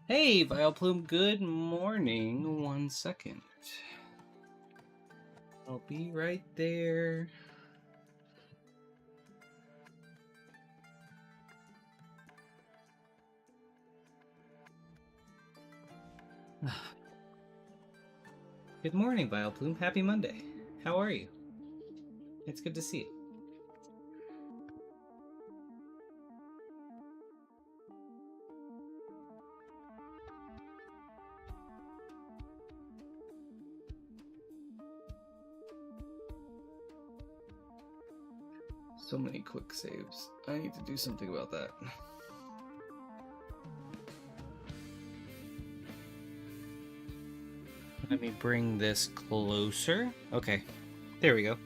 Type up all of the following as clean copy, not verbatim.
Hey, Vileplume, good morning. 1 second. I'll be right there. Good morning, Vileplume. Happy Monday. How are you? It's good to see you. So many quick saves. I need to do something about that. Let me bring this closer. Okay, there we go.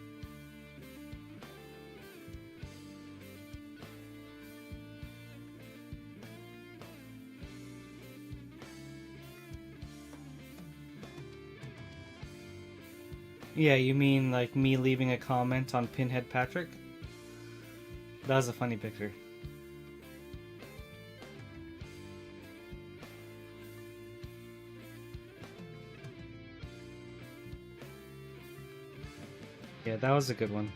Yeah, you mean like me leaving a comment on Pinhead Patrick? That was a funny picture. Yeah, that was a good one.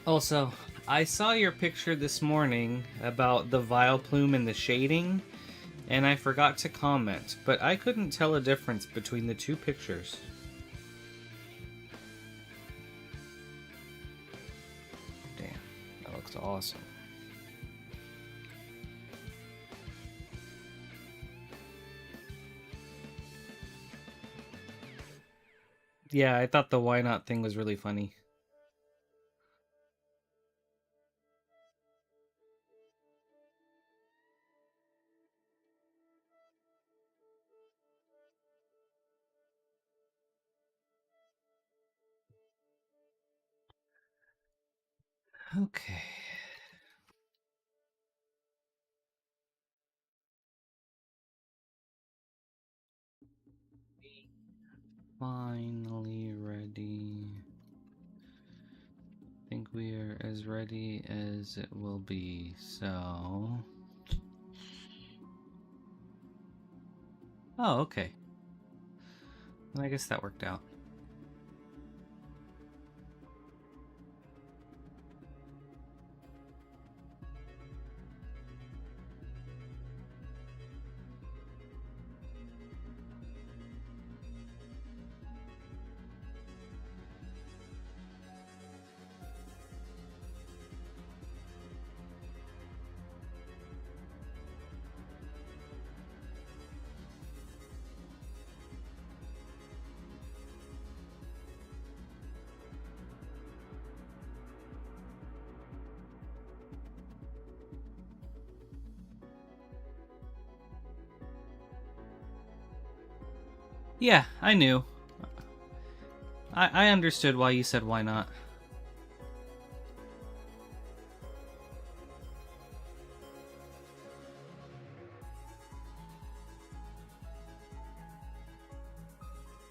Also, I saw your picture this morning about the Vileplume and the shading, and I forgot to comment, but I couldn't tell a difference between the two pictures. Damn, that looks awesome. Yeah, I thought the why not thing was really funny. Okay. Finally ready. I think we are as ready as it will be, so... Oh, okay. I guess that worked out. Yeah, I knew. I understood why you said why not.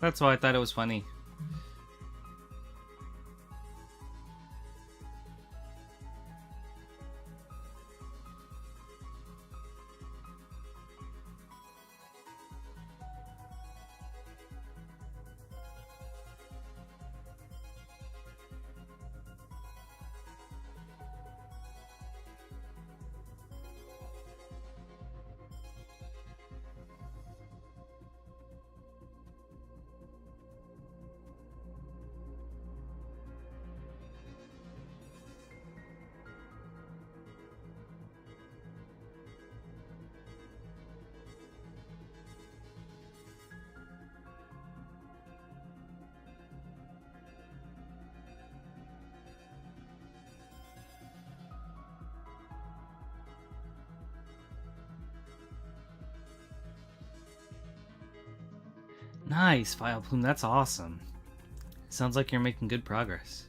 That's why I thought it was funny. Nice, Vileplume, that's awesome. Sounds like you're making good progress.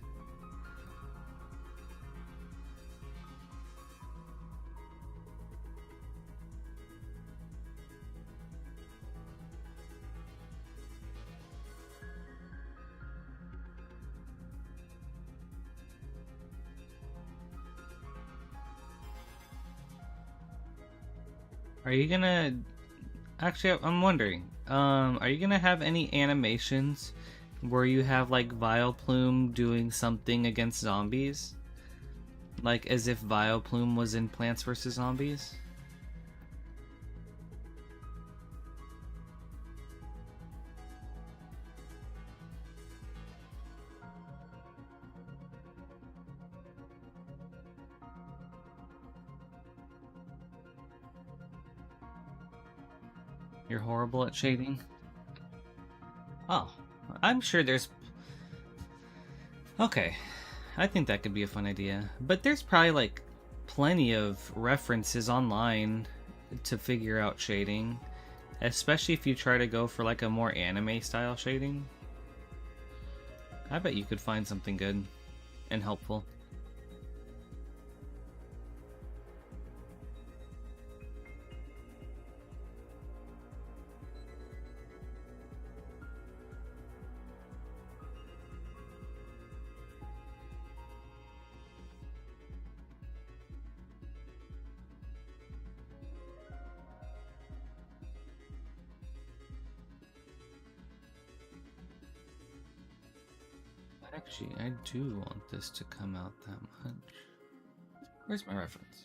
Are you gonna... Actually, I'm wondering. Are you gonna have any animations where you have, like, Vileplume doing something against zombies? Like, as if Vileplume was in Plants vs. Zombies? You're horrible at shading? Oh, I'm sure there's... Okay, I think that could be a fun idea. But there's probably, like, plenty of references online to figure out shading. Especially if you try to go for, like, a more anime-style shading. I bet you could find something good and helpful. Actually, I do want this to come out that much. Where's my reference?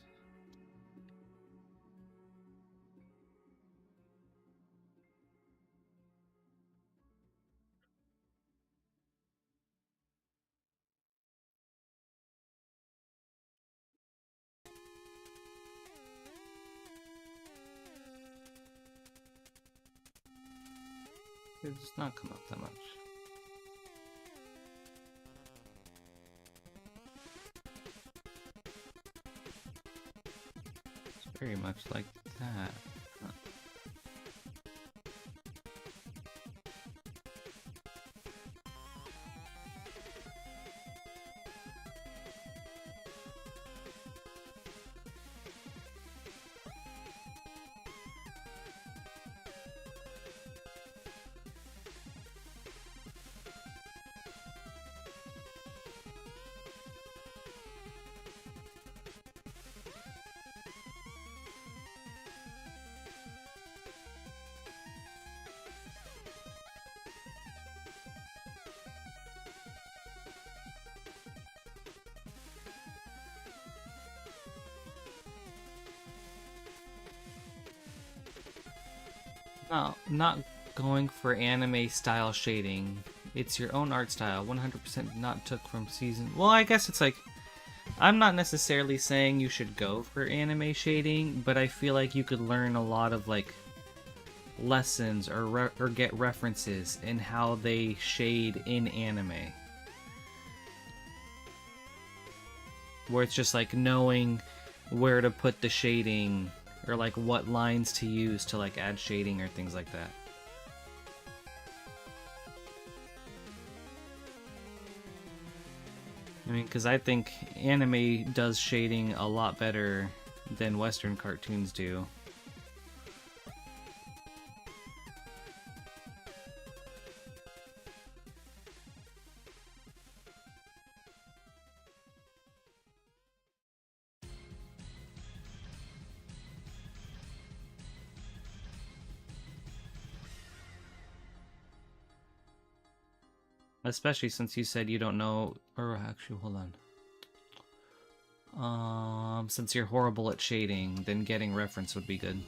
It does not come out that much. It's very much like that. Huh. No, not going for anime style shading. It's your own art style, 100% not took from season. Well, I guess it's like, I'm not necessarily saying you should go for anime shading, but I feel like you could learn a lot of like lessons or get references in how they shade in anime. Where it's just like knowing where to put the shading or like what lines to use to like add shading or things like that. I mean, because I think anime does shading a lot better than Western cartoons do. Especially since you said you don't know, or actually, hold on. Since you're horrible at shading, then getting reference would be good.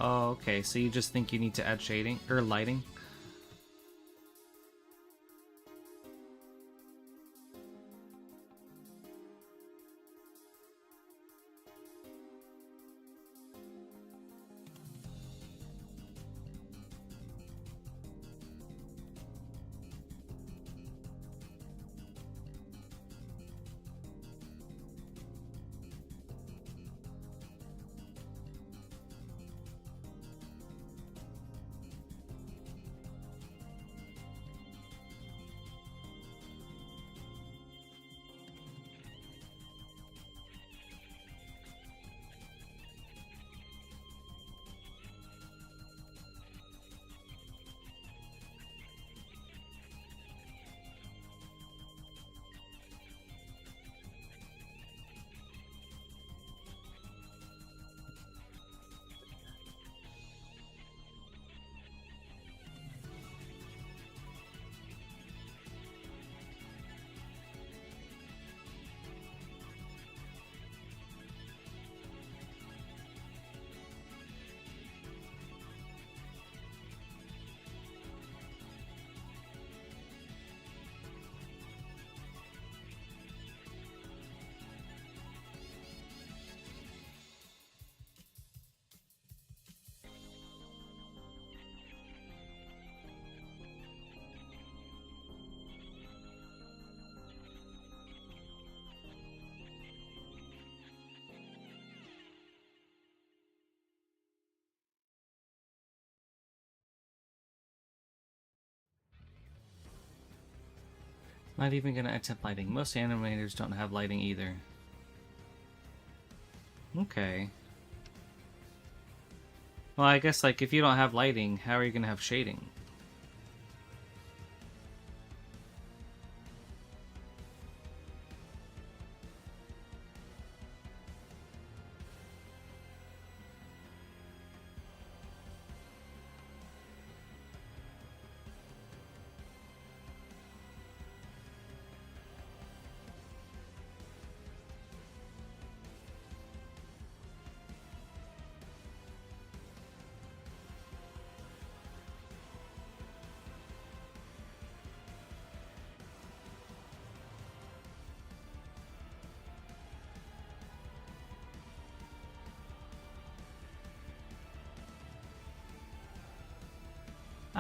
Oh, okay, so you just think you need to add shading or lighting? Not even gonna attempt lighting. Most animators don't have lighting either. Okay. Well, I guess, like, if you don't have lighting, how are you gonna have shading?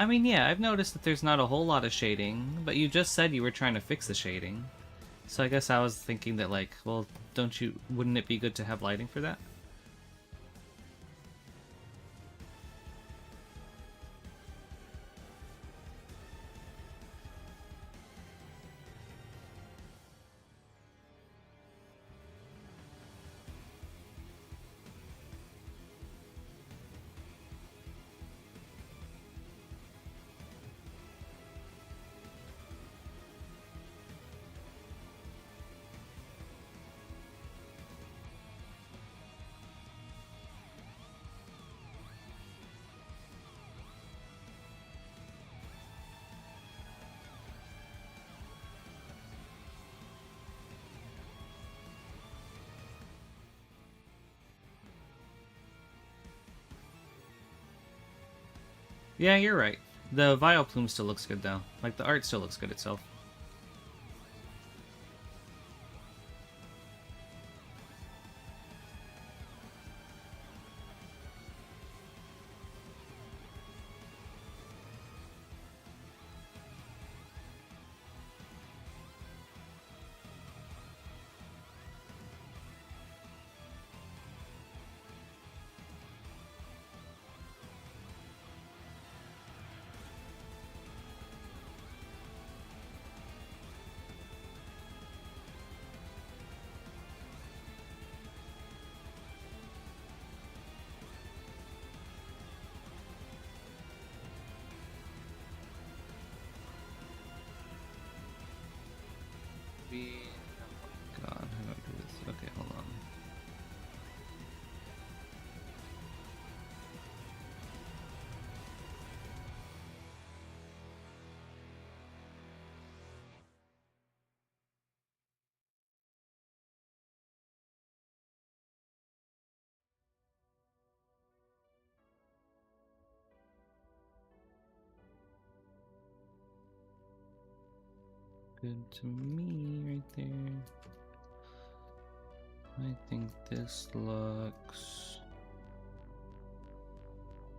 I mean, yeah, I've noticed that there's not a whole lot of shading, but you just said you were trying to fix the shading. So I guess I was thinking that, like, well, wouldn't it be good to have lighting for that? Yeah, you're right. The Vile Plume still looks good, though. Like, the art still looks good itself. good to me right there. I think this looks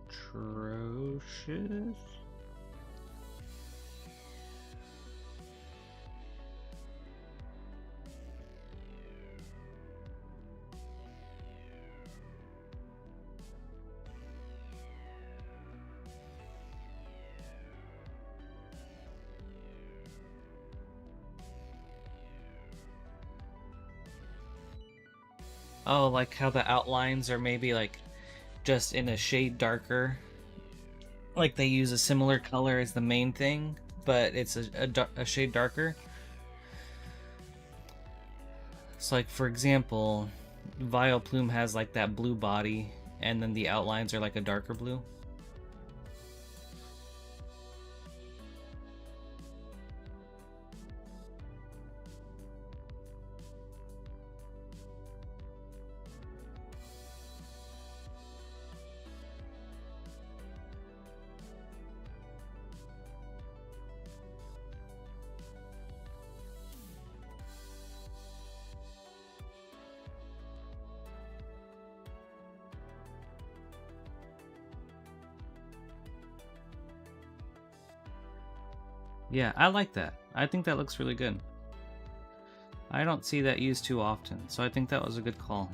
atrocious. Oh, like how the outlines are maybe like just in a shade darker. Like they use a similar color as the main thing, but it's a shade darker. So like for example, Vileplume has like that blue body, and then the outlines are like a darker blue. Yeah, I like that. I think that looks really good. I don't see that used too often, so I think that was a good call.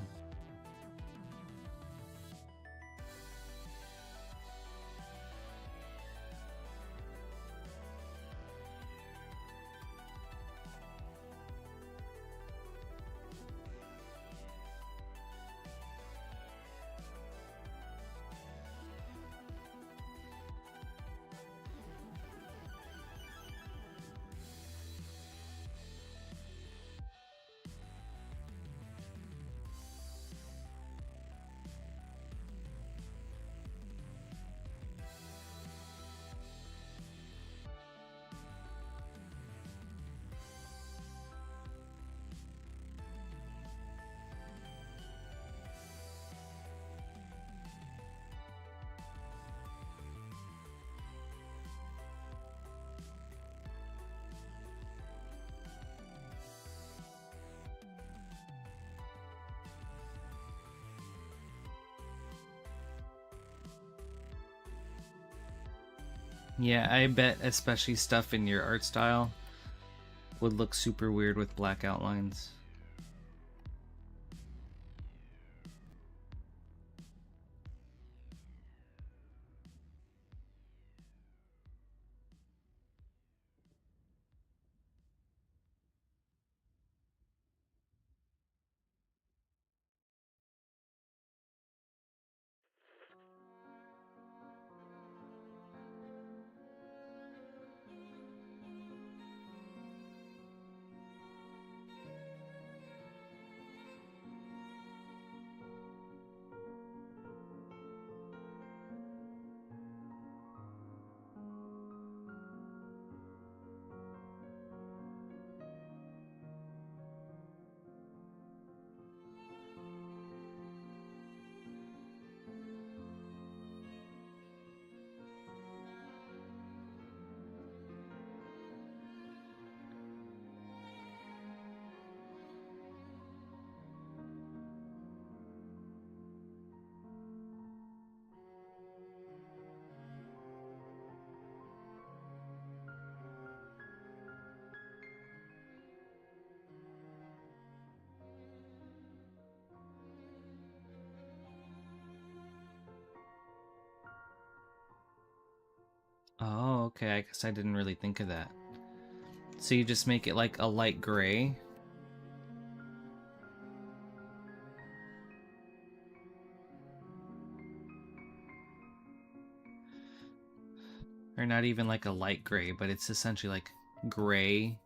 Yeah, I bet especially stuff in your art style would look super weird with black outlines. Oh, okay, I guess I didn't really think of that. So you just make it like a light gray? Or not even like a light gray, but it's essentially like gray.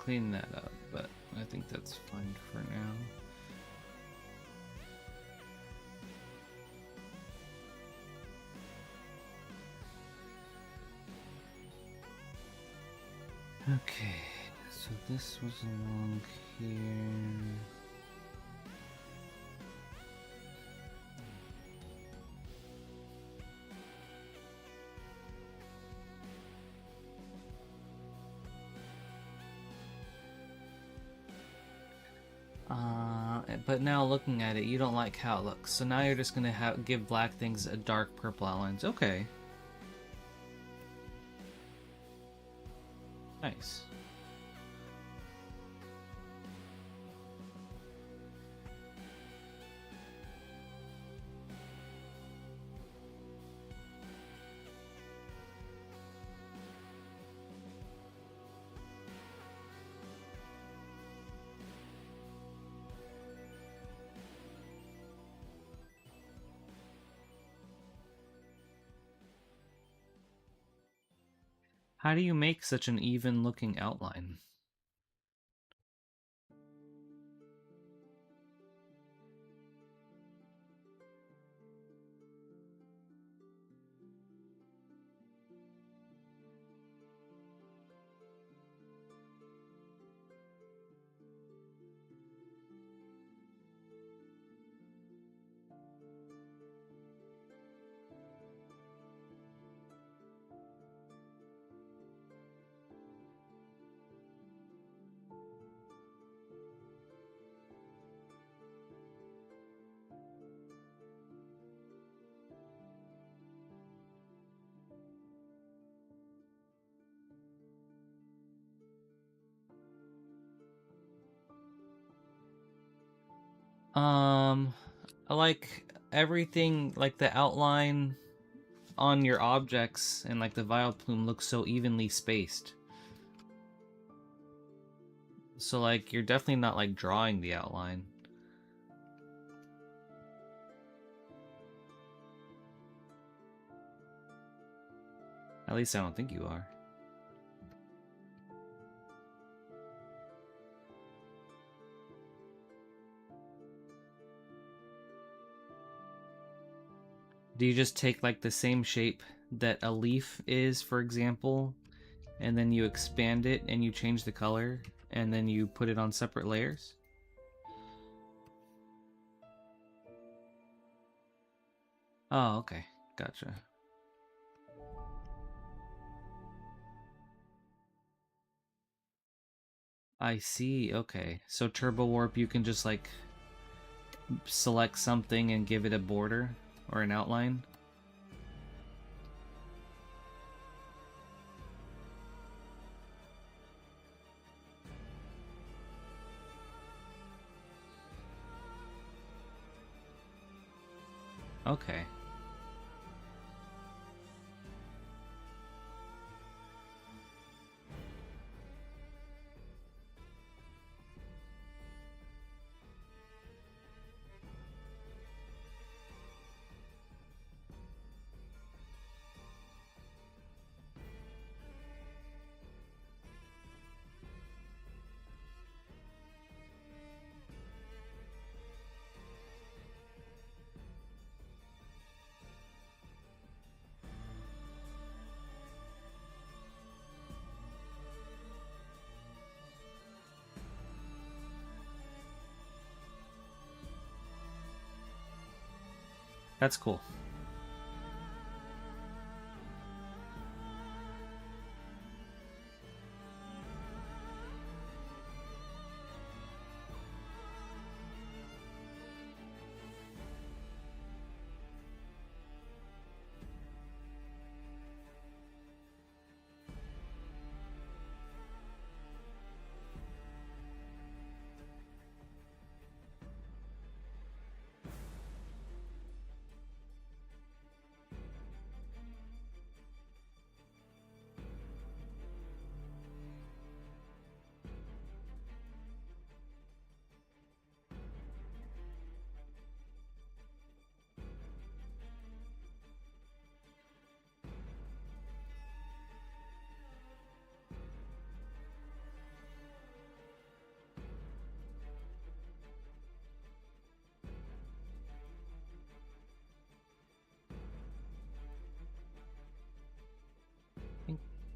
clean that up, but I think that's fine for now. Okay, so this was along here. But now looking at it, you don't like how it looks. So now you're just gonna give black things a dark purple outlines. Okay. Nice. How do you make such an even looking outline? I like everything, like the outline on your objects and like the vial plume looks so evenly spaced. So like you're definitely not like drawing the outline. At least I don't think you are. Do you just take like the same shape that a leaf is, for example, and then you expand it and you change the color and then you put it on separate layers? Oh, okay. Gotcha. I see. Okay. So Turbo Warp, you can just like select something and give it a border or an outline. Okay. That's cool.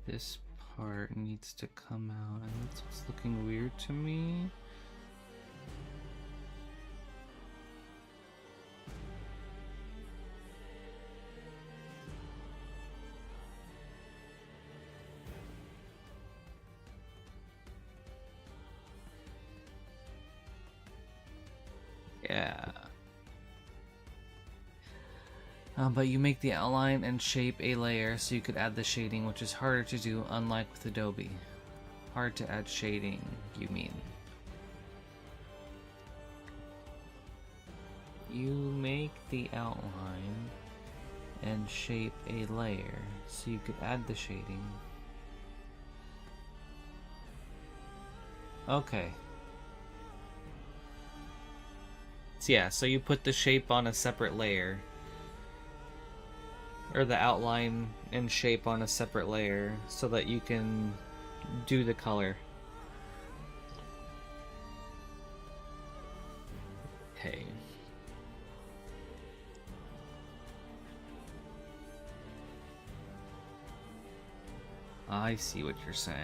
This part needs to come out, and that's what's looking weird to me. Yeah. But you make the outline and shape a layer so you could add the shading, which is harder to do, unlike with Adobe. Hard to add shading, you mean? You make the outline and shape a layer so you could add the shading. Okay. So yeah, so you put the shape on a separate layer. Or the outline and shape on a separate layer so that you can do the color. Okay. I see what you're saying.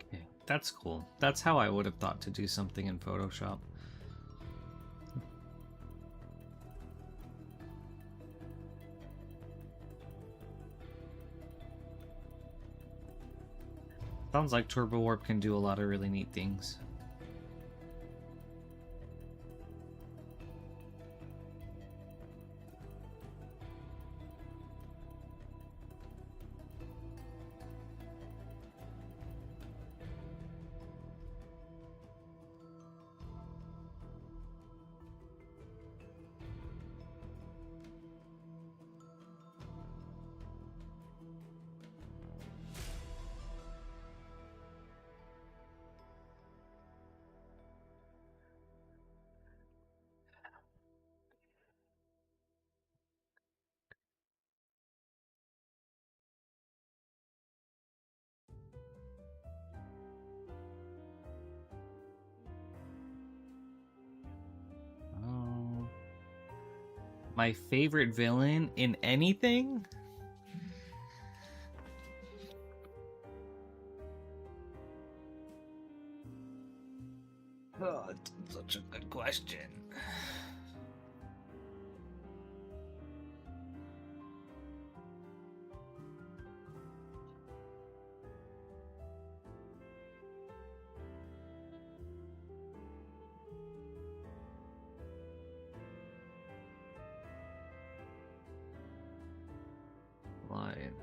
Okay, that's cool. That's how I would have thought to do something in Photoshop. Sounds like Turbo Warp can do a lot of really neat things. Oh. My favorite villain in anything? Oh, it's such a good question. Lion.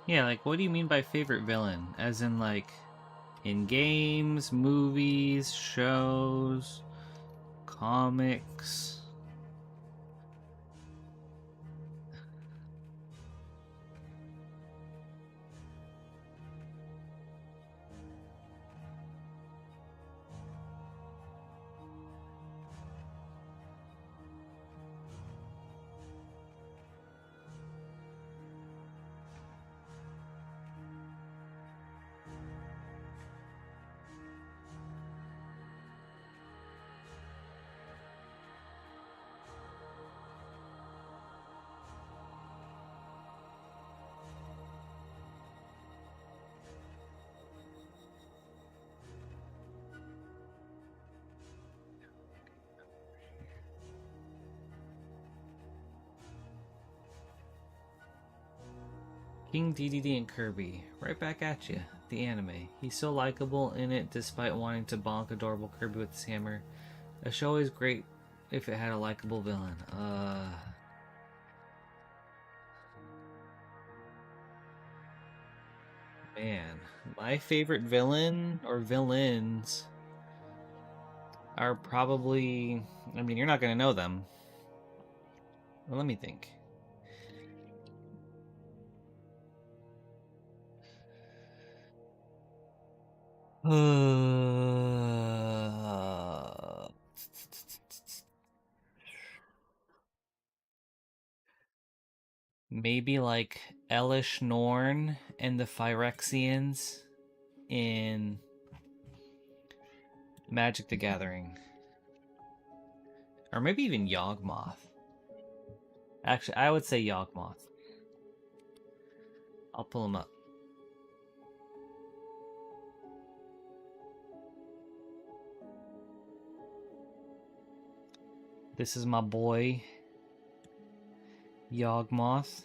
Yeah, like, what do you mean by favorite villain? As in, like, in games, movies, shows, comics? King DDD and Kirby, right back at you. The anime. He's so likable in it despite wanting to bonk adorable Kirby with his hammer. A show is great if it had a likable villain. Man. My favorite villain or villains are probably. I mean, you're not going to know them. Well, let me think. Maybe like Elish Norn and the Phyrexians in Magic the Gathering. Or maybe even Yawgmoth. Actually, I would say Yawgmoth. I'll pull him up. This is my boy, Yawgmoth.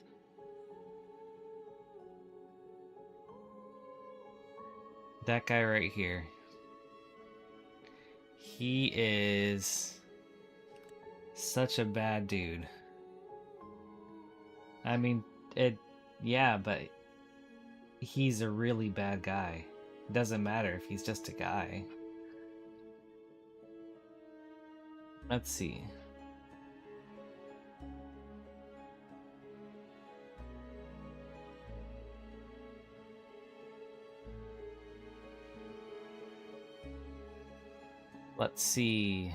That guy right here. He is such a bad dude. I mean, yeah, but he's a really bad guy. It doesn't matter if he's just a guy. Let's see. Let's see.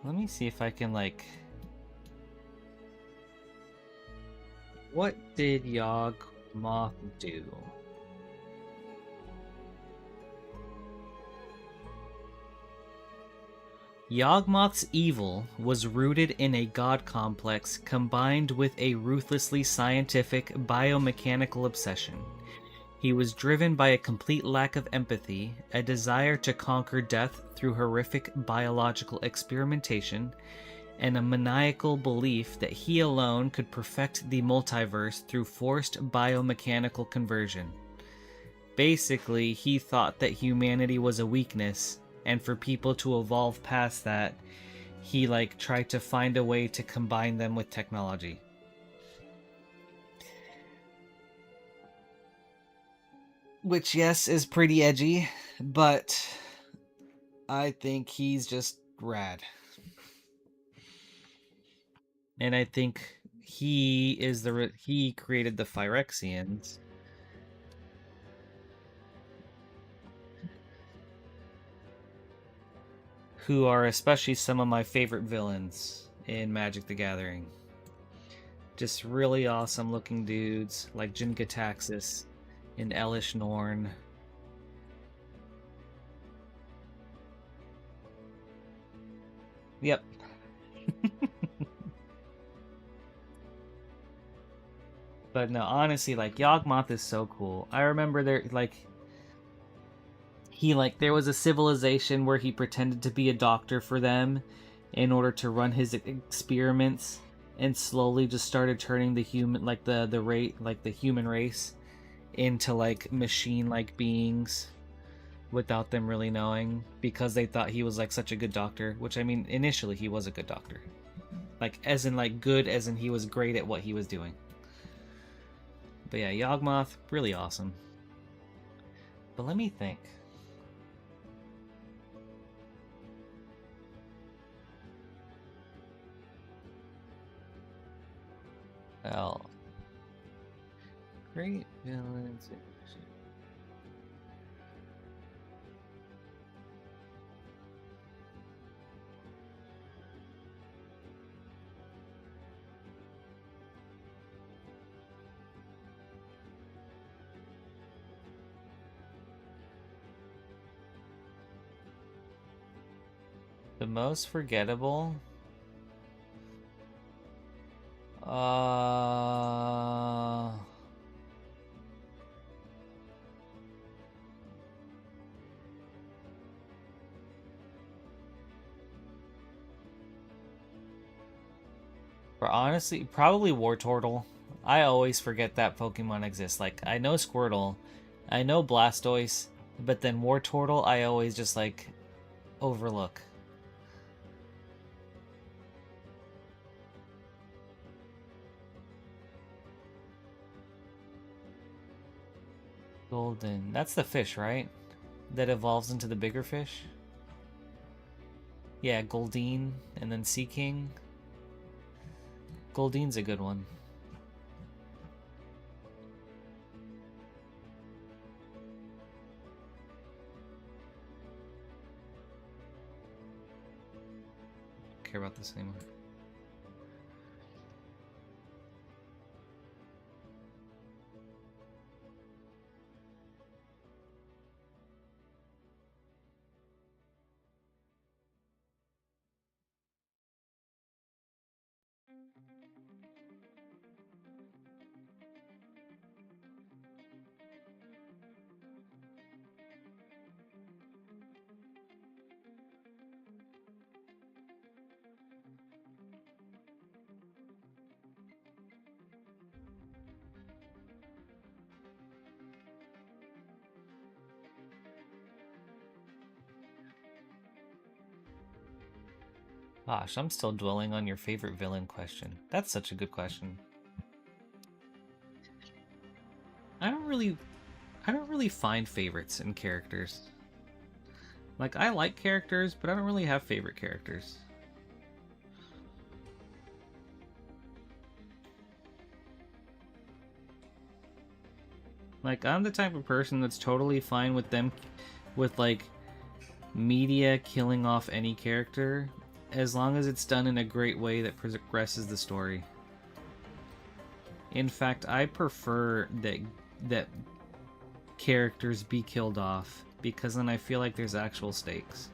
Let me see if I can, like... What did Yawgmoth do? Yawgmoth's evil was rooted in a god complex combined with a ruthlessly scientific biomechanical obsession. He was driven by a complete lack of empathy, a desire to conquer death through horrific biological experimentation, and a maniacal belief that he alone could perfect the multiverse through forced biomechanical conversion. Basically, he thought that humanity was a weakness, and for people to evolve past that, he tried to find a way to combine them with technology. Which, yes, is pretty edgy, but I think he's just rad. And I think he created the Phyrexians. Who are especially some of my favorite villains in Magic the Gathering. Just really awesome looking dudes like Jin-Gitaxias and Elish Norn. Yep. But no, honestly, Yawgmoth is so cool. I remember there there was a civilization where he pretended to be a doctor for them in order to run his experiments, and slowly just started turning the human the human race into machine beings without them really knowing, because they thought he was such a good doctor, which, I mean, initially he was a good doctor. As in good as in he was great at what he was doing. But yeah, Yawgmoth, really awesome. But let me think. Well, great villains. The most forgettable? For honestly, probably Wartortle. I always forget that Pokemon exists. Like, I know Squirtle, I know Blastoise, but then Wartortle I always just, like, overlook. Golden. That's the fish, right? That evolves into the bigger fish? Yeah, Goldeen, and then Sea King. Goldeen's a good one. Care about this anymore. Gosh, I'm still dwelling on your favorite villain question. That's such a good question. I don't really find favorites in characters. Like, I like characters, but I don't really have favorite characters. Like, I'm the type of person that's totally fine with them, with, like, media killing off any character, as long as it's done in a great way that progresses the story. In fact, I prefer that characters be killed off, because then I feel like there's actual stakes.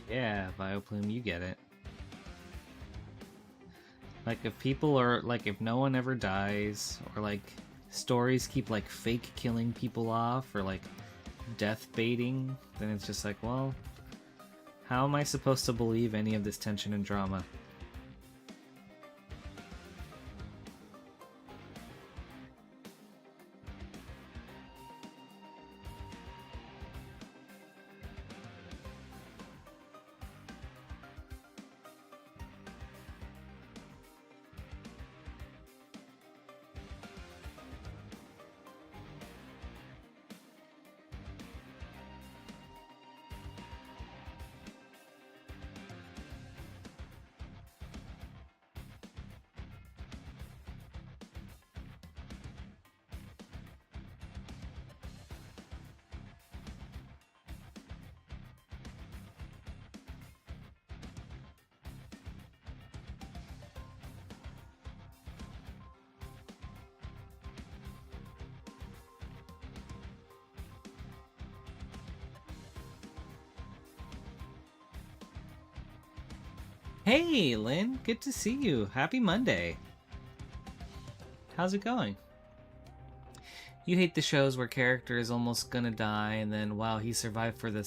Yeah, Vileplume, you get it. Like, if people are, like, if no one ever dies, or, like, stories keep, like, fake killing people off, or, like, death baiting, then it's just like, well, how am I supposed to believe any of this tension and drama? Hey, Lynn, good to see you. Happy Monday. How's it going? You hate the shows where character is almost gonna die, and then wow, he survived for the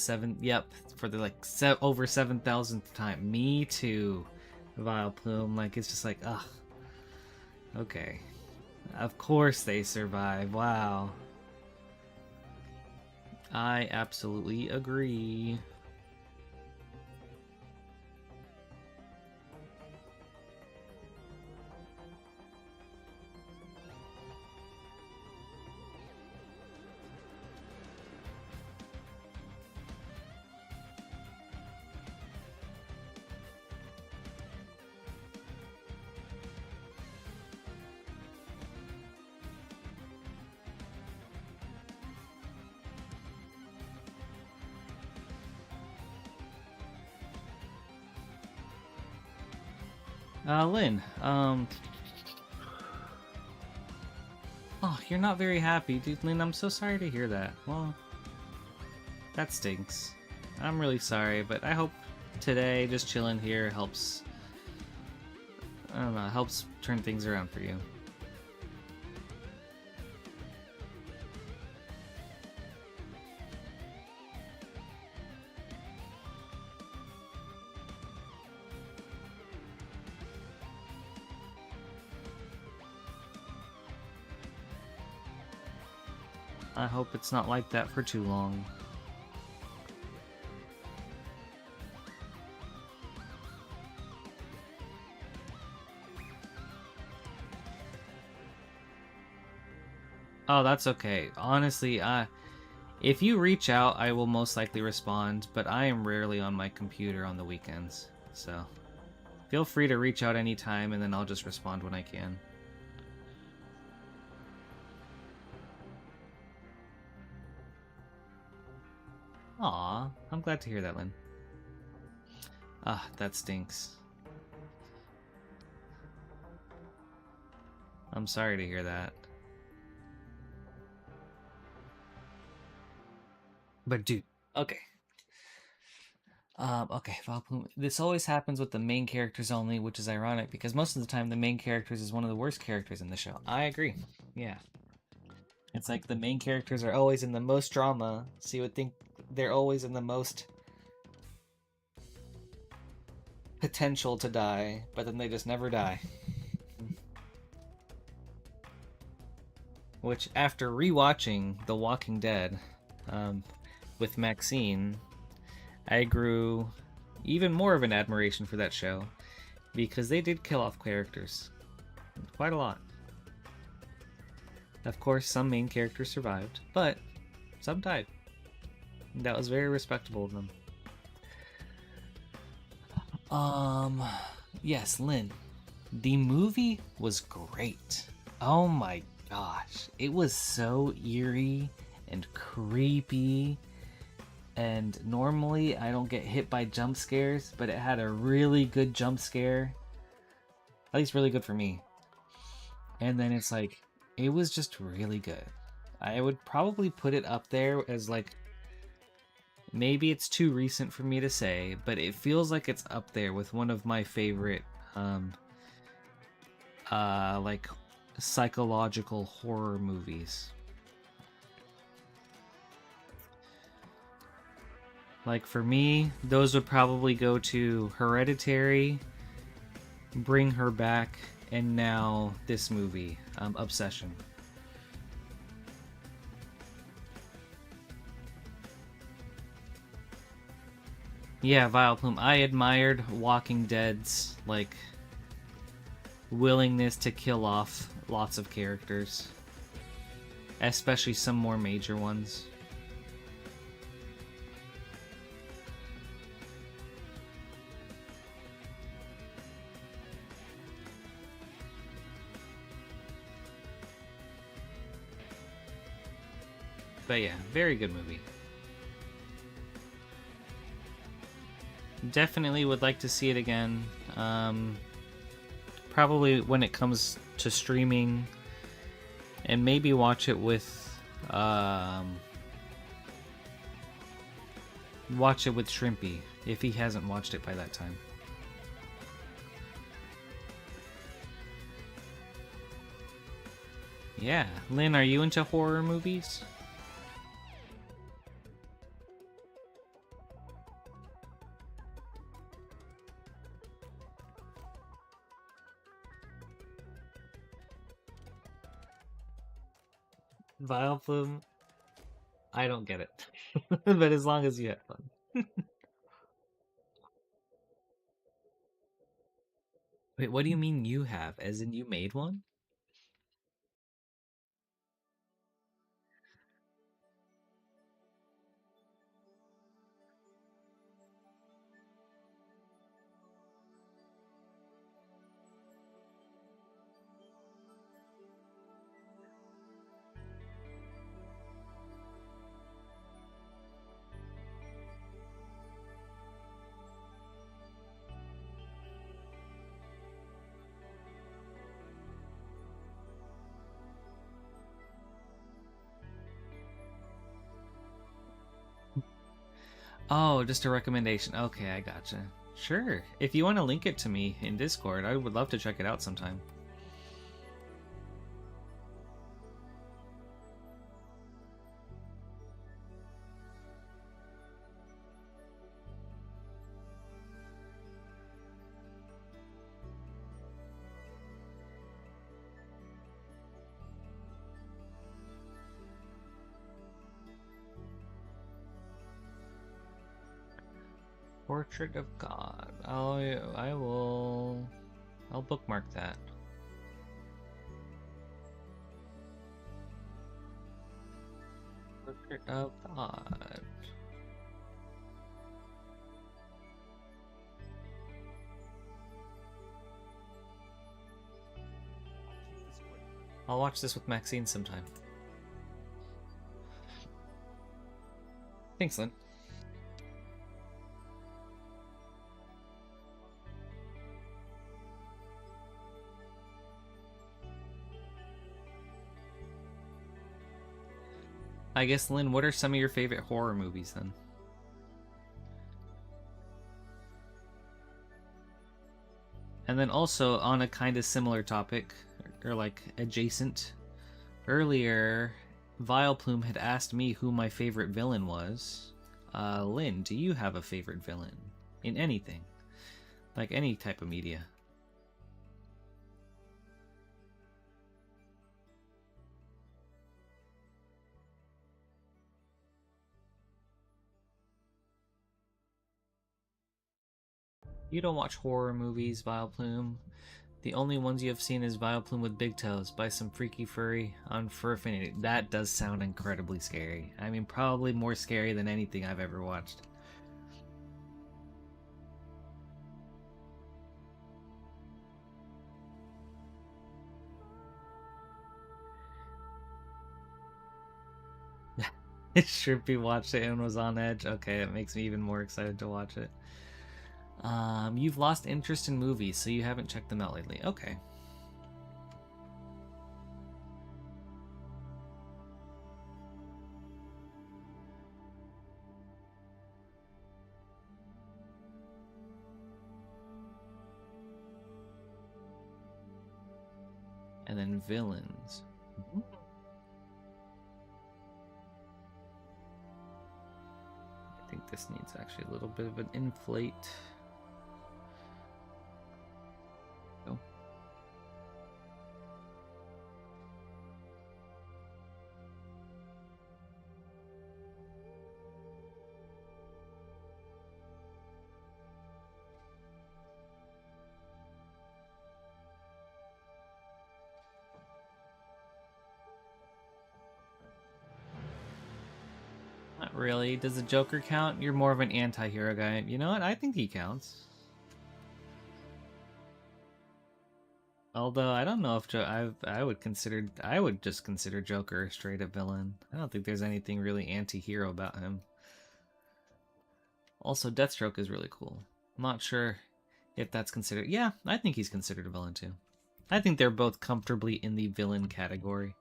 for the like over 7,000th time. Me too, Vile Plume. Like it's just like, ugh. Okay, of course they survive. Wow, I absolutely agree. Lynn, oh, you're not very happy, dude. Lynn, I'm so sorry to hear that. Well, that stinks. I'm really sorry, but I hope today just chilling here helps. I don't know, helps turn things around for you. I hope it's not like that for too long. Oh, that's okay. Honestly, if you reach out, I will most likely respond, but I am rarely on my computer on the weekends. So, feel free to reach out anytime, and then I'll just respond when I can. Aw, I'm glad to hear that, Lynn. Ah, that stinks. I'm sorry to hear that. But dude, okay. Okay, Valplume. This always happens with the main characters only, which is ironic because most of the time the main characters is one of the worst characters in the show. I agree. Yeah. It's like the main characters are always in the most drama, so you would think they're always in the most potential to die, but then they just never die. Which, after rewatching The Walking Dead with Maxine, I grew even more of an admiration for that show because they did kill off characters quite a lot. Of course, some main characters survived, but some died. That was very respectable of them. Yes, Lynn. The movie was great. Oh my gosh. It was so eerie and creepy. And normally I don't get hit by jump scares, but it had a really good jump scare. At least really good for me. And then it's like, it was just really good. I would probably put it up there as like, maybe it's too recent for me to say, but it feels like it's up there with one of my favorite like psychological horror movies. Like for me, those would probably go to Hereditary, Bring Her Back, and now this movie, Obsession. Yeah, Vile Plume. I admired Walking Dead's like willingness to kill off lots of characters, especially some more major ones. But yeah, very good movie. Definitely would like to see it again. Probably when it comes to streaming, and maybe watch it with Shrimpy if he hasn't watched it by that time. Yeah. Lynn, are you into horror movies? Vile Plume? I don't get it. But as long as you have fun. Wait, what do you mean you have? As in you made one? Oh, just a recommendation. Okay, I gotcha. Sure. If you want to link it to me in Discord, I would love to check it out sometime. Portrait of God. I'll bookmark that. Portrait of God. I'll watch this with Maxine sometime. Thanks, Lynn. I guess, Lynn, what are some of your favorite horror movies then? And then also on a kind of similar topic, or like adjacent, earlier, Vileplume had asked me who my favorite villain was. Lynn, do you have a favorite villain in anything? Like any type of media? You don't watch horror movies, Vileplume. The only ones you have seen is Vileplume with Big Toes by some freaky furry on Fur Affinity. That does sound incredibly scary. I mean, probably more scary than anything I've ever watched. Shrimpy watched it and was on edge. Okay, it makes me even more excited to watch it. You've lost interest in movies, so you haven't checked them out lately. Okay. And then villains. I think this needs actually a little bit of an inflate. Oh. Not really. Does the Joker count? You're more of an anti-hero guy. You know what? I think he counts. Although I don't know if I would just consider Joker a straight up villain. I don't think there's anything really anti-hero about him. Also, Deathstroke is really cool. I'm not sure if that's considered. Yeah, I think he's considered a villain too. I think they're both comfortably in the villain category.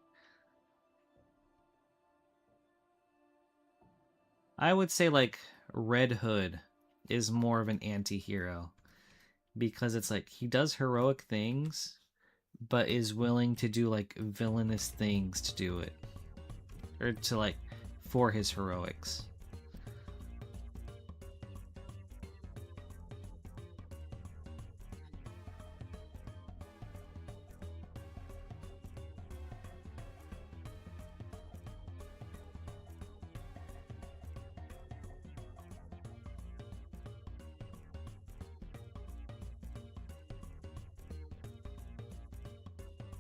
I would say like Red Hood is more of an anti-hero because it's like he does heroic things, but is willing to do like villainous things to do it, or to like for his heroics.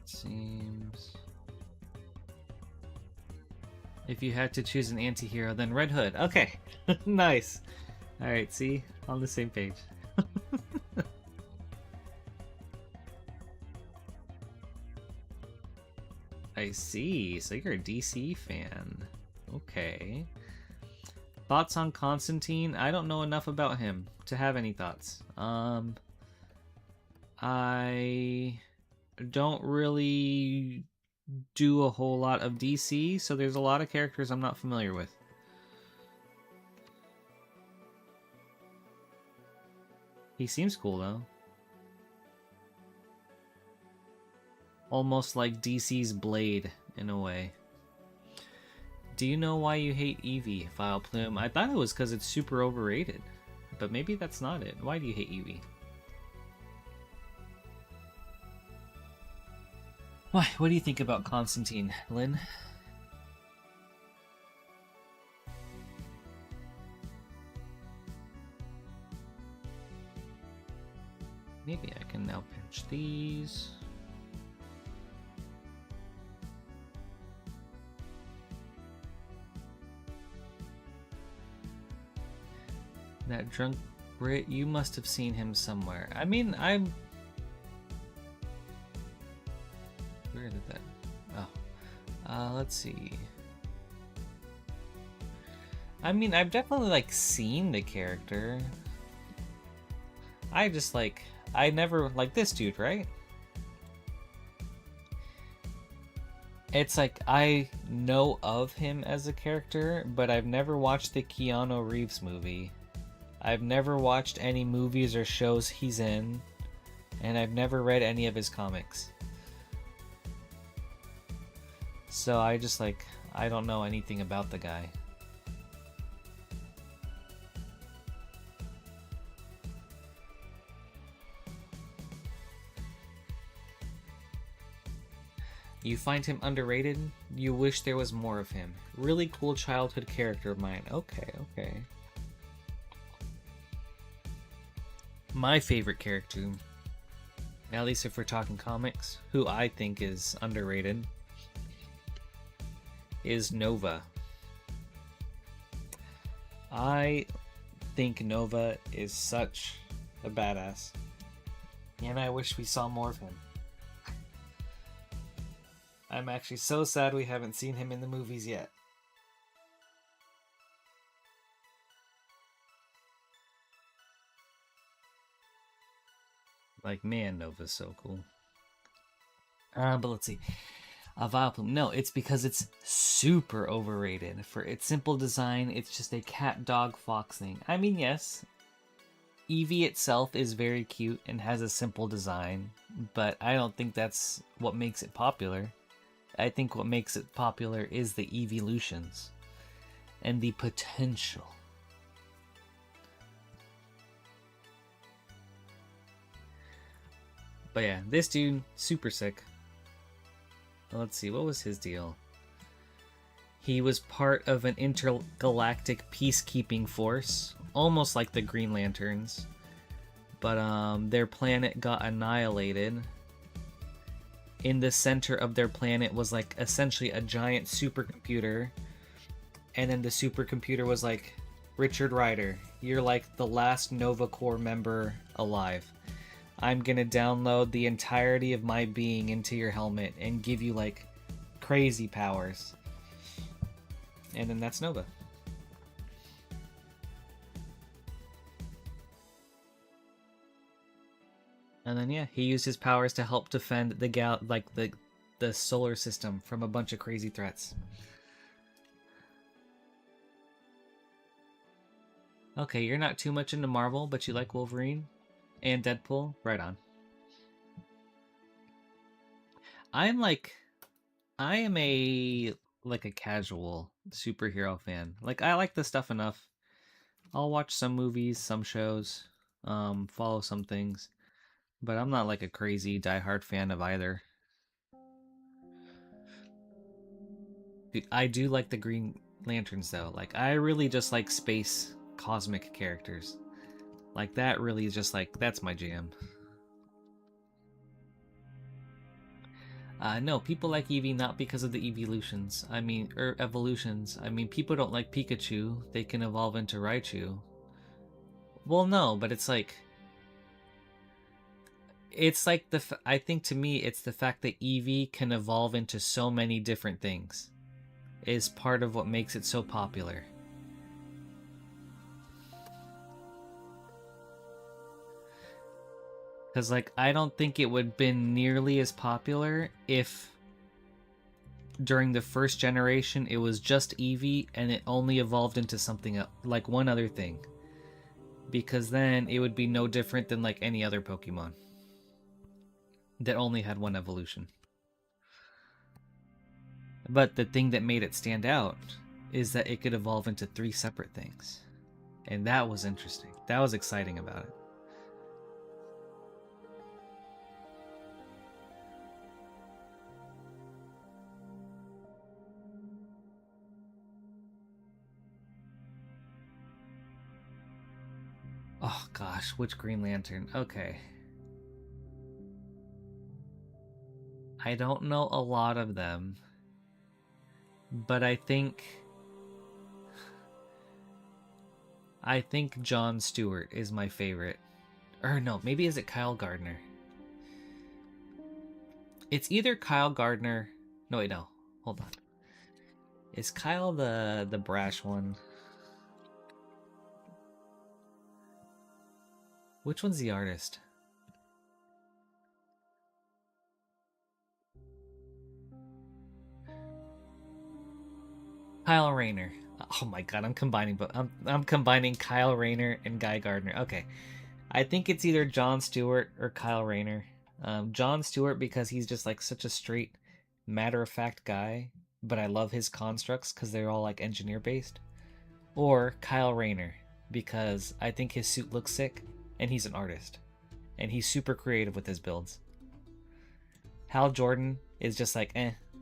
Seems. If you had to choose an anti-hero, then Red Hood. Okay, nice. All right, see, on the same page. I see. So you're a DC fan. Okay. Thoughts on Constantine? I don't know enough about him to have any thoughts. I don't really do a whole lot of DC, so there's a lot of characters I'm not familiar with. He seems cool, though. Almost like DC's Blade, in a way. Do you know why you hate Eevee, Vile Plume? I thought it was because it's super overrated. But maybe that's not it. Why do you hate Eevee? Why? What do you think about Constantine, Lynn? Maybe I can now pinch these. That drunk Brit, you must have seen him somewhere. I mean, I'm... Where did that... Oh. Let's see. I mean, I've definitely, like, seen the character. I just, like... I never... Like, this dude, right? It's like, I know of him as a character, but I've never watched the Keanu Reeves movie. I've never watched any movies or shows he's in, and I've never read any of his comics. So I just, like, I don't know anything about the guy. You find him underrated? You wish there was more of him. Really cool childhood character of mine. Okay, okay. My favorite character, at least if we're talking comics, who I think is underrated, is Nova. I think Nova is such a badass, and I wish we saw more of him. I'm actually so sad we haven't seen him in the movies yet. Like, man, Nova's so cool. But let's see. Vile Plume. No, it's because it's super overrated. For its simple design, it's just a cat, dog, fox thing. I mean, yes, Eevee itself is very cute and has a simple design, but I don't think that's what makes it popular. I think what makes it popular is the evolutions and the potential. But yeah, this dude, super sick. Let's see, what was his deal? He was part of an intergalactic peacekeeping force, almost like the Green Lanterns. But their planet got annihilated. In the center of their planet was like essentially a giant supercomputer. And then the supercomputer was like, Richard Rider, you're like the last Nova Corps member alive. I'm gonna download the entirety of my being into your helmet and give you like crazy powers. And then that's Nova. And then yeah, he used his powers to help defend the solar system from a bunch of crazy threats. Okay, you're not too much into Marvel, but you like Wolverine and Deadpool? Right on. I'm like, I am a like a casual superhero fan. Like I like the stuff enough. I'll watch some movies, some shows, follow some things, but I'm not like a crazy diehard fan of either. I do like the Green Lanterns though. Like I really just like space cosmic characters. Like that really is just like that's my jam. No, people like Eevee not because of the evolutions. I mean, evolutions. I mean, people don't like Pikachu. They can evolve into Raichu. Well, no, but it's like I think to me it's the fact that Eevee can evolve into so many different things is part of what makes it so popular. Because like I don't think it would have been nearly as popular if during the first generation it was just Eevee and it only evolved into something else, like one other thing. Because then it would be no different than like any other Pokemon that only had one evolution. But the thing that made it stand out is that it could evolve into three separate things. And that was interesting. That was exciting about it. Oh gosh, which Green Lantern? Okay. I don't know a lot of them, but I think John Stewart is my favorite. Or no, maybe is it Kyle Gardner? It's either Kyle Gardner. No, wait, no. Hold on. Is Kyle the brash one? Which one's the artist? Kyle Rayner. Oh my god, I'm combining, but I'm combining Kyle Rayner and Guy Gardner. Okay, I think it's either John Stewart or Kyle Rayner. John Stewart because he's just like such a straight, matter of fact guy, but I love his constructs because they're all like engineer based. Or Kyle Rayner because I think his suit looks sick and he's an artist and he's super creative with his builds. Hal Jordan is just like,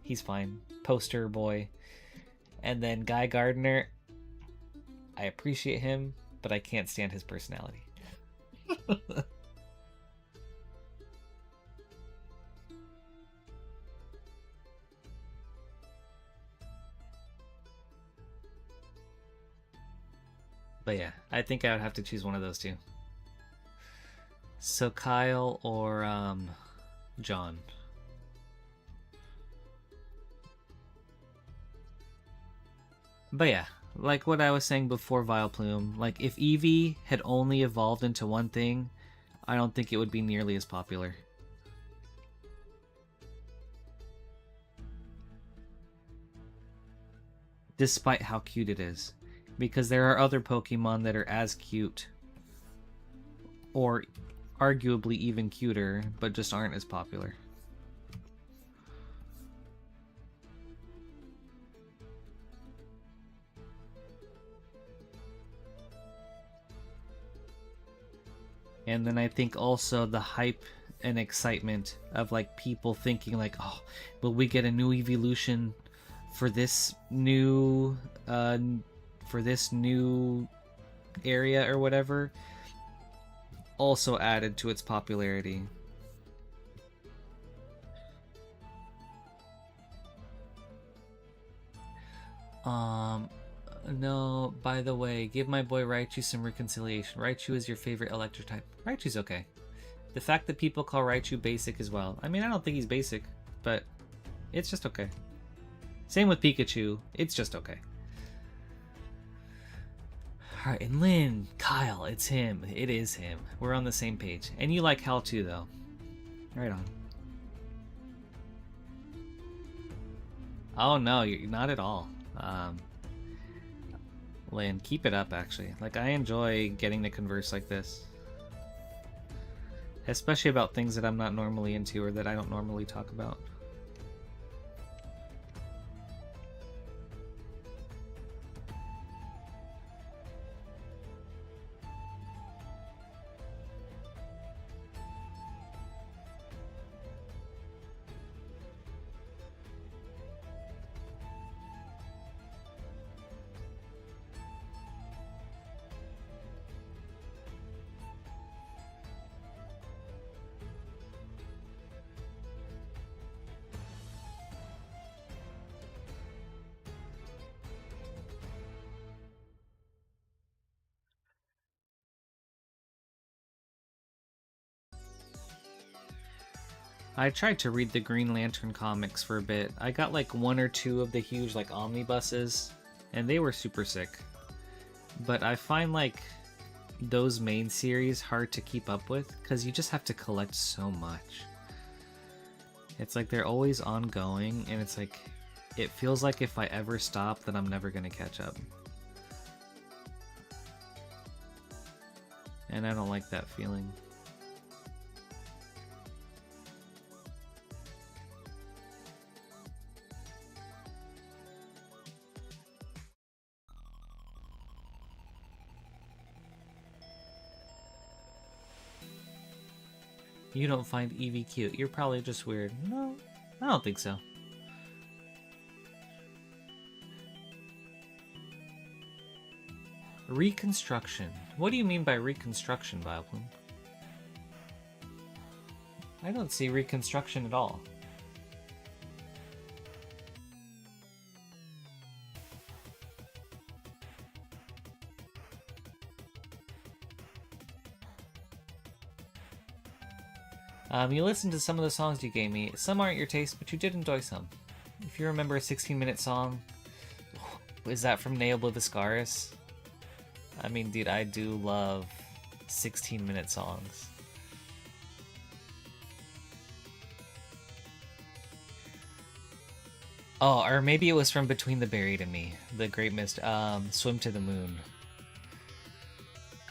he's fine, poster boy. And then Guy Gardner, I appreciate him, but I can't stand his personality. But yeah, I think I would have to choose one of those two. So Kyle or John. But yeah, like what I was saying before Vileplume, like if Eevee had only evolved into one thing, I don't think it would be nearly as popular. Despite how cute it is. Because there are other Pokemon that are as cute, or arguably even cuter, but just aren't as popular. And then I think also the hype and excitement of like people thinking like, oh, will we get a new evolution for this new uh for this new area or whatever also added to its popularity. Um no, by the way, give my boy Raichu some reconciliation. Raichu is your favorite electric type. Raichu's okay. The fact that people call Raichu basic as well. I mean, I don't think he's basic, but it's just okay. Same with Pikachu. It's just okay. Alright, and Lynn, Kyle, it's him. It is him. We're on the same page. And you like Hal too, though. Right on. Oh no, you're not at all. Lynn, keep it up, actually. Like, I enjoy getting to converse like this. Especially about things that I'm not normally into or that I don't normally talk about. I tried to read the Green Lantern comics for a bit. I got like one or two of the huge like omnibuses, and they were super sick. But I find like those main series hard to keep up with because you just have to collect so much. It's like they're always ongoing, and it's like it feels like if I ever stop, then I'm never gonna catch up. And I don't like that feeling. You don't find Eevee cute. You're probably just weird. No, I don't think so. Reconstruction. What do you mean by reconstruction, Vileplume? I don't see reconstruction at all. You listened to some of the songs you gave me. Some aren't your taste, but you did enjoy some. If you remember a 16-minute song, is that from Neobliviscaris? I mean, dude, I do love 16-minute songs. Oh, or maybe it was from Between the Buried and Me, the Great Mist, Swim to the Moon.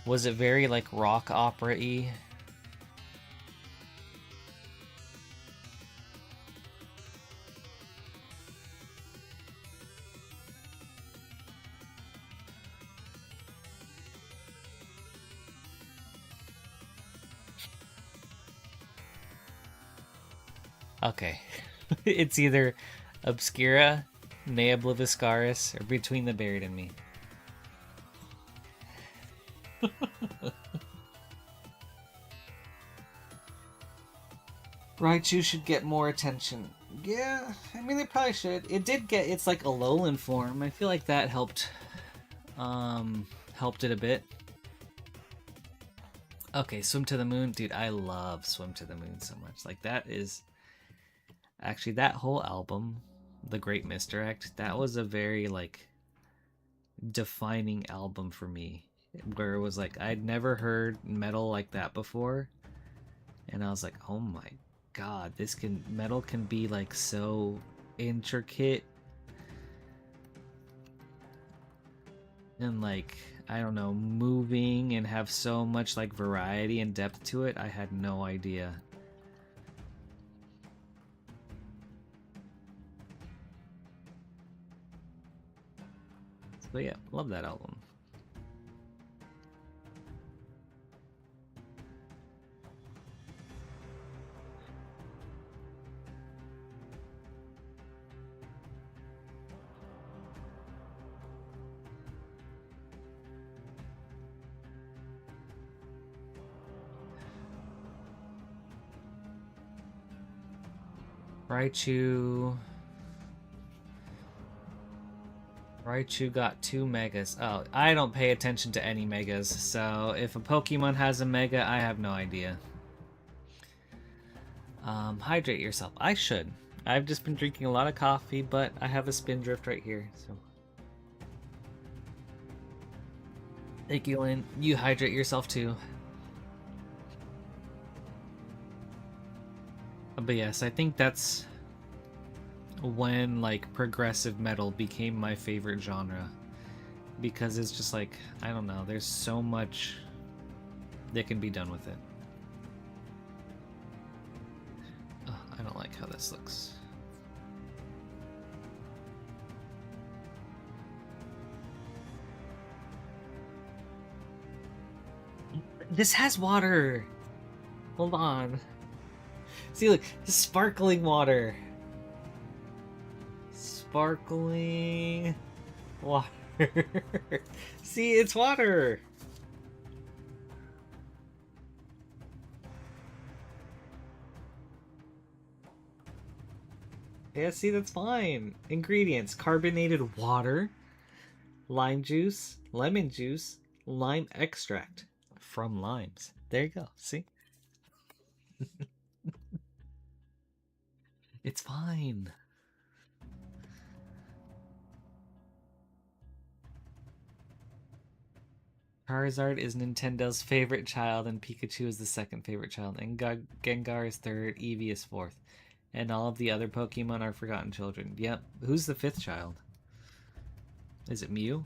Was it very, like, rock opera-y? Okay. It's either Obscura, Neobliviscaris, or Between the Buried and Me. Raichu should get more attention. Yeah, I mean, they probably should. It did get its, like, Alolan form. I feel like that helped it a bit. Okay, Swim to the Moon. Dude, I love Swim to the Moon so much. Like, that is... Actually, that whole album, The Great Misdirect, that was a very, like, defining album for me. Where it was like, I'd never heard metal like that before. And I was like, oh my god, metal can be, like, so intricate. And, like, I don't know, moving and have so much, like, variety and depth to it. I had no idea. So yeah, love that album. Raichu got 2 megas. Oh, I don't pay attention to any megas, so if a Pokemon has a mega, I have no idea. Hydrate yourself. I should. I've just been drinking a lot of coffee, but I have a Spindrift right here, so. Thank you, Lynn. You hydrate yourself too. But yes, I think that's when, like, progressive metal became my favorite genre, because it's just like, I don't know, there's so much that can be done with it. Oh, I don't like how this looks. This has water. Hold on. See, look, sparkling water. Sparkling water. See, it's water. Yeah, see, that's fine. Ingredients: carbonated water, lime juice, lemon juice, lime extract from limes. There you go. See? It's fine. Charizard is Nintendo's favorite child, and Pikachu is the second favorite child, and Gengar is third, Eevee is fourth. And all of the other Pokemon are forgotten children. Yep. Who's the fifth child? Is it Mew?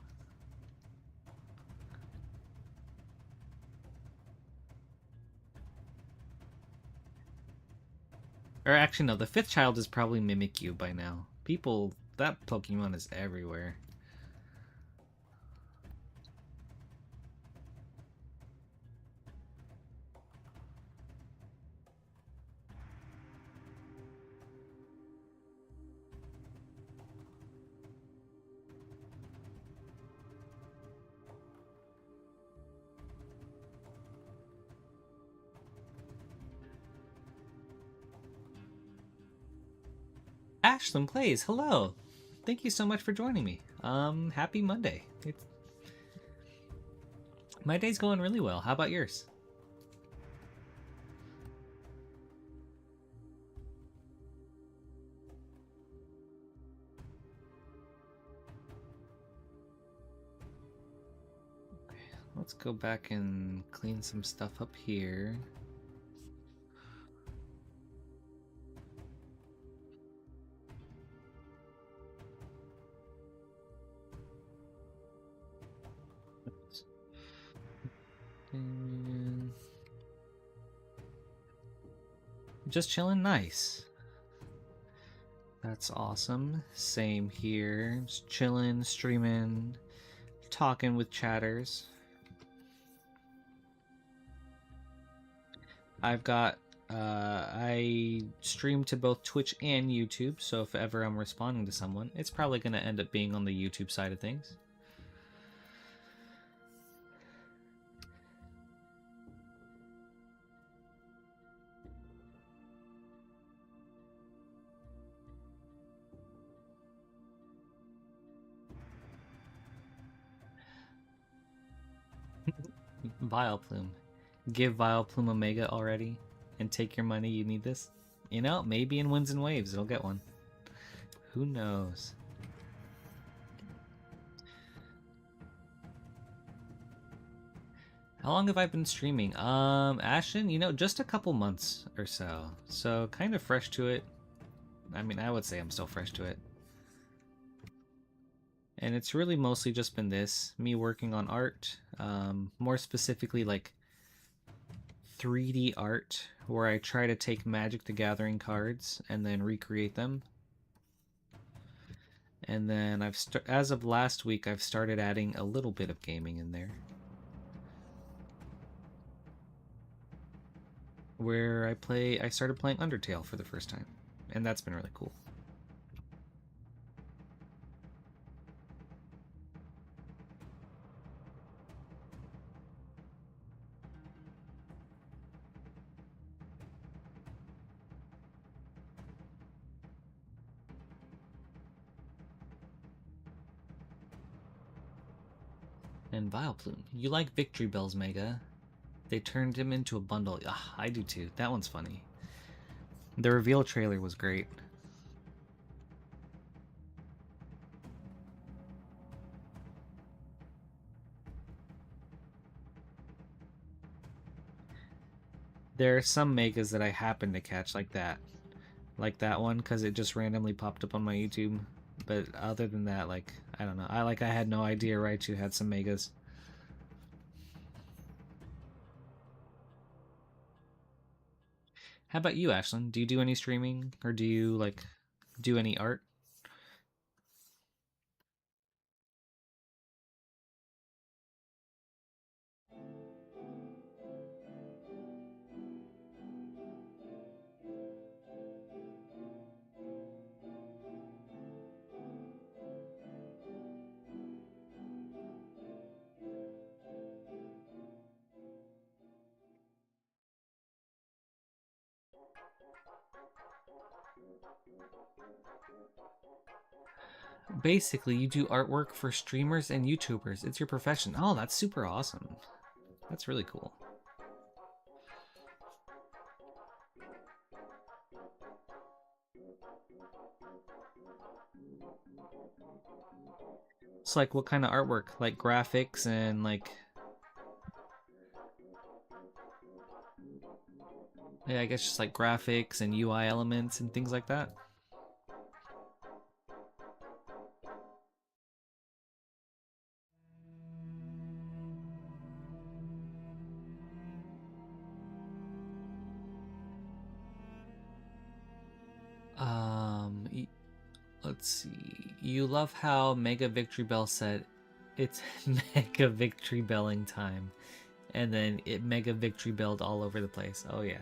Or actually, no, the fifth child is probably Mimikyu by now. People, that Pokemon is everywhere. Ashlyn Plays, hello. Thank you so much for joining me. Happy Monday. My day's going really well. How about yours? Let's go back and clean some stuff up here. And just chilling, nice. That's awesome. Same here. Just chilling, streaming, talking with chatters. I've got I stream to both Twitch and YouTube, so if ever I'm responding to someone, it's probably going to end up being on the YouTube side of things. Vileplume. Give Vileplume a Mega already and take your money, you need this. You know, maybe in Winds and Waves it'll get one. Who knows? How long have I been streaming? Ashton, you know, just a couple months or so. So kind of fresh to it. I mean, I would say I'm still fresh to it. And it's really mostly just been this, me working on art, more specifically like 3D art, where I try to take Magic the Gathering cards and then recreate them. And then as of last week, I've started adding a little bit of gaming in there, where I started playing Undertale for the first time, and that's been really cool. And Vileplume, you like Victory Bells, Mega? They turned him into a bundle. Ugh, I do too. That one's funny. The reveal trailer was great. There are some Megas that I happen to catch like that one, because it just randomly popped up on my YouTube. But other than that, like, I don't know. I had no idea Raichu had some Megas. How about you, Ashlyn? Do you do any streaming, or do you like do any art? Basically, you do artwork for streamers and YouTubers. It's your profession. Oh, that's super awesome. That's really cool. It's like what kind of artwork? Like graphics and like, yeah, I guess just like graphics and UI elements and things like that. Let's see. You love how Mega Victory Bell said it's Mega Victory Belling time, and then it Mega Victory Belled all over the place. Oh yeah.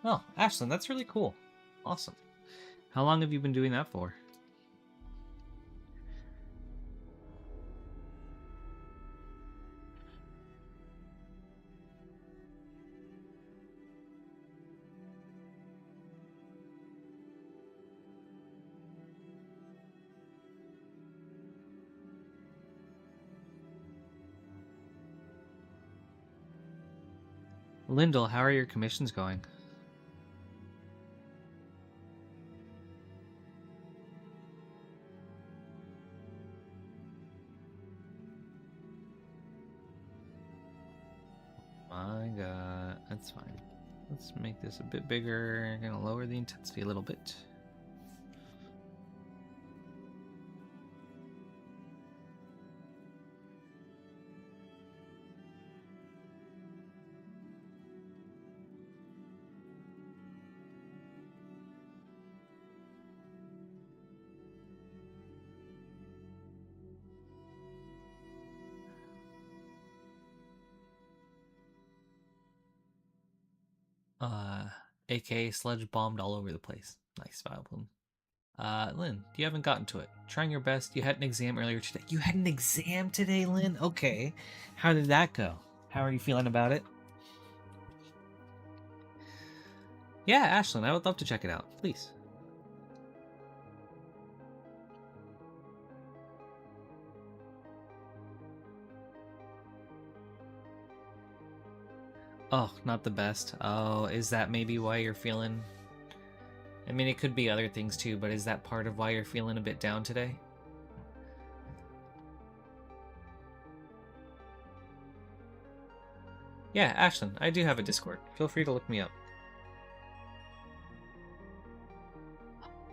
Oh, Ashlyn, that's really cool. Awesome. How long have you been doing that for? Lyndall, how are your commissions going? My god, that's fine. Let's make this a bit bigger. Gonna lower the intensity a little bit. Uh, aka sludge bombed all over the place. Nice, Vileplume. Lynn, you haven't gotten to it. Trying your best. You had an exam earlier today. You had an exam today, Lynn? Okay. How did that go? How are you feeling about it? Yeah, Ashlyn, I would love to check it out. Please. Oh, not the best. Oh, is that maybe why you're feeling... I mean, it could be other things too, but is that part of why you're feeling a bit down today? Yeah, Ashlyn, I do have a Discord. Feel free to look me up.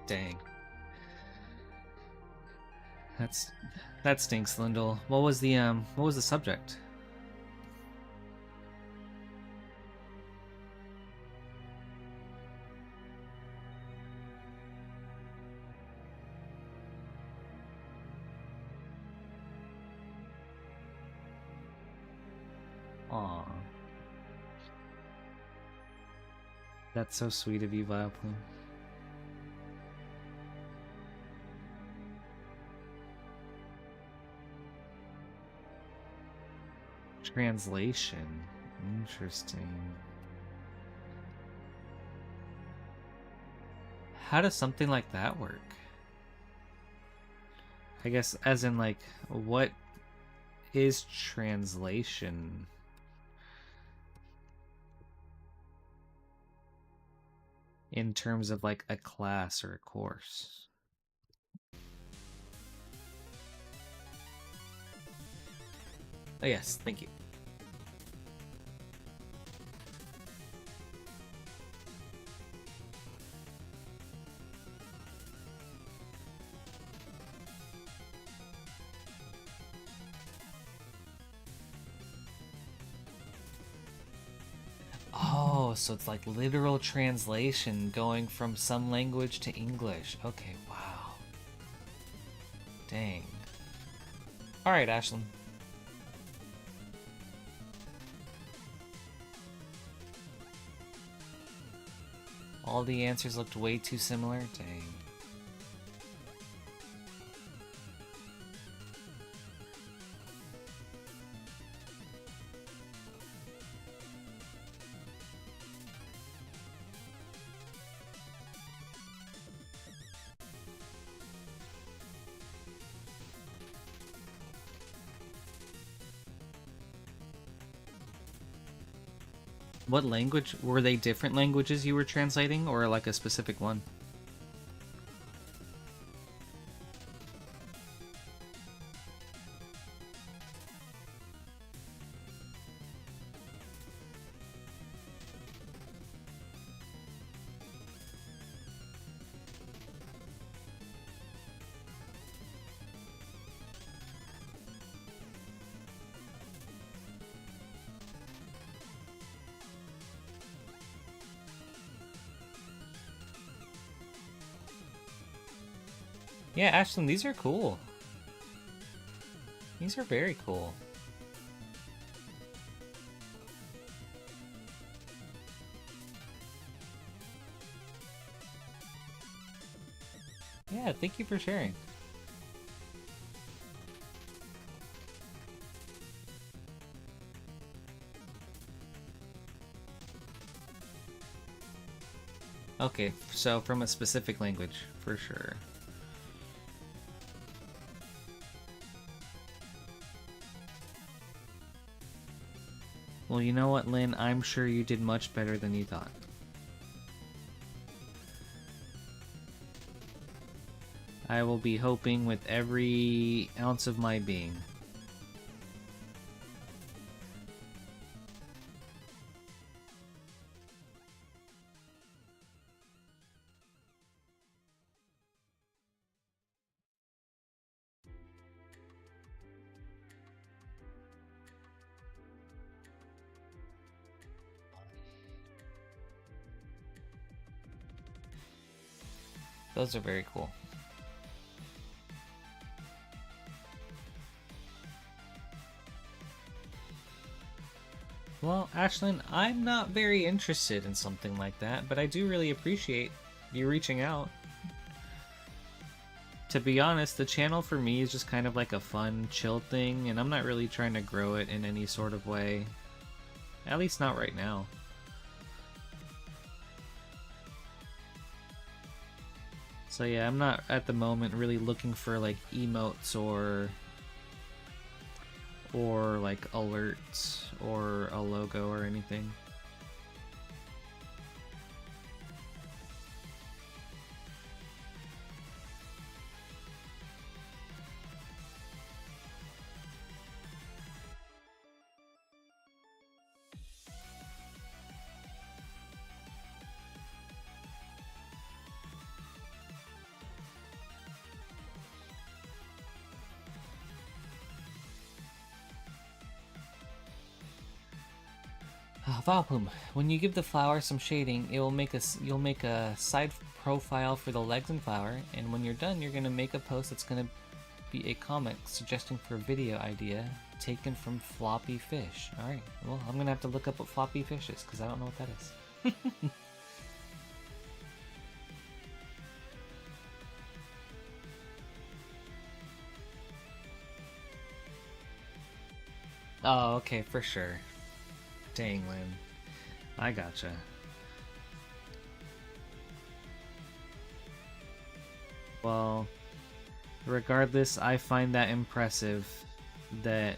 Dang. That stinks, Lyndall. What was the subject? Aw. That's so sweet of you, Vileplume. Translation. Interesting. How does something like that work? I guess as in like, what is translation? In terms of like a class or a course? Oh yes, thank you. Oh, so it's like literal translation going from some language to English. Okay, wow. Dang. Alright, Ashlyn. All the answers looked way too similar? Dang. What language? Were they different languages you were translating, or like a specific one? Yeah, Ashlyn, these are cool. These are very cool. Yeah, thank you for sharing. Okay, so from a specific language, for sure. Well, you know what, Lynn? I'm sure you did much better than you thought. I will be hoping with every ounce of my being. Those are very cool. Well, Ashlyn, I'm not very interested in something like that, but I do really appreciate you reaching out. To be honest, the channel for me is just kind of like a fun, chill thing, and I'm not really trying to grow it in any sort of way. At least not right now. So yeah, I'm not at the moment really looking for like emotes or like alerts or a logo or anything. Valpum, when you give the flower some shading, you'll make a side profile for the legs and flower, and when you're done, you're gonna make a post that's gonna be a comic suggesting for a video idea taken from floppy fish. All right, well, I'm gonna have to look up what floppy fish is because I don't know what that is. Oh, okay, for sure. Dang, Lynn. I gotcha. Well, regardless, I find that impressive that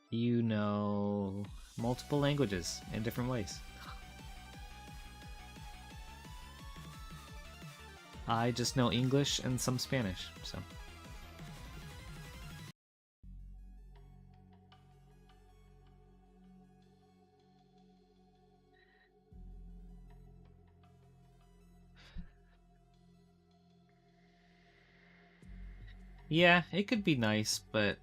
you know multiple languages in different ways. I just know English and some Spanish, so. Yeah, it could be nice, but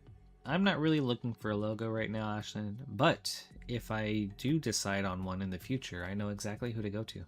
I'm not really looking for a logo right now, Ashlyn. But if I do decide on one in the future, I know exactly who to go to.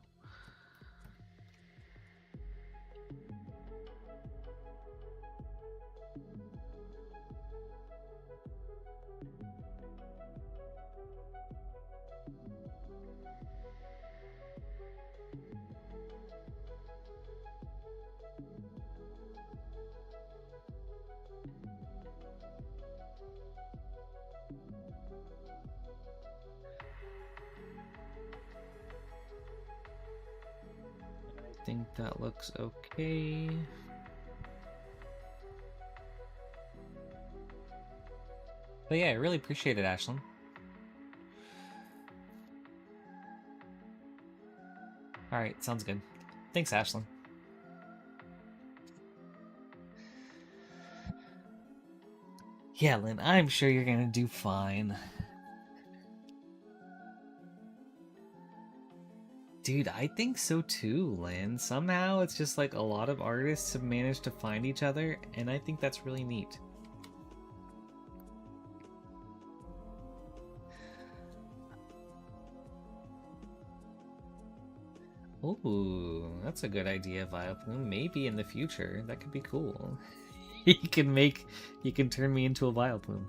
I think that looks okay. But yeah, I really appreciate it, Ashlyn. Alright, sounds good. Thanks, Ashlyn. Yeah, Lynn, I'm sure you're gonna do fine. Dude, I think so too, Lynn. Somehow it's just like a lot of artists have managed to find each other, and I think that's really neat. Ooh, that's a good idea, Vileplume. Maybe in the future, that could be cool. You can turn me into a Vileplume.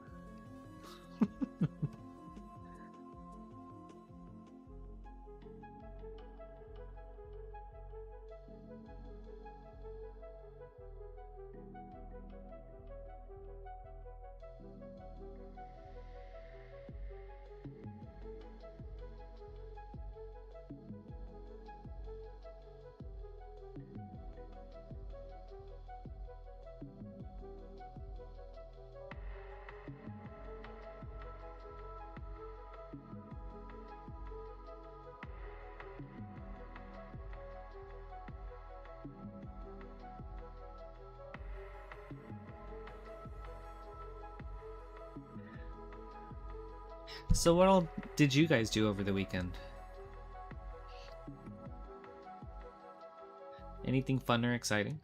So what all did you guys do over the weekend? Anything fun or exciting?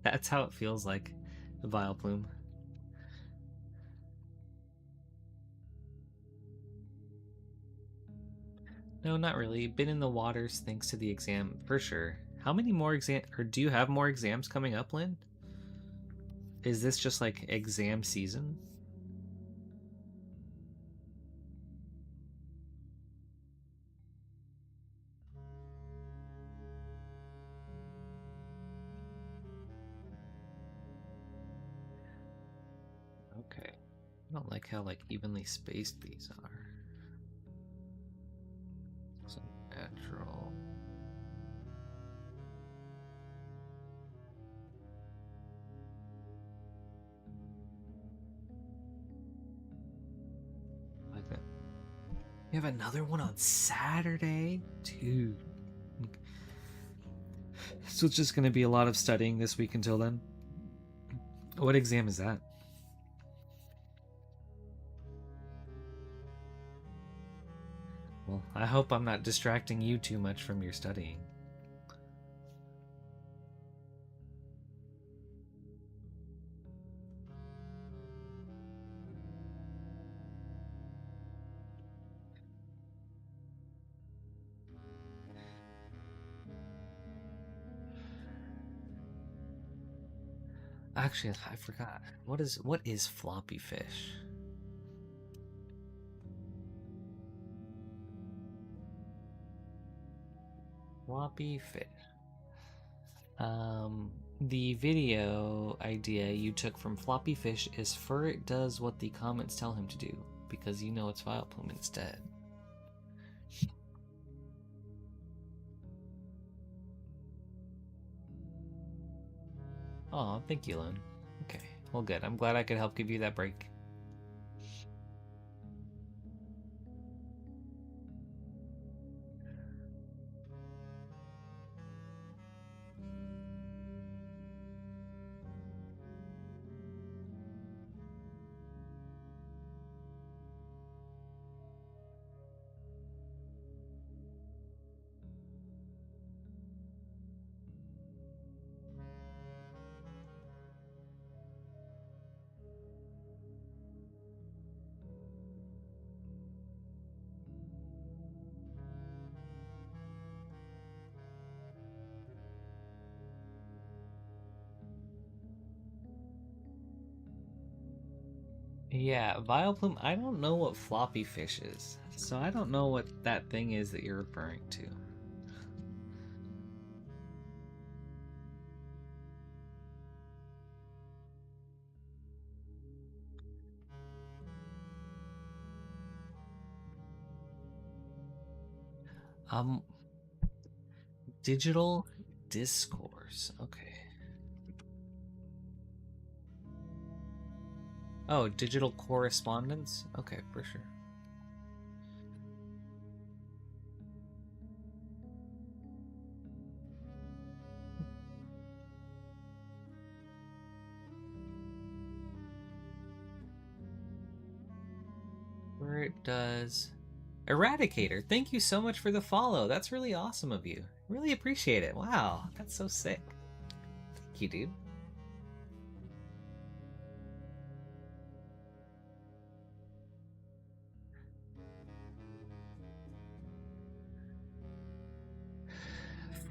That's how it feels like, Vileplume. No, not really. Been in the waters thanks to the exam, for sure. How many more or do you have more exams coming up, Lynn? Is this just like exam season? Okay. I don't like how like evenly spaced these are. So natural. Like that. We have another one on Saturday? Dude. So it's just gonna be a lot of studying this week until then. What exam is that? Well, I hope I'm not distracting you too much from your studying. Actually, I forgot. What is floppy fish? Floppy fish. The video idea you took from floppy fish is Furret does what the comments tell him to do because you know it's Vileplume instead. Oh, thank you, Lone. Okay, well, good. I'm glad I could help give you that break. Yeah, Vileplume, I don't know what floppy fish is, so I don't know what that thing is that you're referring to. Um, digital discourse. Okay. Oh, digital correspondence? Okay, for sure. Where it does. Eradicator, thank you so much for the follow. That's really awesome of you. Really appreciate it. Wow, that's so sick. Thank you, dude.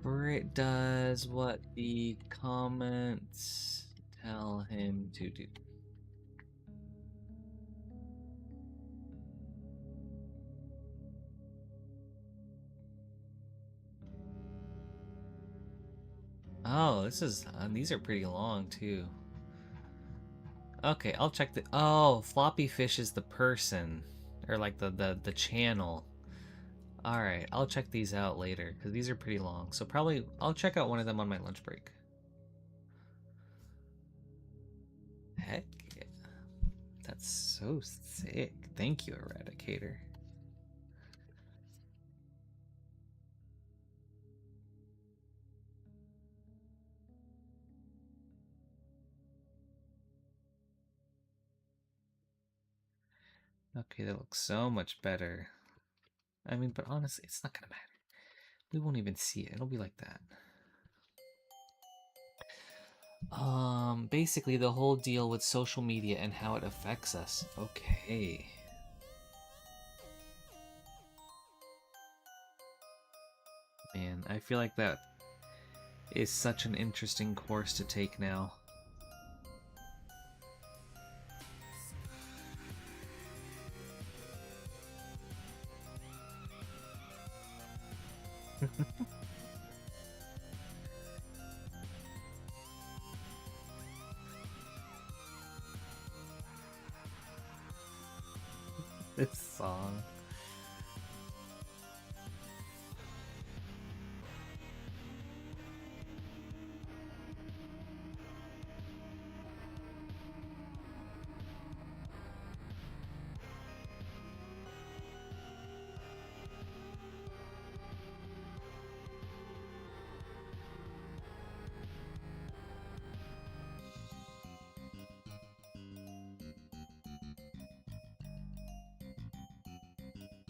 For it does what the comments tell him to do. Oh, this is these are pretty long too. Okay, I'll check the. Oh, floppy fish is the person, or like the channel. All right, I'll check these out later because these are pretty long. So probably I'll check out one of them on my lunch break. Heck yeah, that's so sick. Thank you, Eradicator. Okay, that looks so much better. I mean, but honestly, it's not gonna matter. We won't even see it. It'll be like that. Basically the whole deal with social media and how it affects us. Okay. Man, I feel like that is such an interesting course to take now. This song.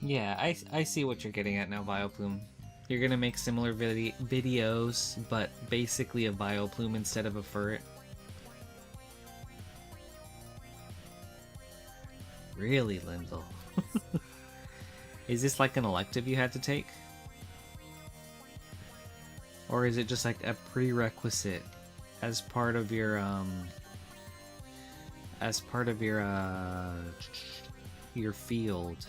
Yeah, I see what you're getting at now, Bioplume. You're gonna make similar videos, but basically a Bioplume instead of a Furret. Really, Lindell? Is this like an elective you had to take? Or is it just like a prerequisite as part of your field?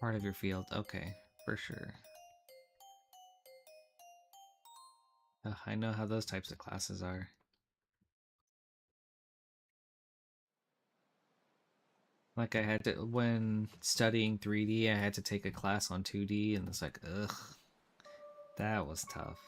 Part of your field, okay, for sure. Ugh, I know how those types of classes are. Like I had to, when studying 3D, I had to take a class on 2D, and it's like, ugh, that was tough.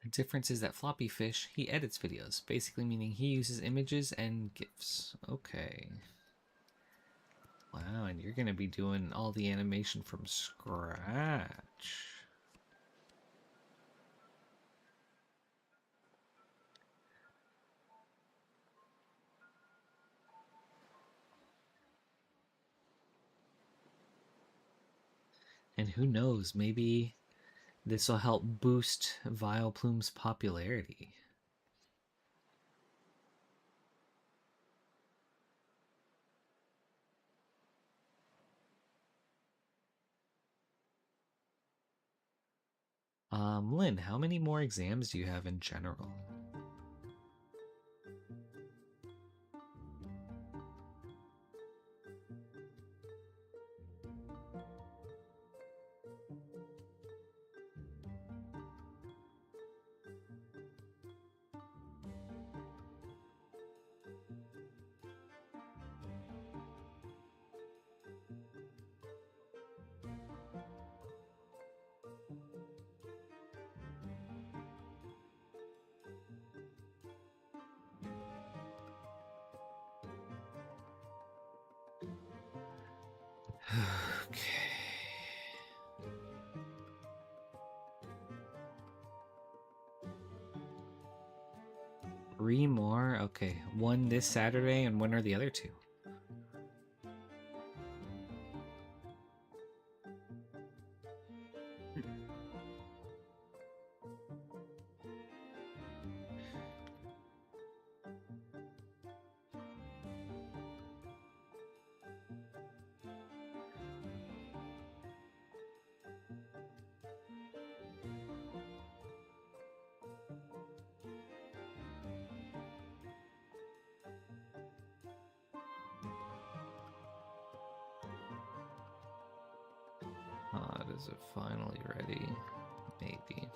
The difference is that Floppy Fish, he edits videos, basically meaning he uses images and GIFs. Okay. Wow, and you're gonna be doing all the animation from scratch. And who knows, maybe this will help boost Vileplume's popularity. Lynn, how many more exams do you have in general? Okay. 3 more? Okay. One this Saturday, and when are the other 2? Is it finally ready? Maybe.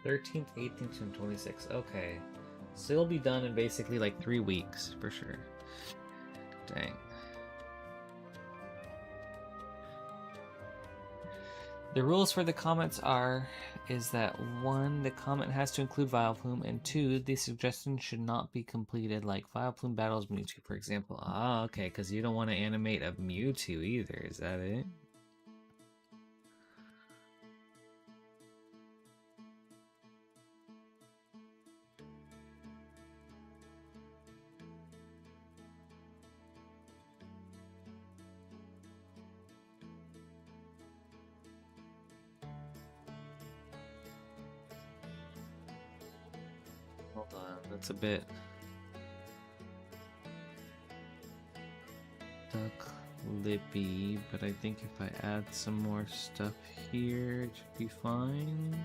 13th, 18th, and 26th. Okay. So it'll be done in basically like 3 weeks, for sure. Dang. The rules for the comments is that 1, the comment has to include Vileplume, and 2, the suggestion should not be completed like Vileplume battles Mewtwo, for example. Ah, okay, because you don't want to animate a Mewtwo either, is that it? Hold on, that's a bit... Duck Lippy, but I think if I add some more stuff here, it should be fine.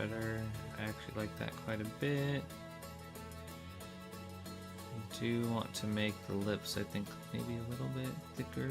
better. I actually like that quite a bit. I do want to make the lips, I think, maybe a little bit thicker.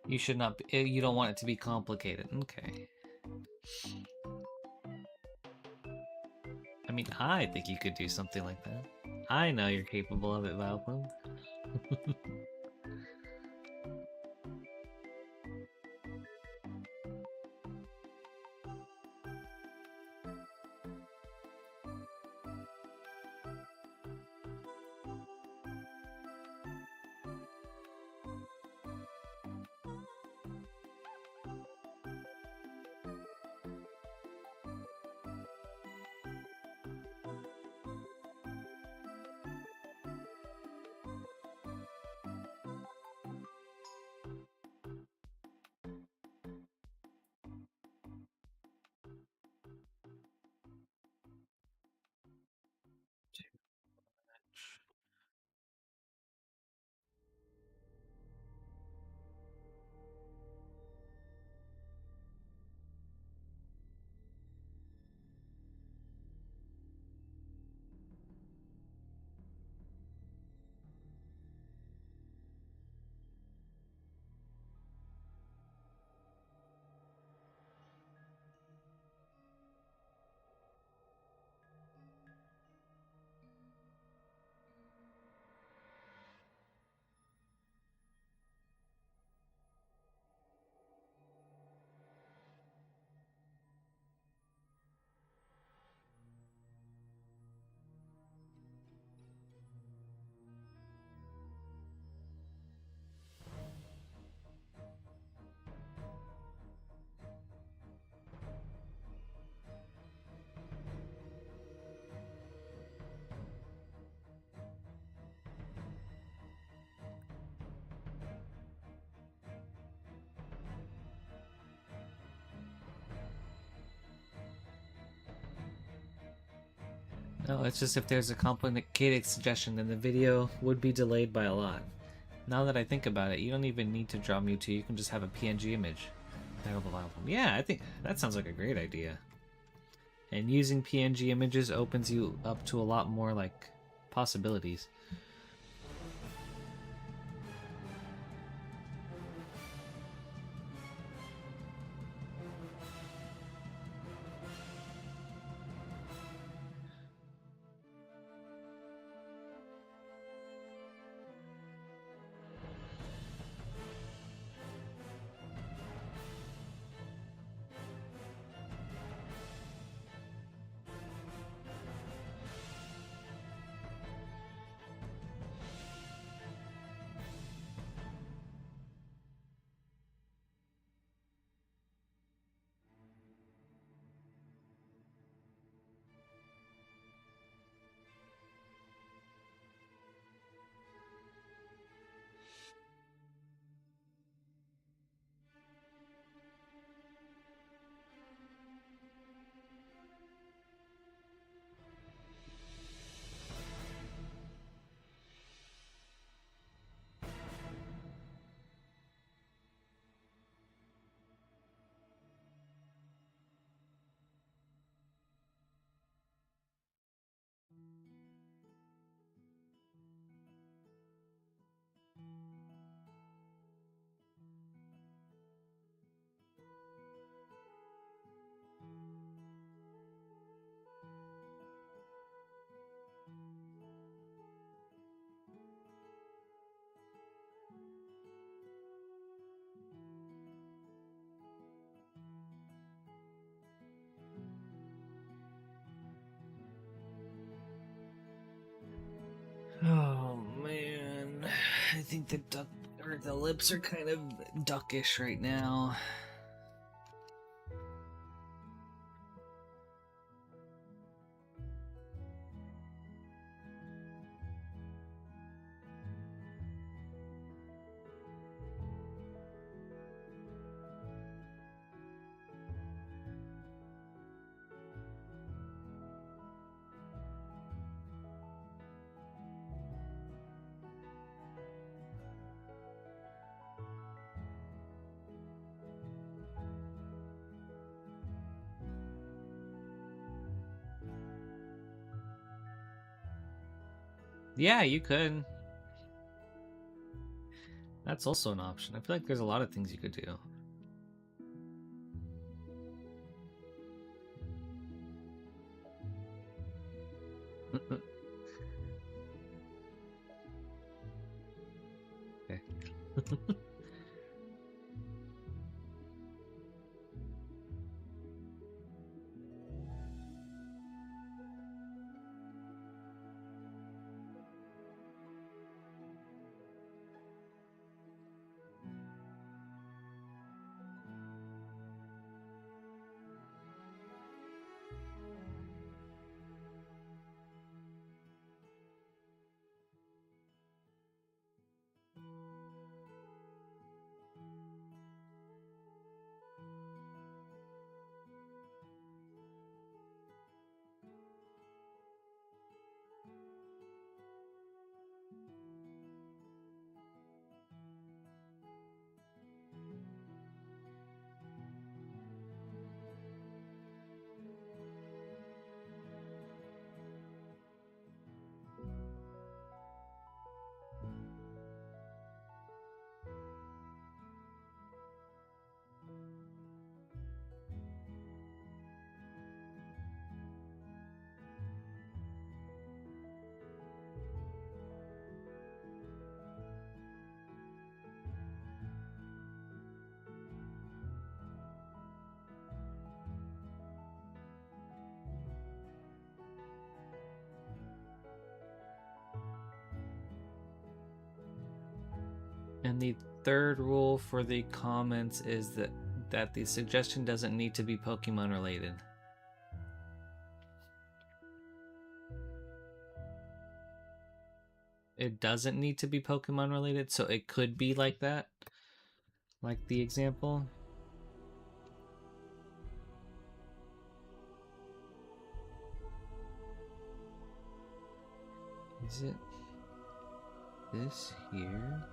You should not be, you don't want it to be complicated. Okay. I mean, I think you could do something like that. I know you're capable of it, Valpum. No, it's just if there's a complicated suggestion, then the video would be delayed by a lot. Now that I think about it, you don't even need to draw Mewtwo, you can just have a PNG image. Yeah, I think that sounds like a great idea. And using PNG images opens you up to a lot more, like, possibilities. think the duck or the lips are kind of duckish right now. Yeah, you could. That's also an option. I feel like there's a lot of things you could do. Okay. And the third rule for the comments is that the suggestion doesn't need to be Pokemon related. It doesn't need to be Pokemon related, so it could be like that. Like the example. Is it this here?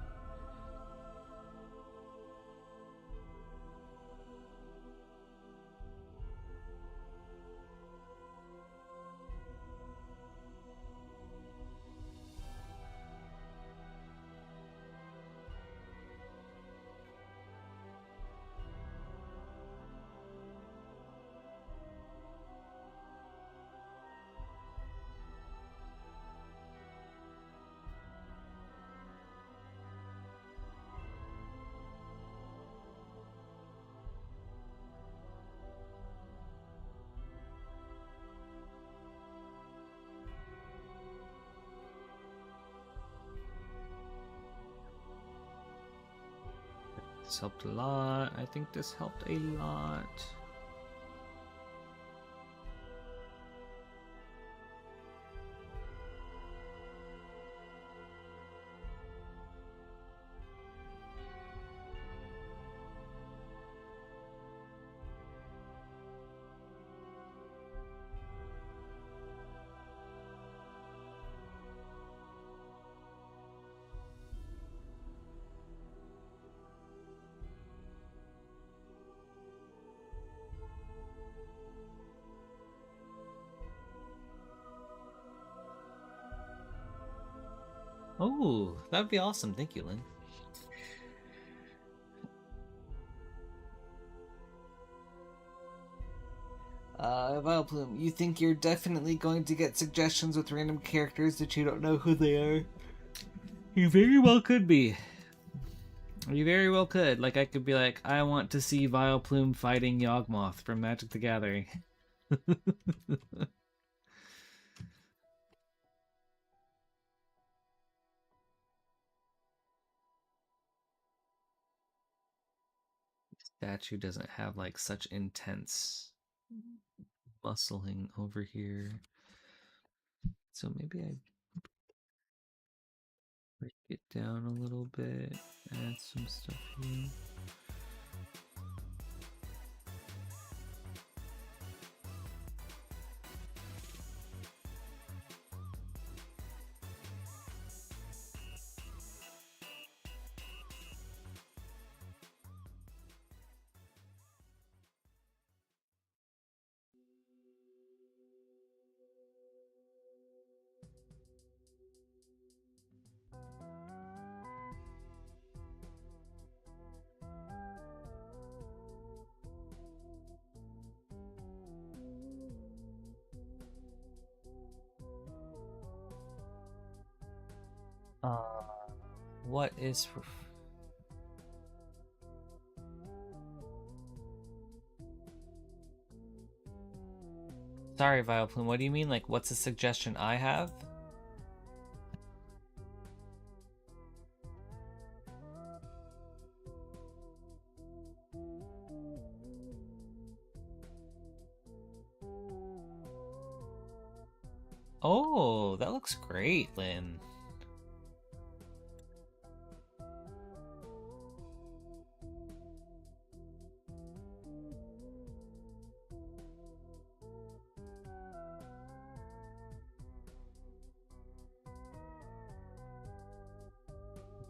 This helped a lot. I think this helped a lot. Oh, that'd be awesome. Thank you, Lynn. Vileplume, you think you're definitely going to get suggestions with random characters that you don't know who they are? You very well could be. You very well could. Like, I could be like, I want to see Vileplume fighting Yawgmoth from Magic the Gathering. statue doesn't have like such intense muscling over here. So maybe I break it down a little bit, add some stuff here. What is... Sorry, Vileplume, what do you mean? Like, what's a suggestion I have? Oh, that looks great, Lynn.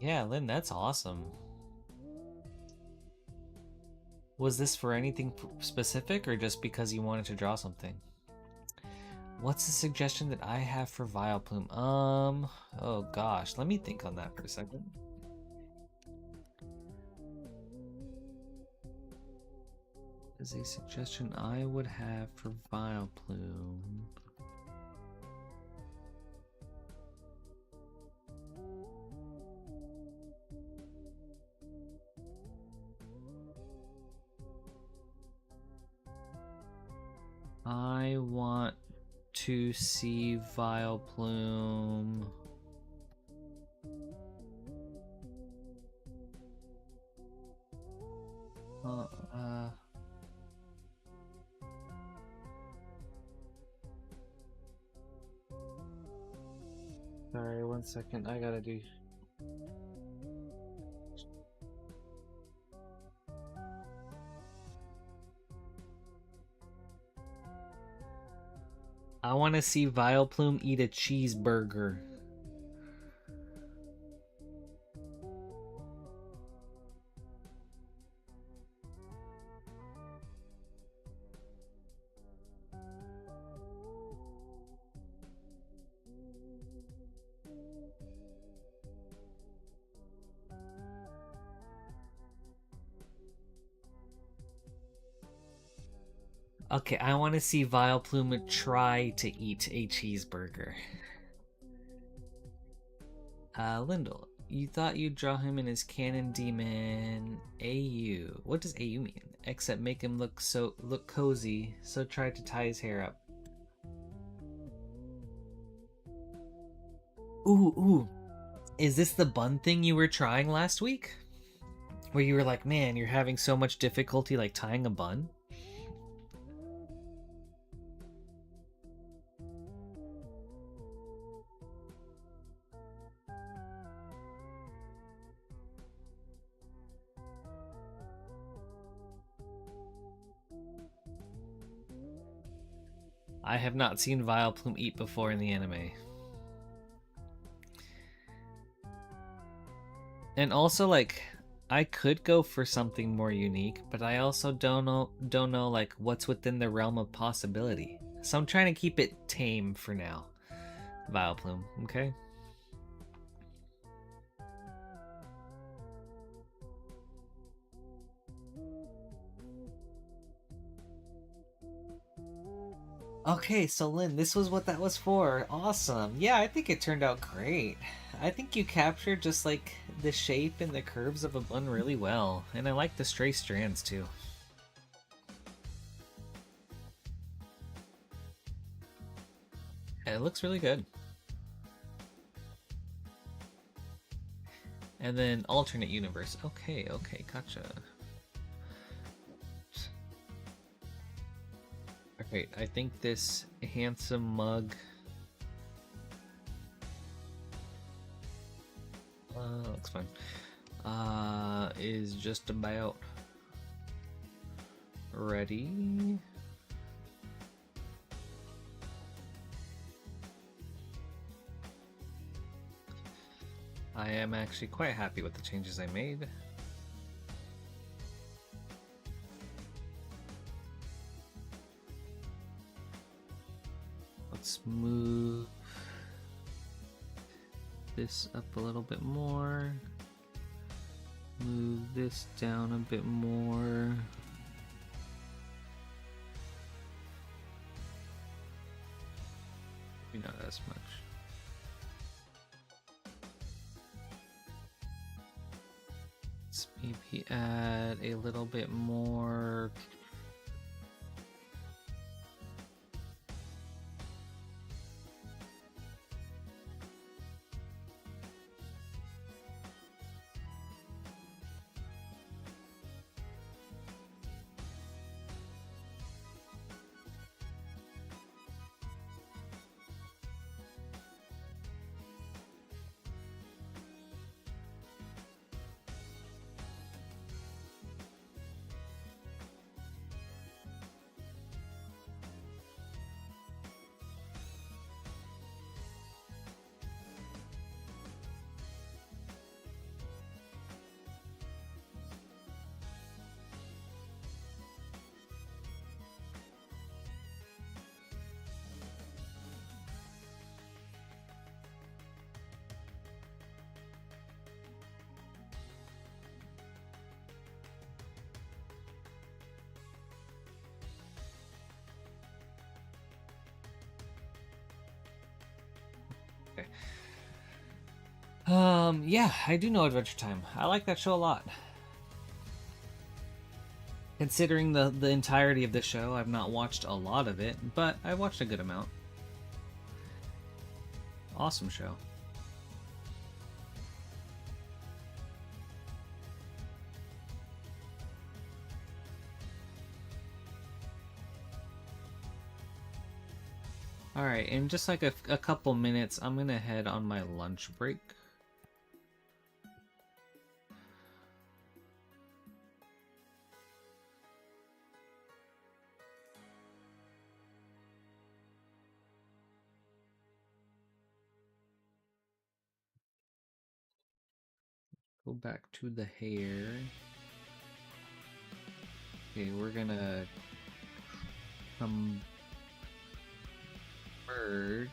Yeah, Lynn, that's awesome. Was this for anything specific or just because you wanted to draw something? What's the suggestion that I have for Vileplume? Oh gosh, let me think on that for a second. Is a suggestion I would have for Vileplume. I want to see Vileplume. Sorry, 1 second. I gotta do. I want to see Vileplume eat a cheeseburger. Okay, I want to see Vileplume try to eat a cheeseburger. Lindell, you thought you'd draw him in his Canon Demon AU. What does AU mean? Except make him look cozy, so try to tie his hair up. Ooh. Is this the bun thing you were trying last week? Where you were like, man, you're having so much difficulty like tying a bun? I have not seen Vileplume eat before in the anime. And also, like, I could go for something more unique, but I also don't know like what's within the realm of possibility. So I'm trying to keep it tame for now. Vileplume, okay? Okay, so Lynn, this was what that was for. Awesome. Yeah, I think it turned out great. I think you captured just like the shape and the curves of a bun really well, and I like the stray strands too. It looks really good. And then alternate universe. Okay, gotcha. Wait, I think this handsome mug looks fine. Is just about ready. I am actually quite happy with the changes I made. Let's move this up a little bit more. Move this down a bit more. Maybe not as much. Let's maybe add a little bit more. Okay. Yeah, I do know Adventure Time. I like that show a lot. Considering the entirety of the show, I've not watched a lot of it, but I watched a good amount. Awesome show. Alright, in just like a couple minutes, I'm gonna head on my lunch break. Go back to the hair. Okay, we're gonna merge.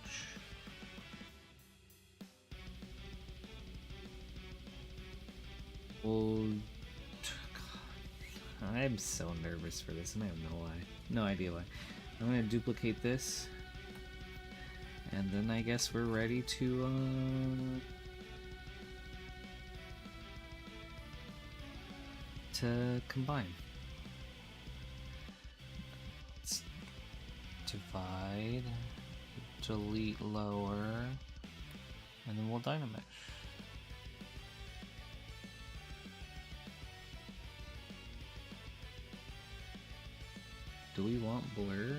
We'll... I'm so nervous for this, and I have no idea why. I'm gonna duplicate this, and then I guess we're ready to combine. Let's divide, delete lower, and then we'll dynamesh. Do we want blur?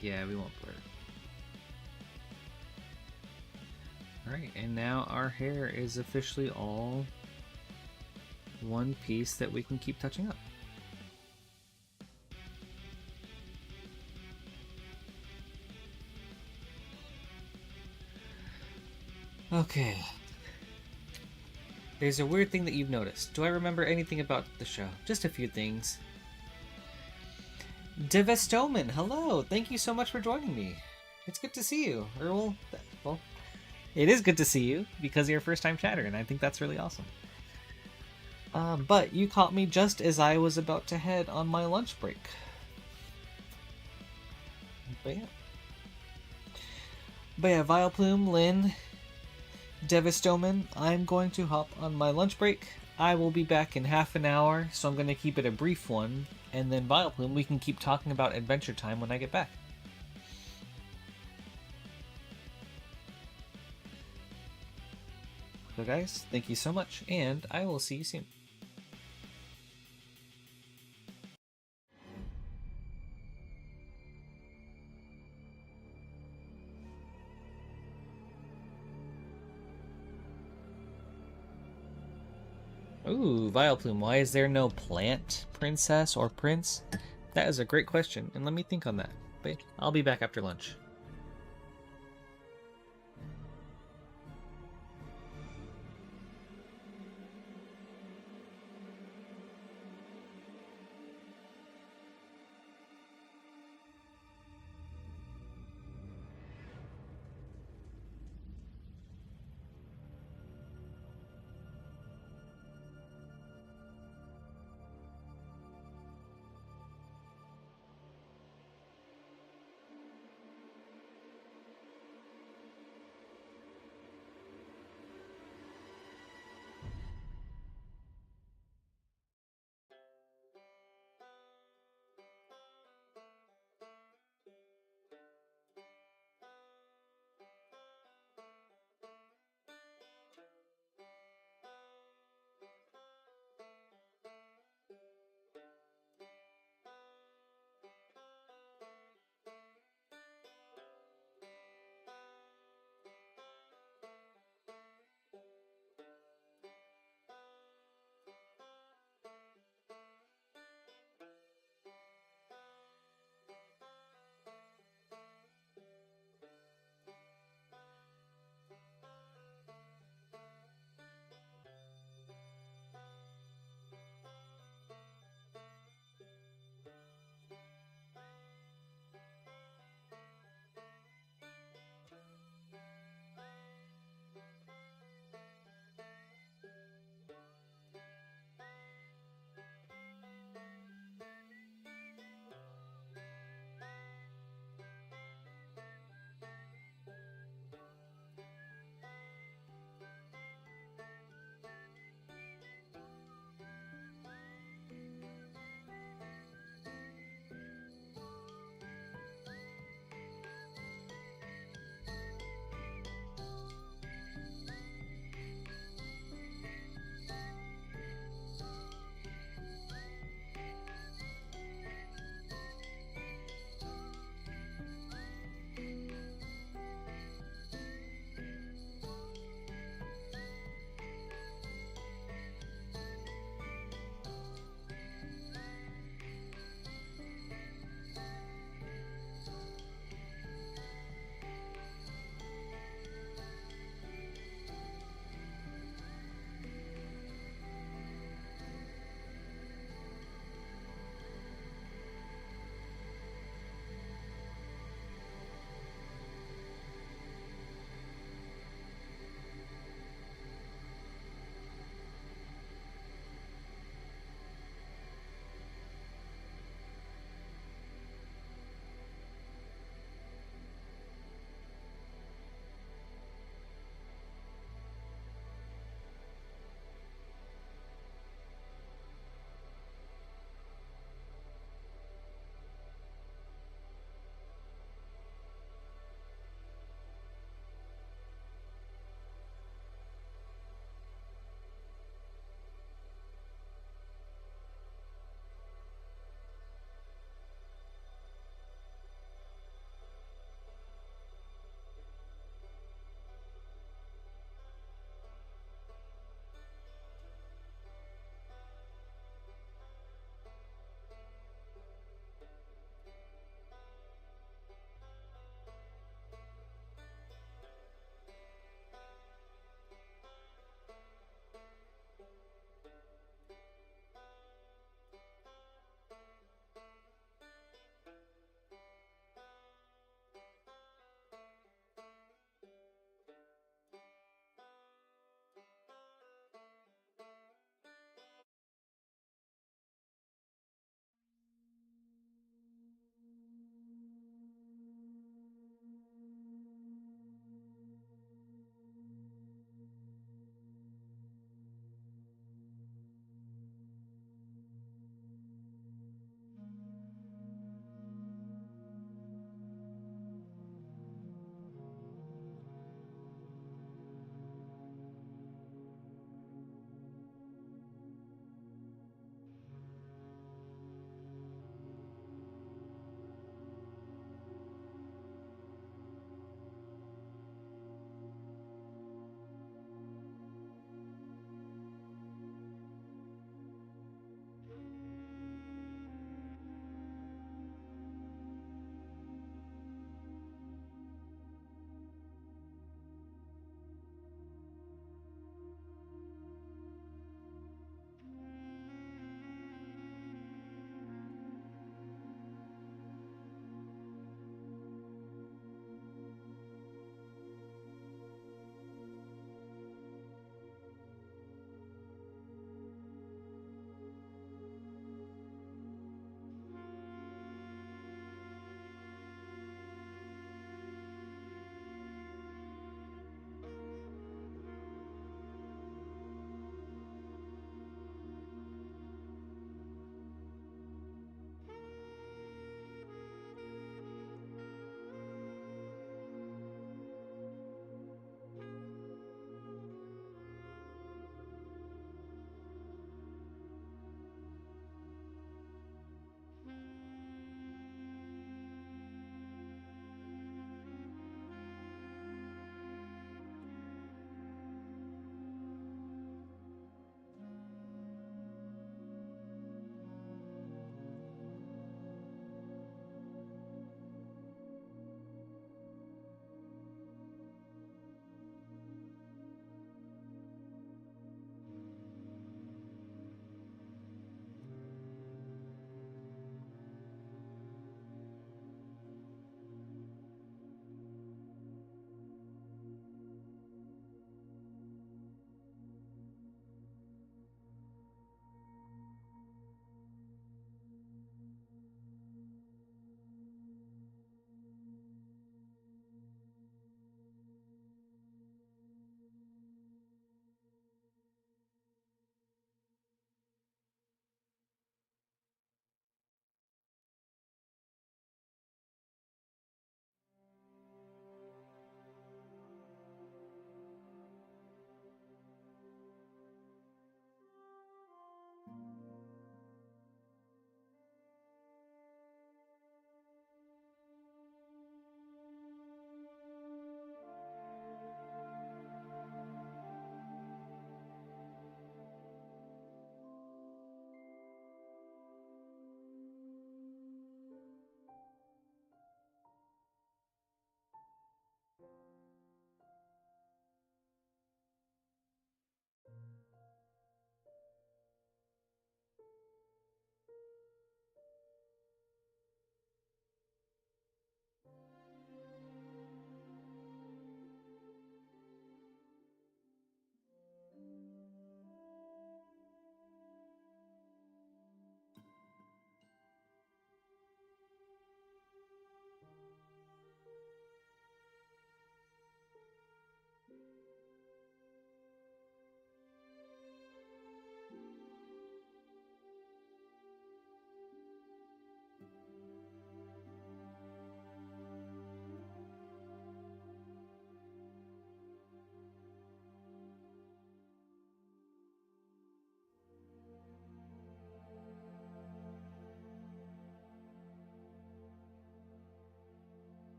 Yeah, we want blur. Alright, and now our hair is officially all one piece that we can keep touching up. Okay. There's a weird thing that you've noticed. Do I remember anything about the show? Just a few things. Devestoman, hello! Thank you so much for joining me. It's good to see you. Or, well, it is good to see you because you're a first-time chatter, and I think that's really awesome. But you caught me just as I was about to head on my lunch break. But yeah, Vileplume, Lynn, Devastoman, I'm going to hop on my lunch break. I will be back in half an hour, so I'm going to keep it a brief one. And then Vileplume, we can keep talking about Adventure Time when I get back. So guys, thank you so much, and I will see you soon. Ooh, Vileplume, why is there no plant princess or prince? That is a great question, and let me think on that. But I'll be back after lunch.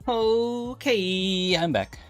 Okay, I'm back.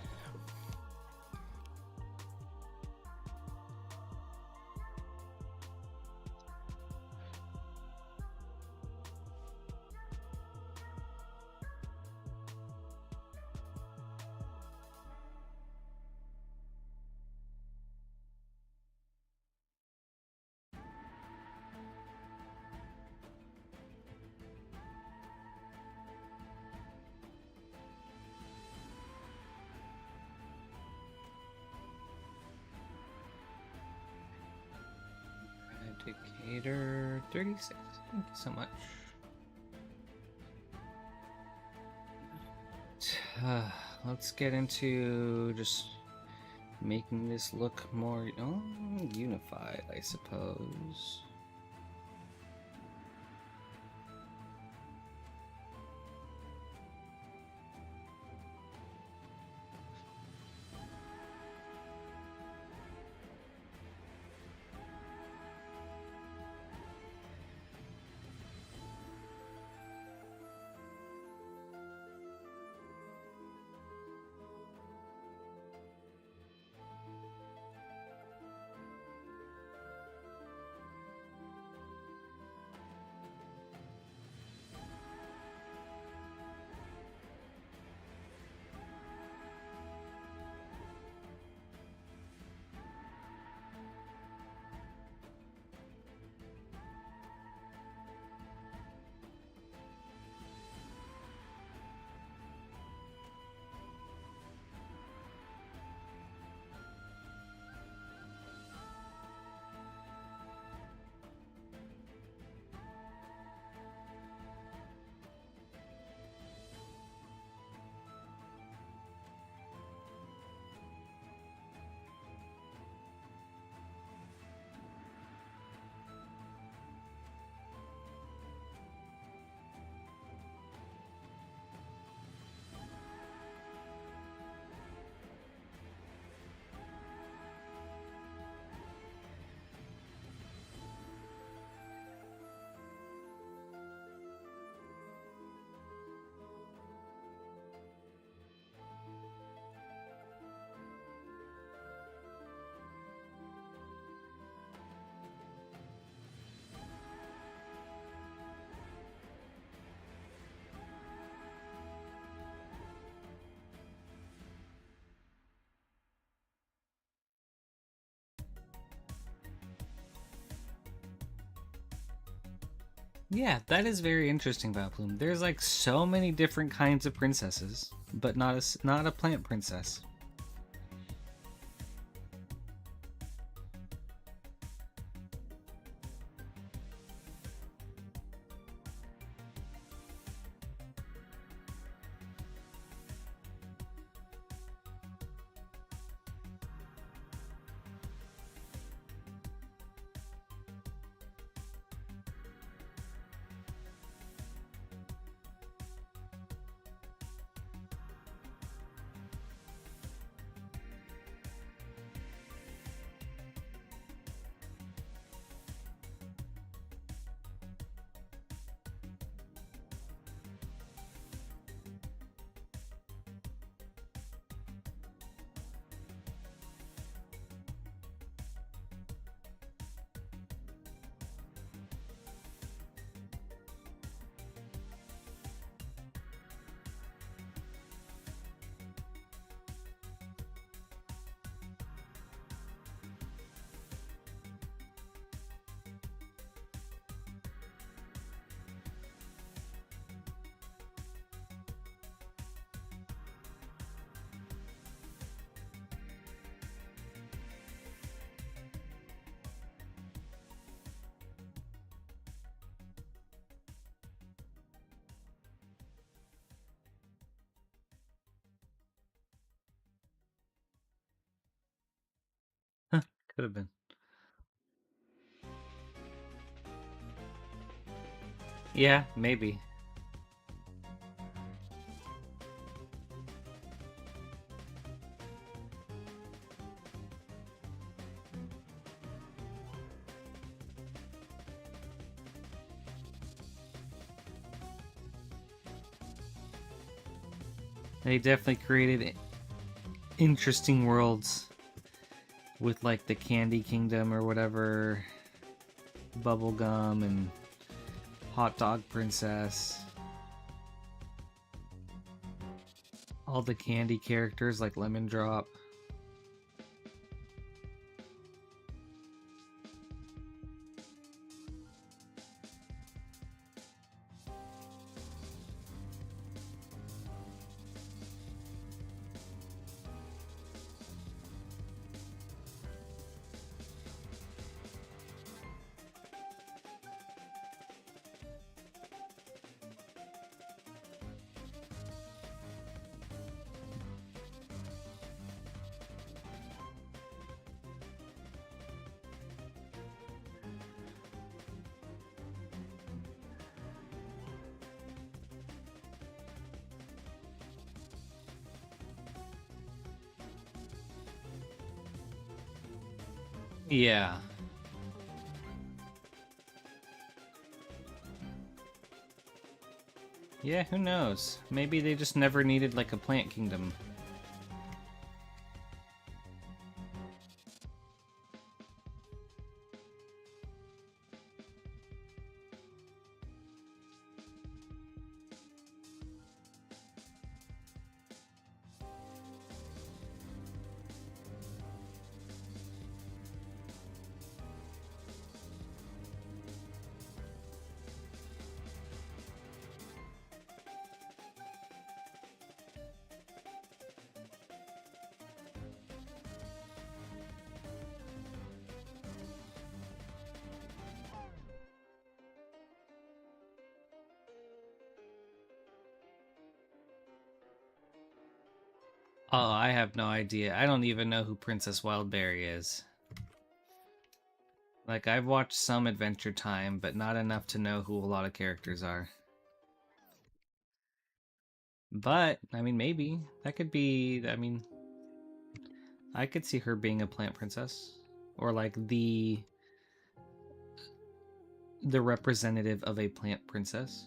Indicator 36. Thank you so much. Let's get into just making this look more unified, I suppose. Yeah, that is very interesting about Plume. There's like so many different kinds of princesses, but not a plant princess. Could have been. Yeah, maybe. They definitely created interesting worlds with like the Candy Kingdom or whatever, Bubblegum and Hot Dog Princess. All the candy characters like Lemon Drop. Yeah. Yeah, who knows? Maybe they just never needed like a plant kingdom. Oh, I have no idea. I don't even know who Princess Wildberry is. Like, I've watched some Adventure Time, but not enough to know who a lot of characters are. But, I mean, maybe. That could be, I mean, I could see her being a plant princess. Or, like, the representative of a plant princess.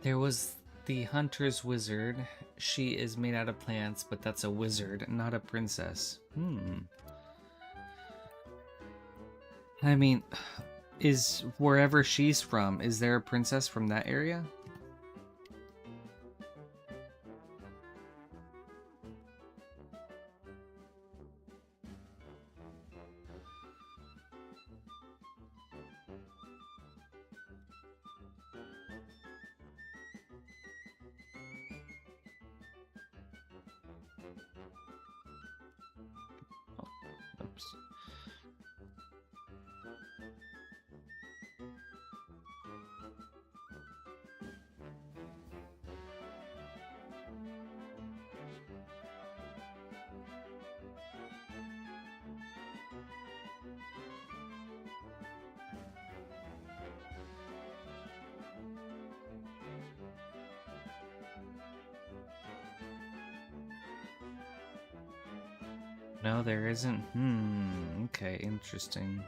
There was the Hunter's Wizard. She is made out of plants, but that's a wizard, not a princess. I mean, is wherever she's from, is there a princess from that area? Oh, oops. No, there isn't. Okay, interesting.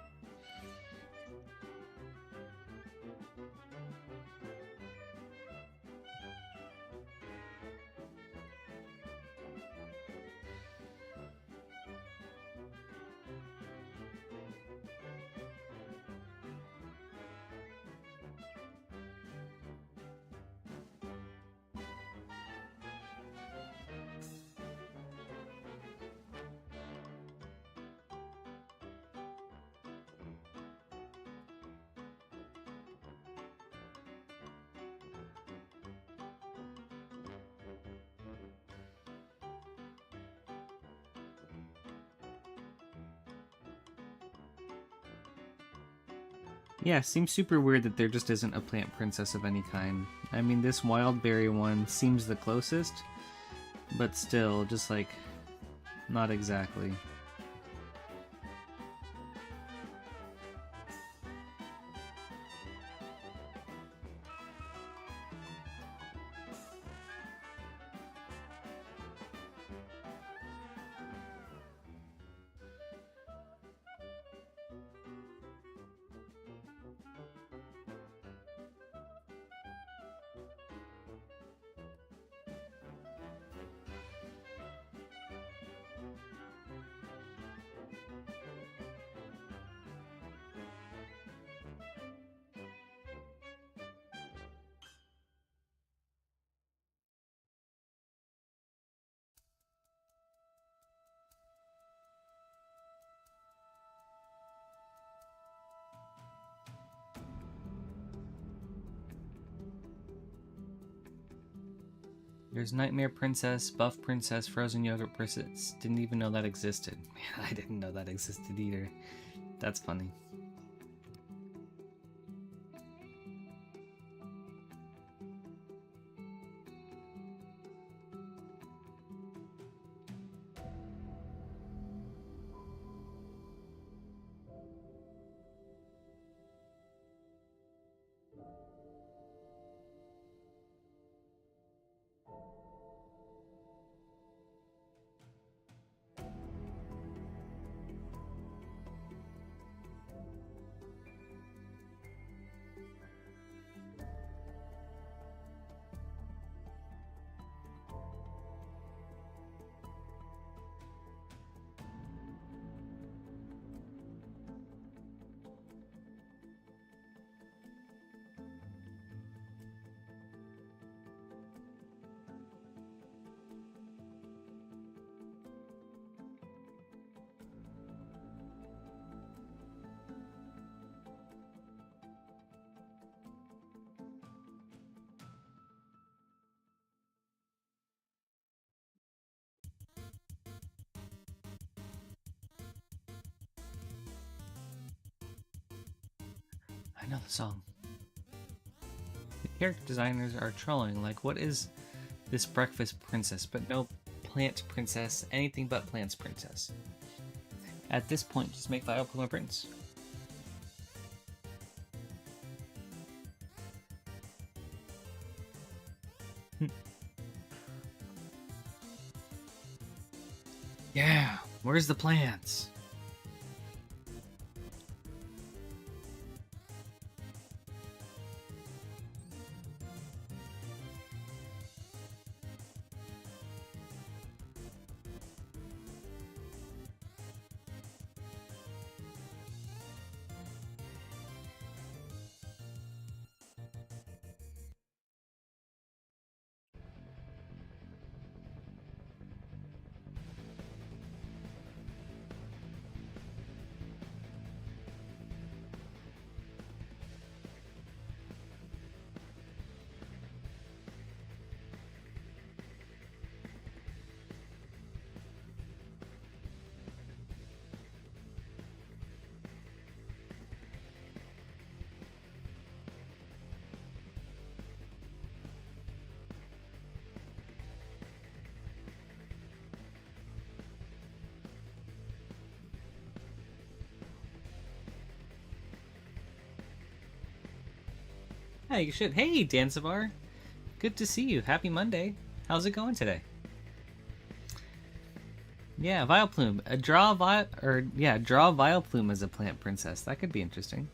Yeah, seems super weird that there just isn't a plant princess of any kind. I mean, this wild berry one seems the closest, but still, just like, not exactly. There's Nightmare Princess, Buff Princess, Frozen Yogurt Princess. Didn't even know that existed. Man, I didn't know that existed either. That's funny. I know the song. The character designers are trolling, like, what is this breakfast princess? But no plant princess, anything but plants princess. At this point, just make Violet Plume a prince. Yeah, where's the plants? Yeah, you should. Hey, Danzavar. Good to see you. Happy Monday. How's it going today? Yeah, Vileplume. Draw Vileplume as a plant princess. That could be interesting.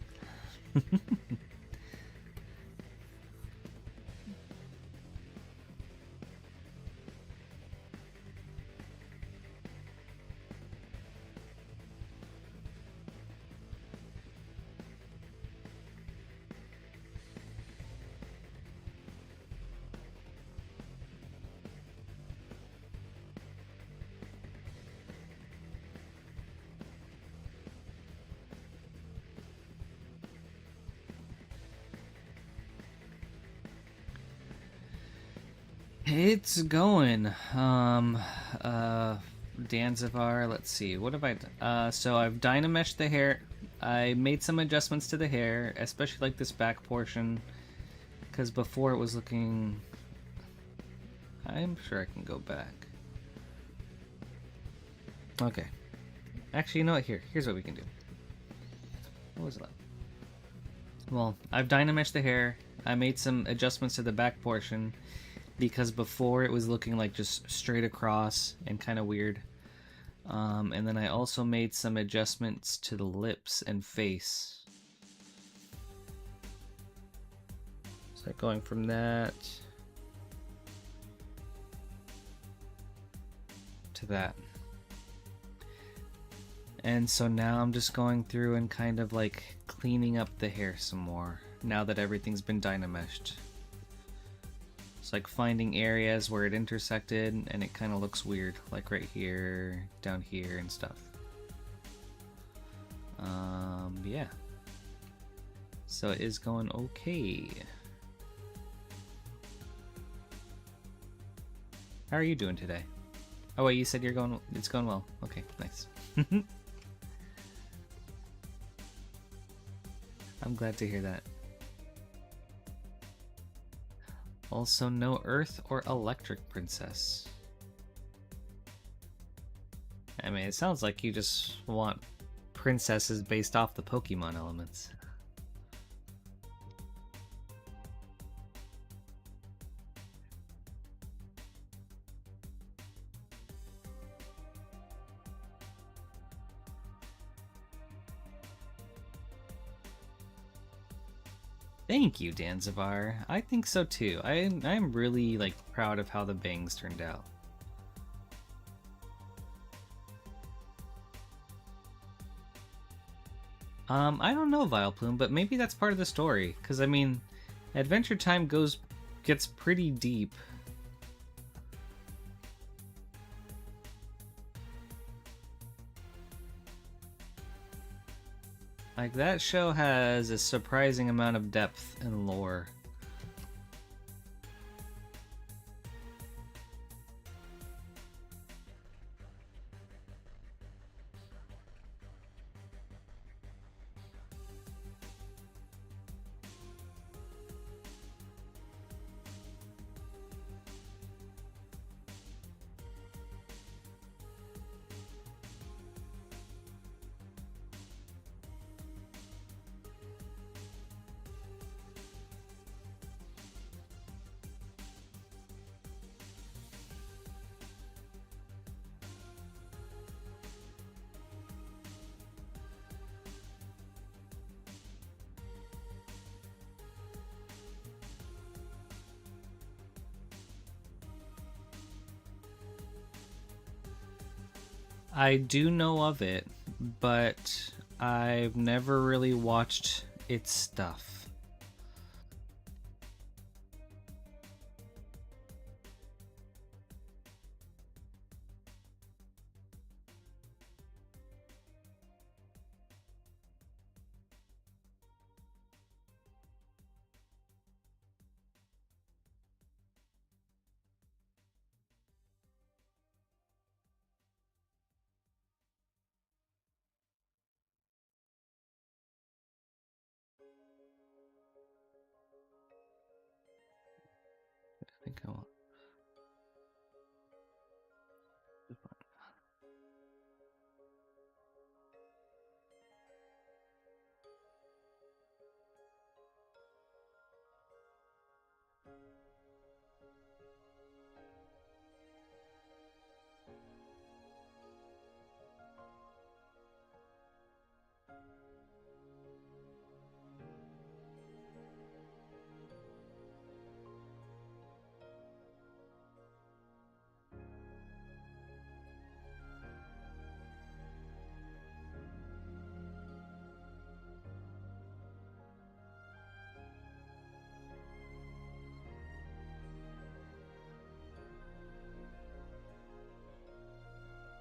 It's going. Danzavar, let's see. What have I done? So I've dynameshed the hair. I made some adjustments to the hair, especially like this back portion, because before it was looking... I'm sure I can go back. Okay. Actually, you know what? Here's what we can do. What was it like? Well, I've dynameshed the hair. I made some adjustments to the back portion, because before it was looking like just straight across and kind of weird. And then I also made some adjustments to the lips and face. So going from that to that. And so now I'm just going through and kind of like cleaning up the hair some more now that everything's been dynameshed. It's like finding areas where it intersected and it kind of looks weird, like right here, down here, and stuff. Yeah. So it is going okay. How are you doing today? Oh wait, you said it's going well. Okay, nice. I'm glad to hear that. Also, no Earth or Electric Princess. I mean, it sounds like you just want princesses based off the Pokemon elements. Thank you, Danzavar. I think so too. I'm really like proud of how the bangs turned out. I don't know, Vileplume, but maybe that's part of the story. Because, I mean, Adventure Time gets pretty deep. Like, that show has a surprising amount of depth and lore. I do know of it, but I've never really watched its stuff.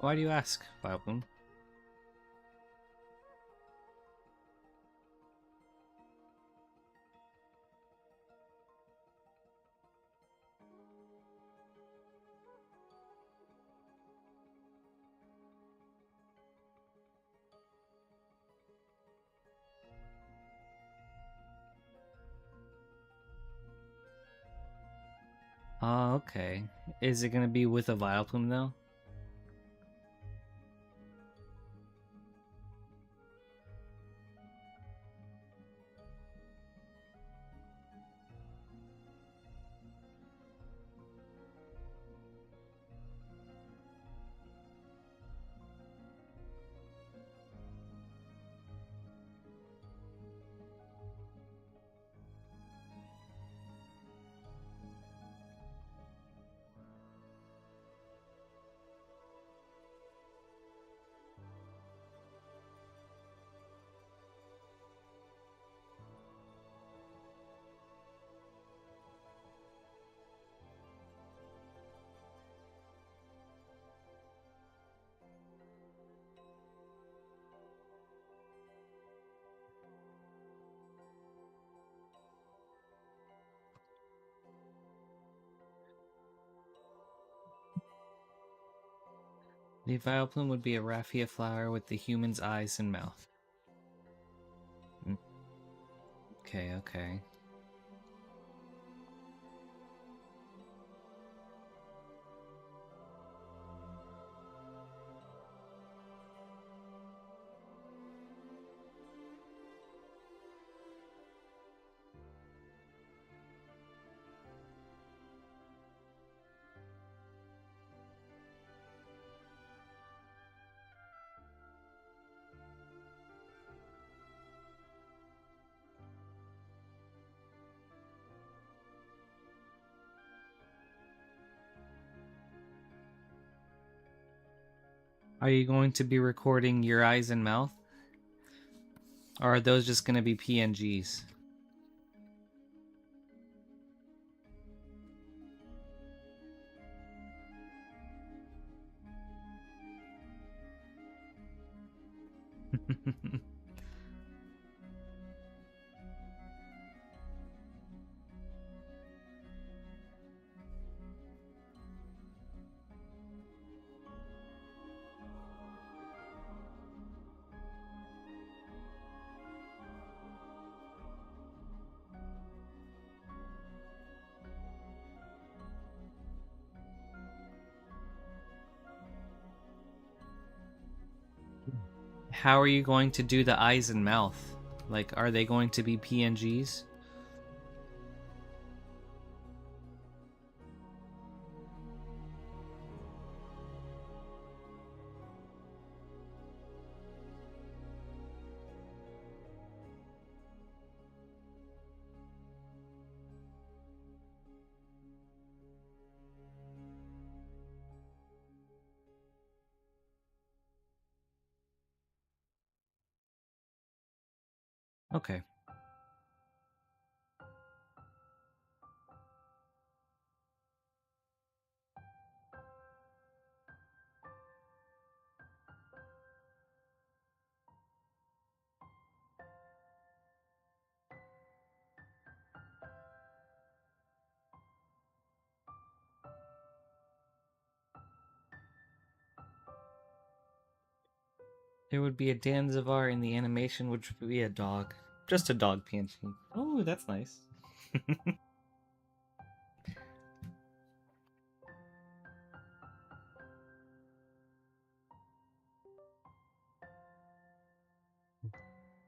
Why do you ask, Vileplume? Oh, okay. Is it gonna be with a Vileplume though? The Vileplume would be a raffia flower with the human's eyes and mouth. Okay, okay. Are you going to be recording your eyes and mouth? Or are those just gonna be PNGs? How are you going to do the eyes and mouth? Like, are they going to be PNGs? Okay. There would be a Danzivar in the animation, which would be a dog. Just a dog PNG. Oh, that's nice.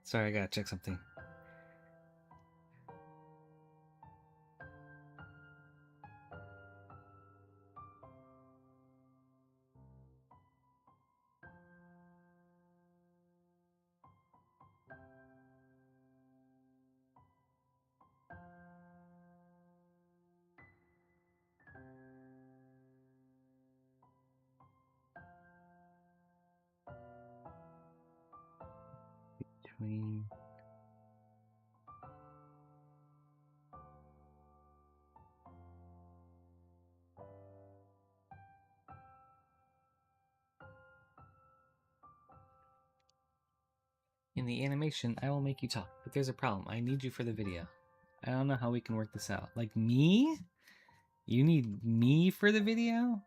Sorry, I gotta check something. Between... In the animation, I will make you talk, but there's a problem. I need you for the video. I don't know how we can work this out. Like, me? You need me for the video?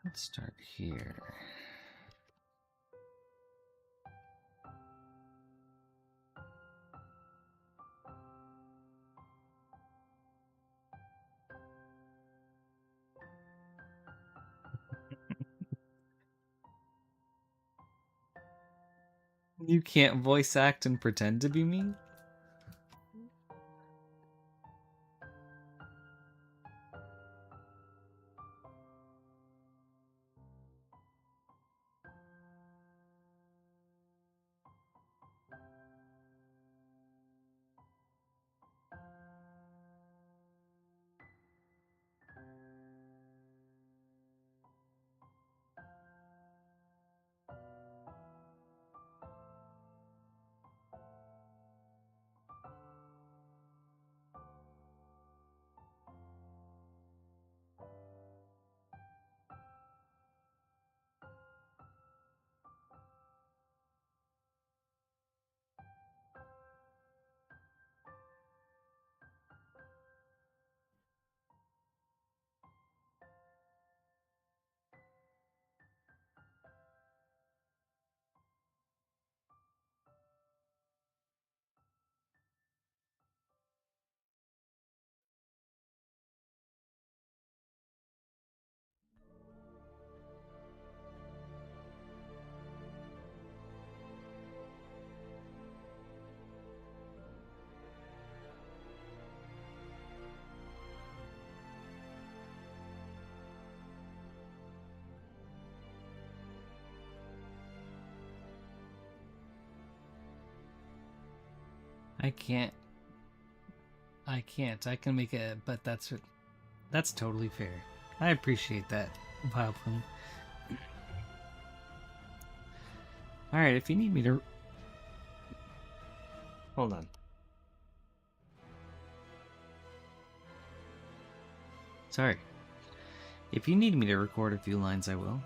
Let's start here. You can't voice act and pretend to be me? I can't. I can't. I can make it, but that's totally fair. I appreciate that, Vileplume. Alright, if you need me to... Hold on. Sorry. If you need me to record a few lines, I will.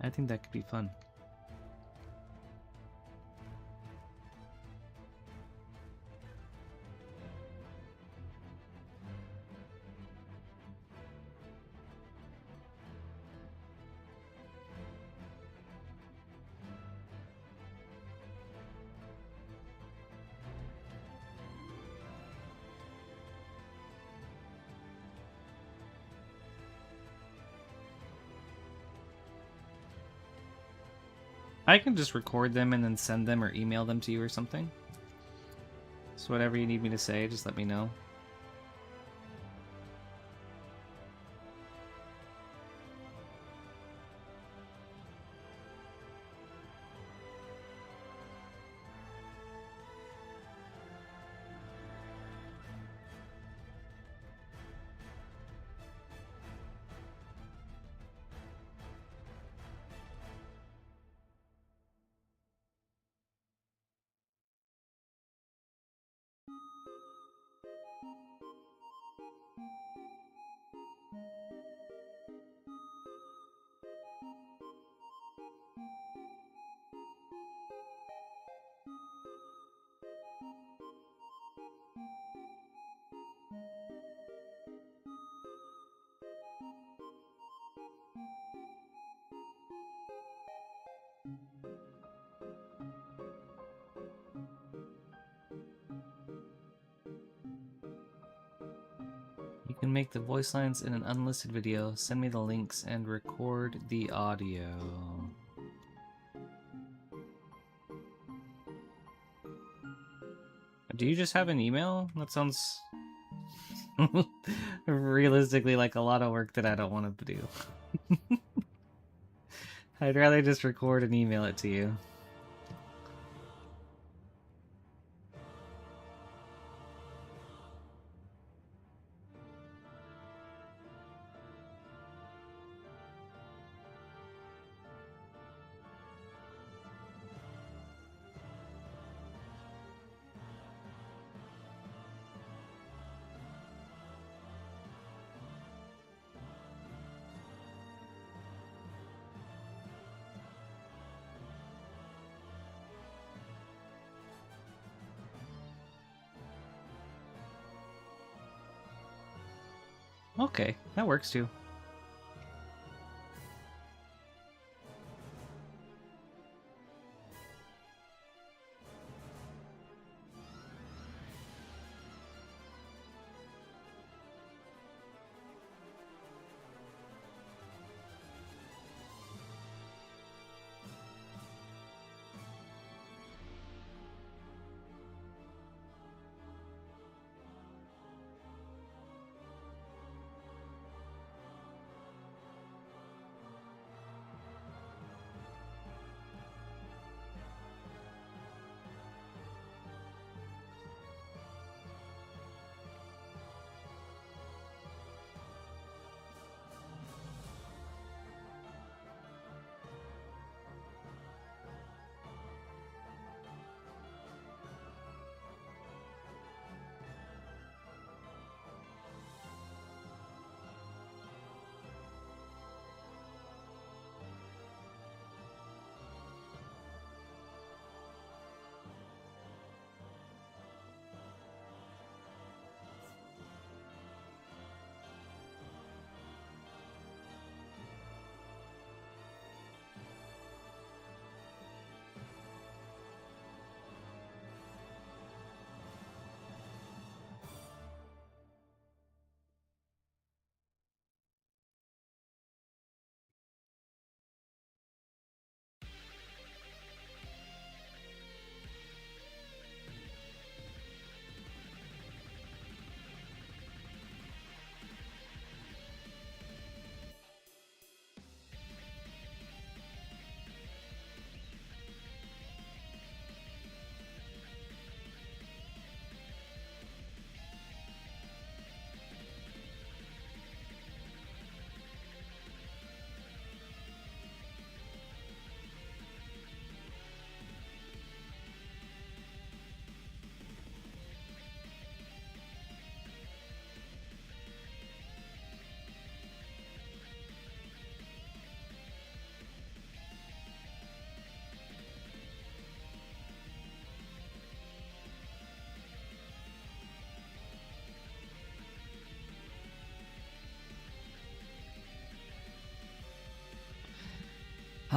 I think that could be fun. I can just record them and then send them or email them to you or something. So whatever you need me to say, just let me know. You can make the voice lines in an unlisted video, send me the links, and record the audio. Do you just have an email? That sounds realistically like a lot of work that I don't want to do. I'd rather just record and email it to you. Okay, that works too.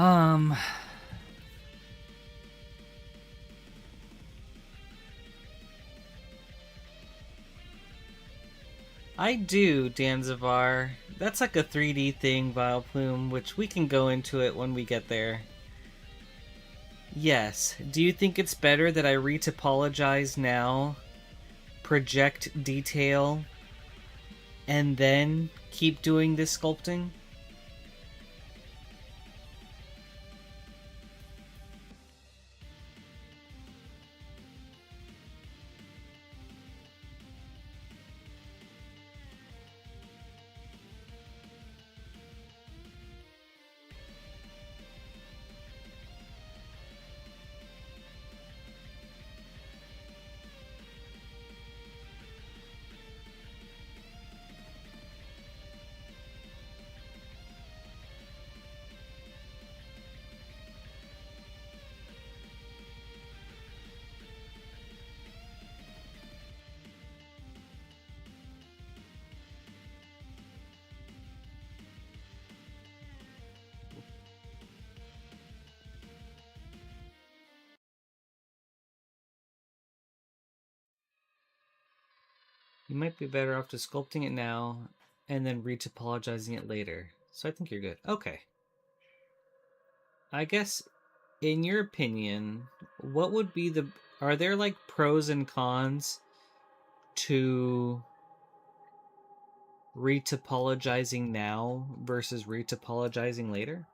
Um, I do, Danzivar. That's like a 3D thing, Vileplume, which we can go into it when we get there. Yes. Do you think it's better that I retopologize now, project detail, and then keep doing this sculpting? You might be better off just sculpting it now and then retopologizing it later. So I think you're good. Okay. I guess, in your opinion, what would be the... Are there, like, pros and cons to retopologizing now versus retopologizing later?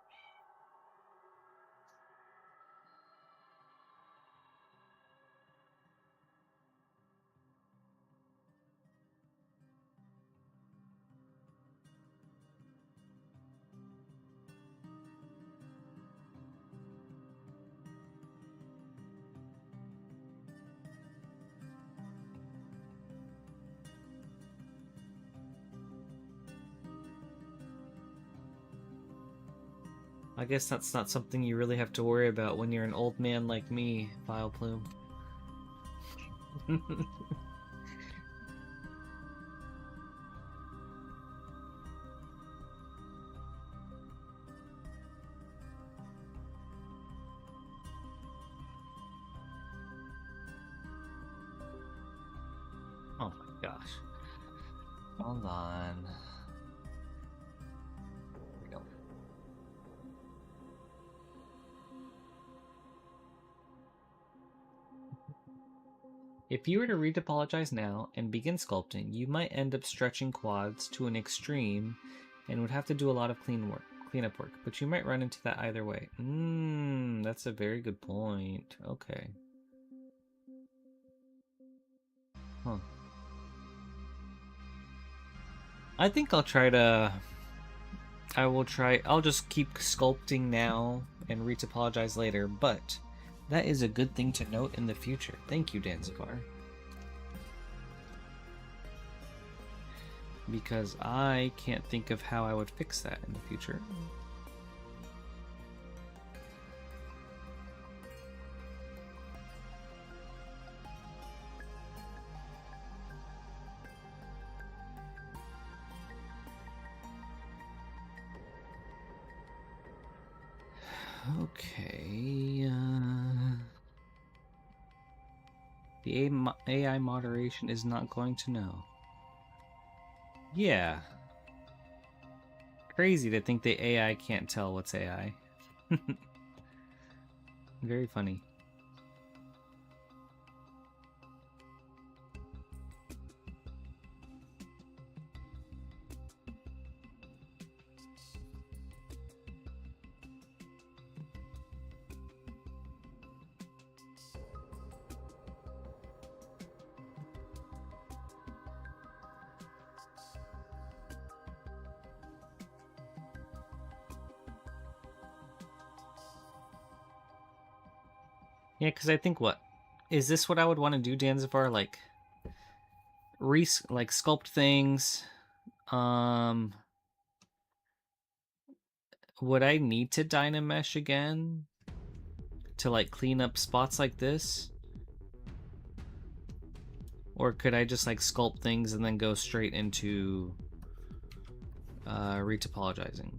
I guess that's not something you really have to worry about when you're an old man like me, Vileplume. Gosh. Hold on. There we go. If you were to retopologize now and begin sculpting, you might end up stretching quads to an extreme and would have to do a lot of cleanup work, but you might run into that either way. That's a very good point. Okay. Huh. I think I'll I'll just keep sculpting now and retopologize later, but that is a good thing to note in the future. Thank you, Danzivar. Because I can't think of how I would fix that in the future. Okay. The AI moderation is not going to know. Yeah. Crazy to think the AI can't tell what's AI. Very funny. Yeah, because I think what? Is this what I would want to do, Danzivar? Like, sculpt things. Would I need to Dynamesh again to like clean up spots like this? Or could I just like sculpt things and then go straight into retopologizing?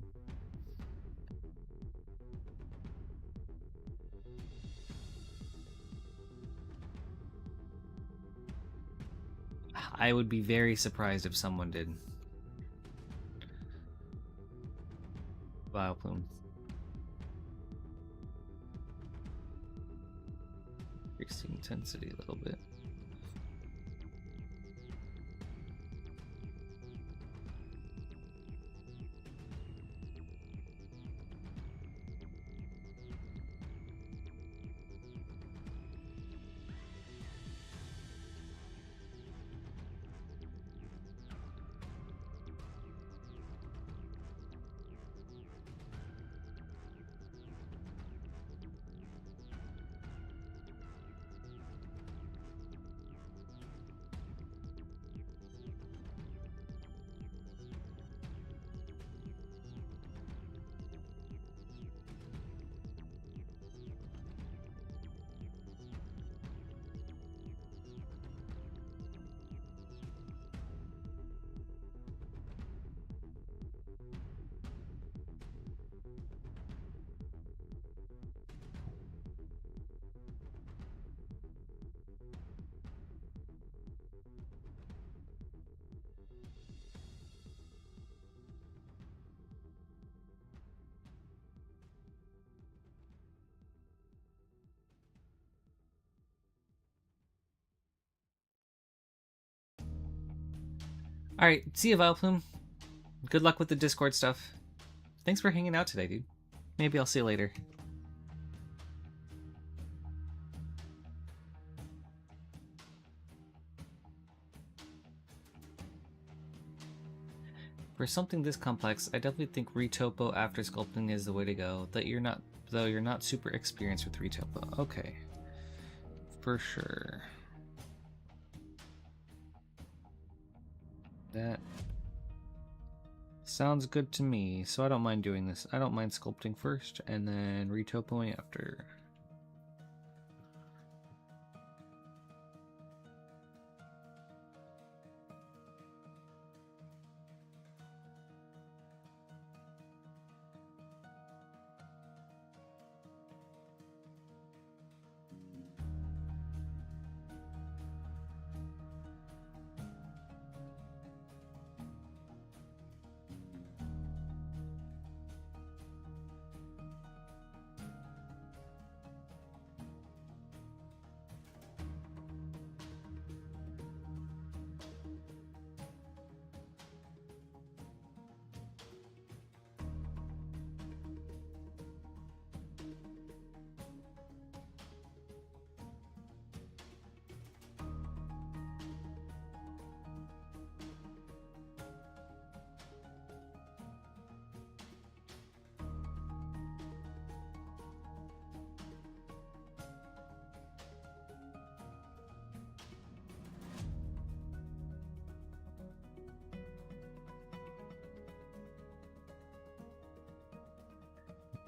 I would be very surprised if someone did. Vileplume. Increasing intensity a little bit. Alright, see you, Vileplume. Good luck with the Discord stuff. Thanks for hanging out today, dude. Maybe I'll see you later. For something this complex, I definitely think retopo after sculpting is the way to go. Though you're not super experienced with retopo. Okay. For sure. That sounds good to me, so I don't mind doing this. I don't mind sculpting first and then retopoing after.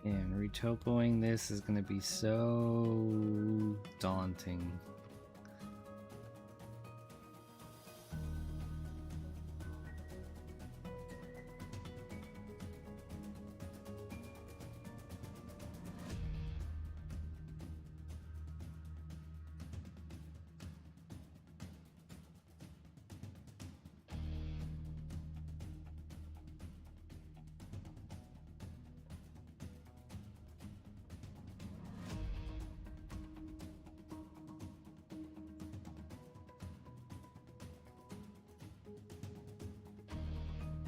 And retopoing this is going to be so daunting.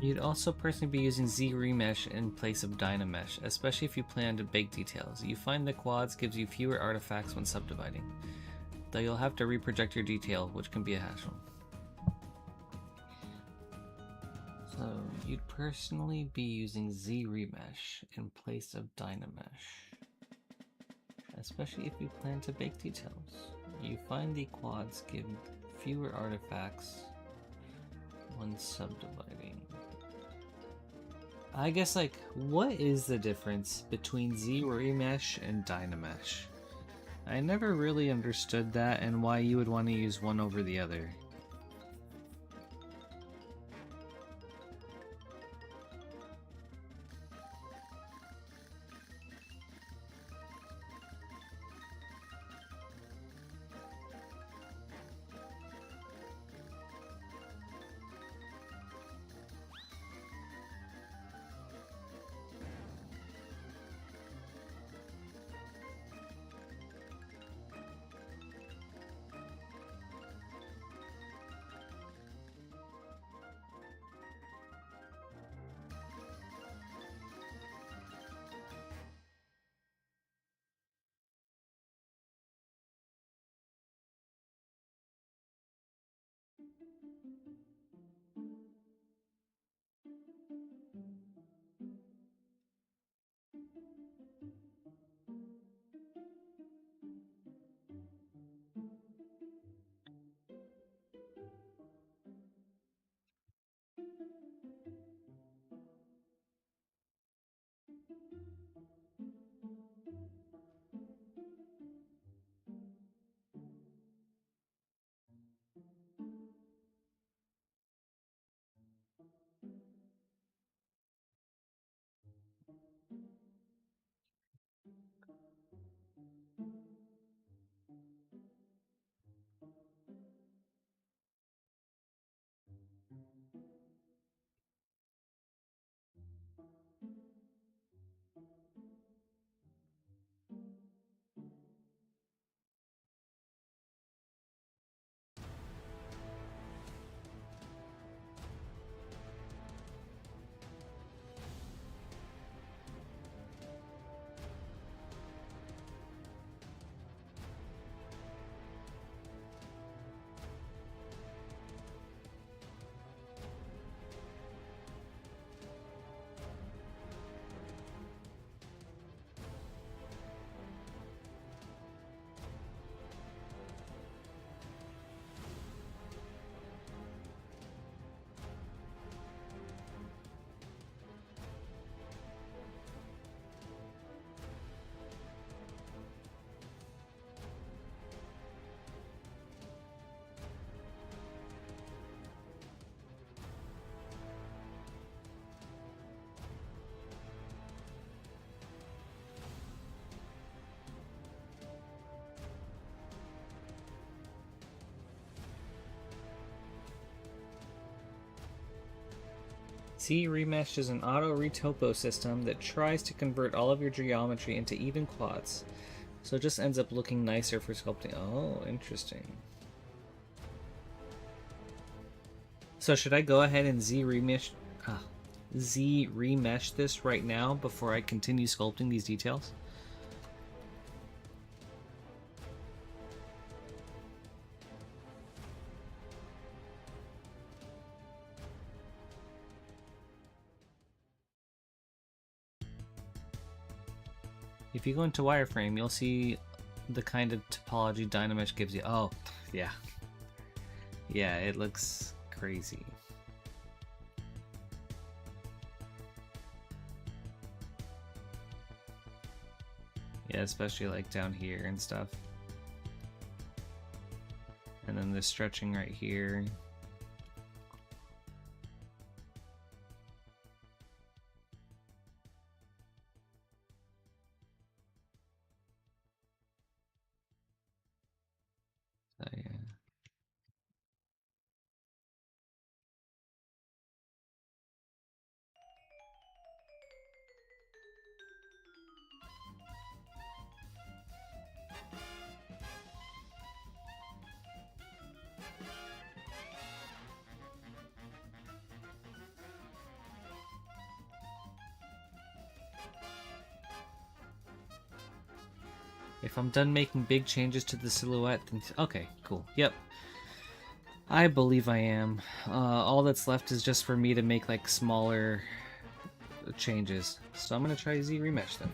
You'd also personally be using Z Remesh in place of Dynamesh, especially if you plan to bake details. You find the quads gives you fewer artifacts when subdividing, though you'll have to reproject your detail, which can be a hassle. So you'd personally be using Z Remesh in place of Dynamesh, especially if you plan to bake details. You find the quads give fewer artifacts when subdividing. I guess, like, what is the difference between Z Remesh and Dynamesh? I never really understood that and why you would want to use one over the other. Z Remesh is an auto retopo system that tries to convert all of your geometry into even quads, so it just ends up looking nicer for sculpting. Oh, interesting. So should I go ahead and Z Remesh this right now before I continue sculpting these details? If you go into wireframe, you'll see the kind of topology Dynamesh gives you. Oh, yeah. Yeah, it looks crazy. Yeah, especially like down here and stuff. And then the stretching right here. So, yeah. If I'm done making big changes to the silhouette, then okay, cool. Yep. I believe I am. All that's left is just for me to make like smaller changes. So I'm gonna try Z remesh then.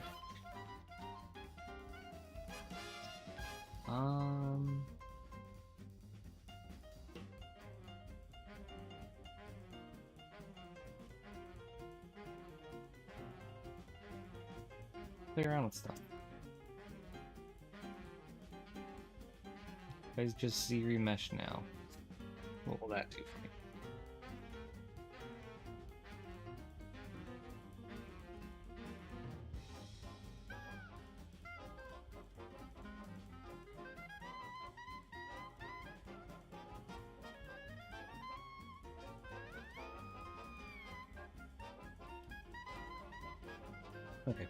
Play around with stuff. Guys, just Z remesh now. What will that do for me? Okay.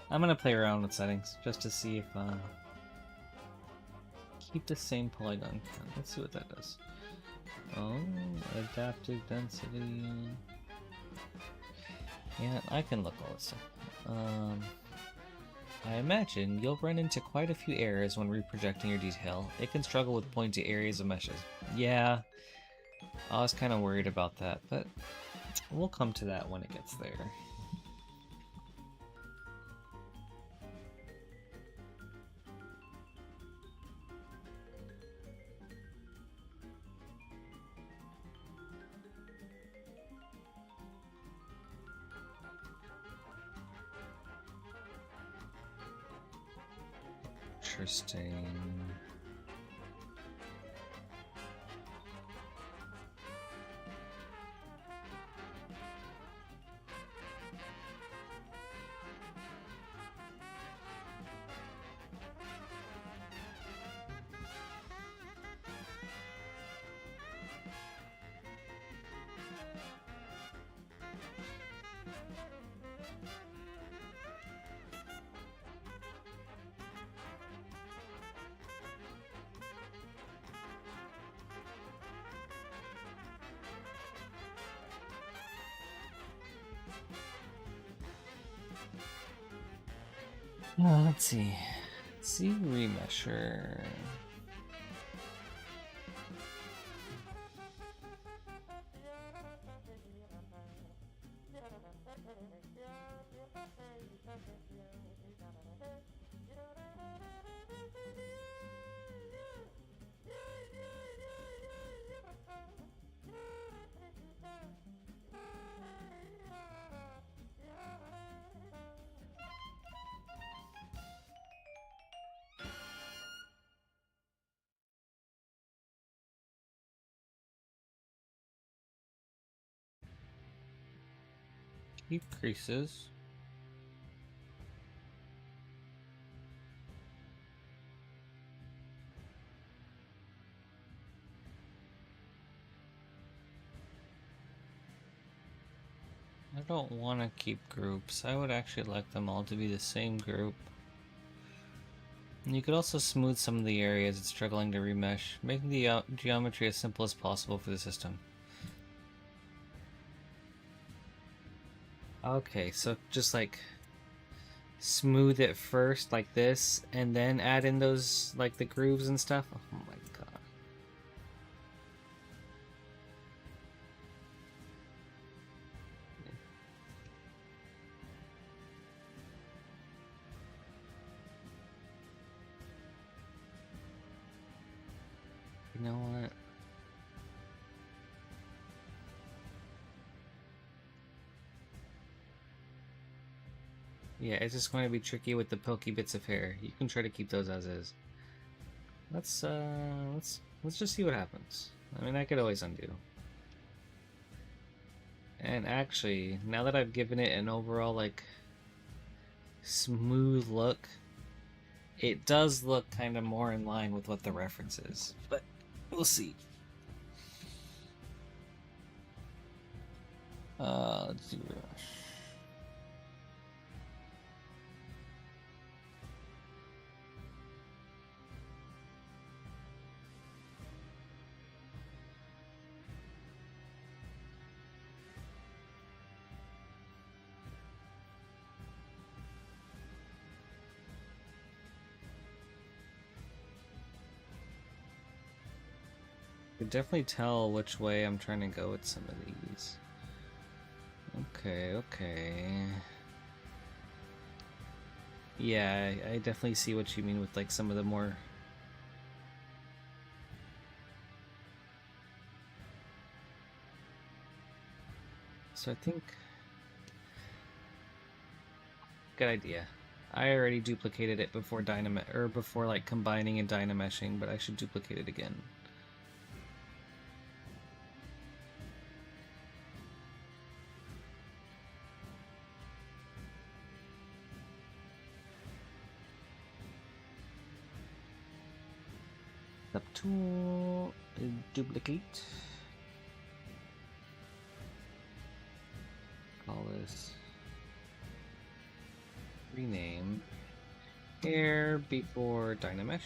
I'm gonna play around with settings just to see if keep the same polygon count. Let's see what that does. Oh, adaptive density. Yeah, I can look all this stuff. I imagine you'll run into quite a few errors when reprojecting your detail. It can struggle with pointy areas of meshes. Yeah, I was kind of worried about that, but we'll come to that when it gets there. Interesting. Let's see. Z remesher. Keep creases. I don't want to keep groups. I would actually like them all to be the same group. And you could also smooth some of the areas it's struggling to remesh, making the geometry as simple as possible for the system. Okay, so just like smooth it first like this, and then add in those like the grooves and stuff. Oh my god. You know what? Yeah, it's just going to be tricky with the pokey bits of hair. You can try to keep those as is. Let's just see what happens. I mean, I could always undo. And actually, now that I've given it an overall like smooth look, it does look kind of more in line with what the reference is. But we'll see. Let's do Rush. I can definitely tell which way I'm trying to go with some of these. Okay. Yeah, I definitely see what you mean with like some of the more... So I think... Good idea. I already duplicated it before before like combining and dynameshing, but I should duplicate it again. Up to duplicate. Call this rename hair before dynamesh.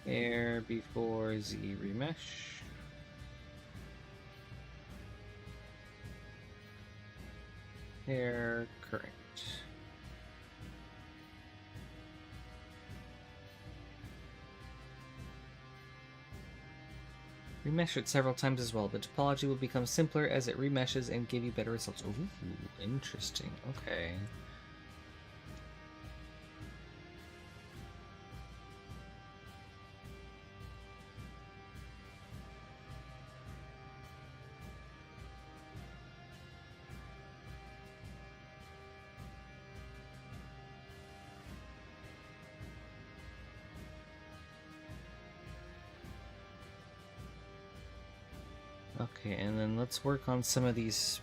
Hair before Z remesh. Hair current. Remesh it several times as well. The topology will become simpler as it remeshes and give you better results. Ooh, interesting. Okay. Okay, and then let's work on some of these,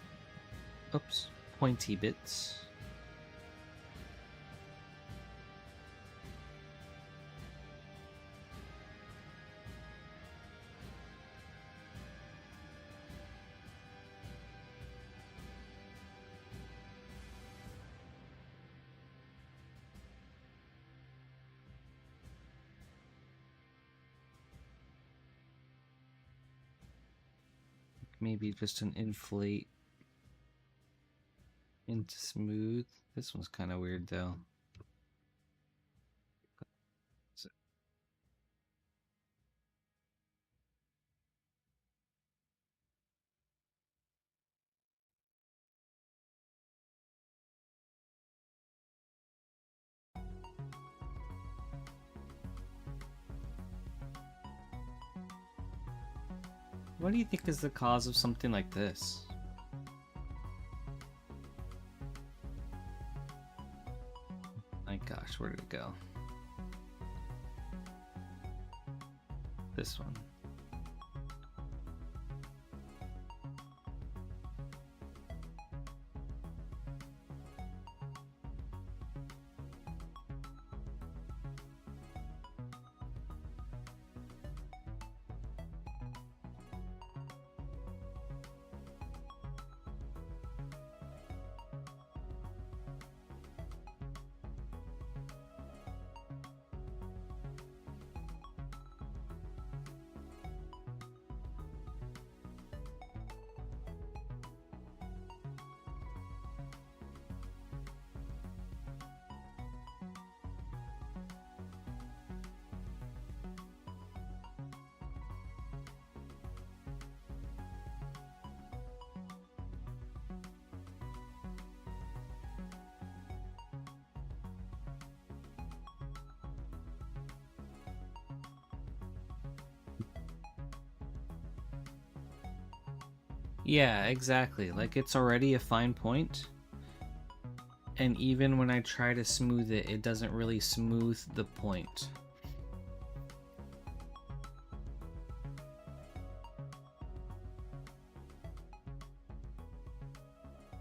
pointy bits. Maybe just an inflate into smooth. This one's kind of weird though. What do you think is the cause of something like this? My gosh, where did it go? This one. Yeah, exactly. Like, it's already a fine point, and even when I try to smooth it, it doesn't really smooth the point.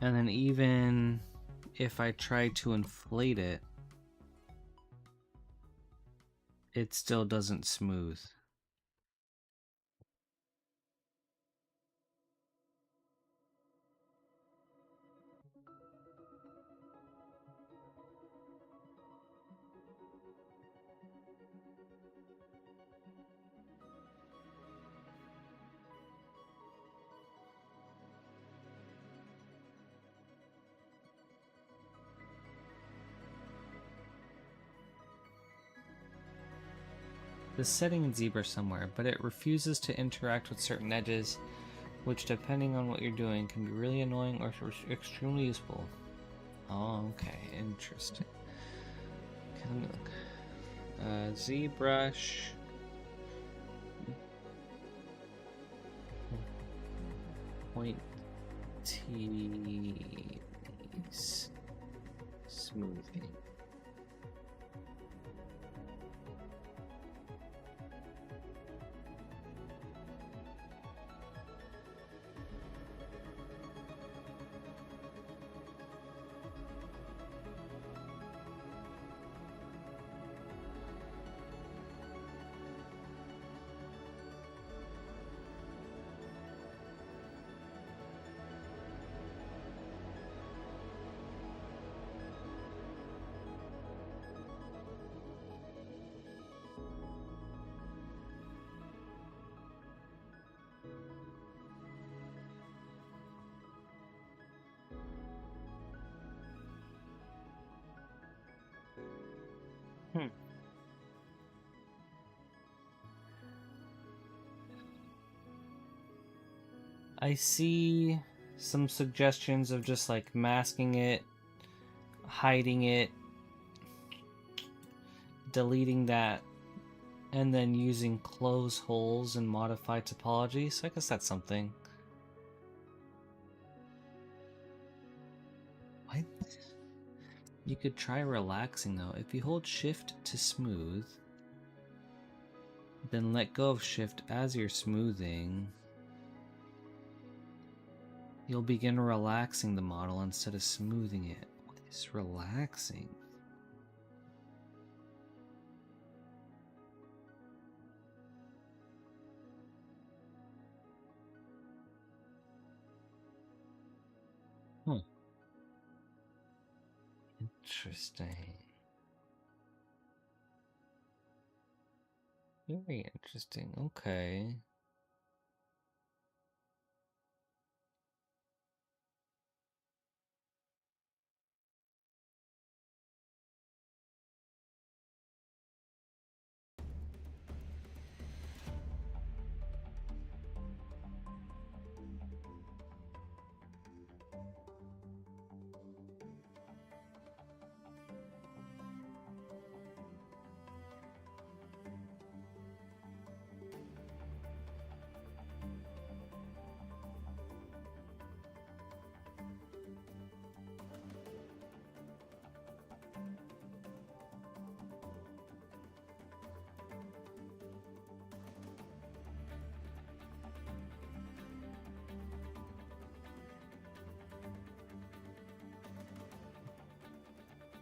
And then even if I try to inflate it, it still doesn't smooth. The setting in Zebra somewhere, but it refuses to interact with certain edges, which depending on what you're doing can be really annoying or extremely useful. Oh, okay, interesting. Okay, let me look. ZBrush. Point T's smoothing. I see some suggestions of just like masking it, hiding it, deleting that, and then using close holes and modify topology. So I guess that's something. What? You could try relaxing though. If you hold shift to smooth, then let go of shift as you're smoothing, you'll begin relaxing the model instead of smoothing it. What is relaxing? Interesting. Very interesting. Okay.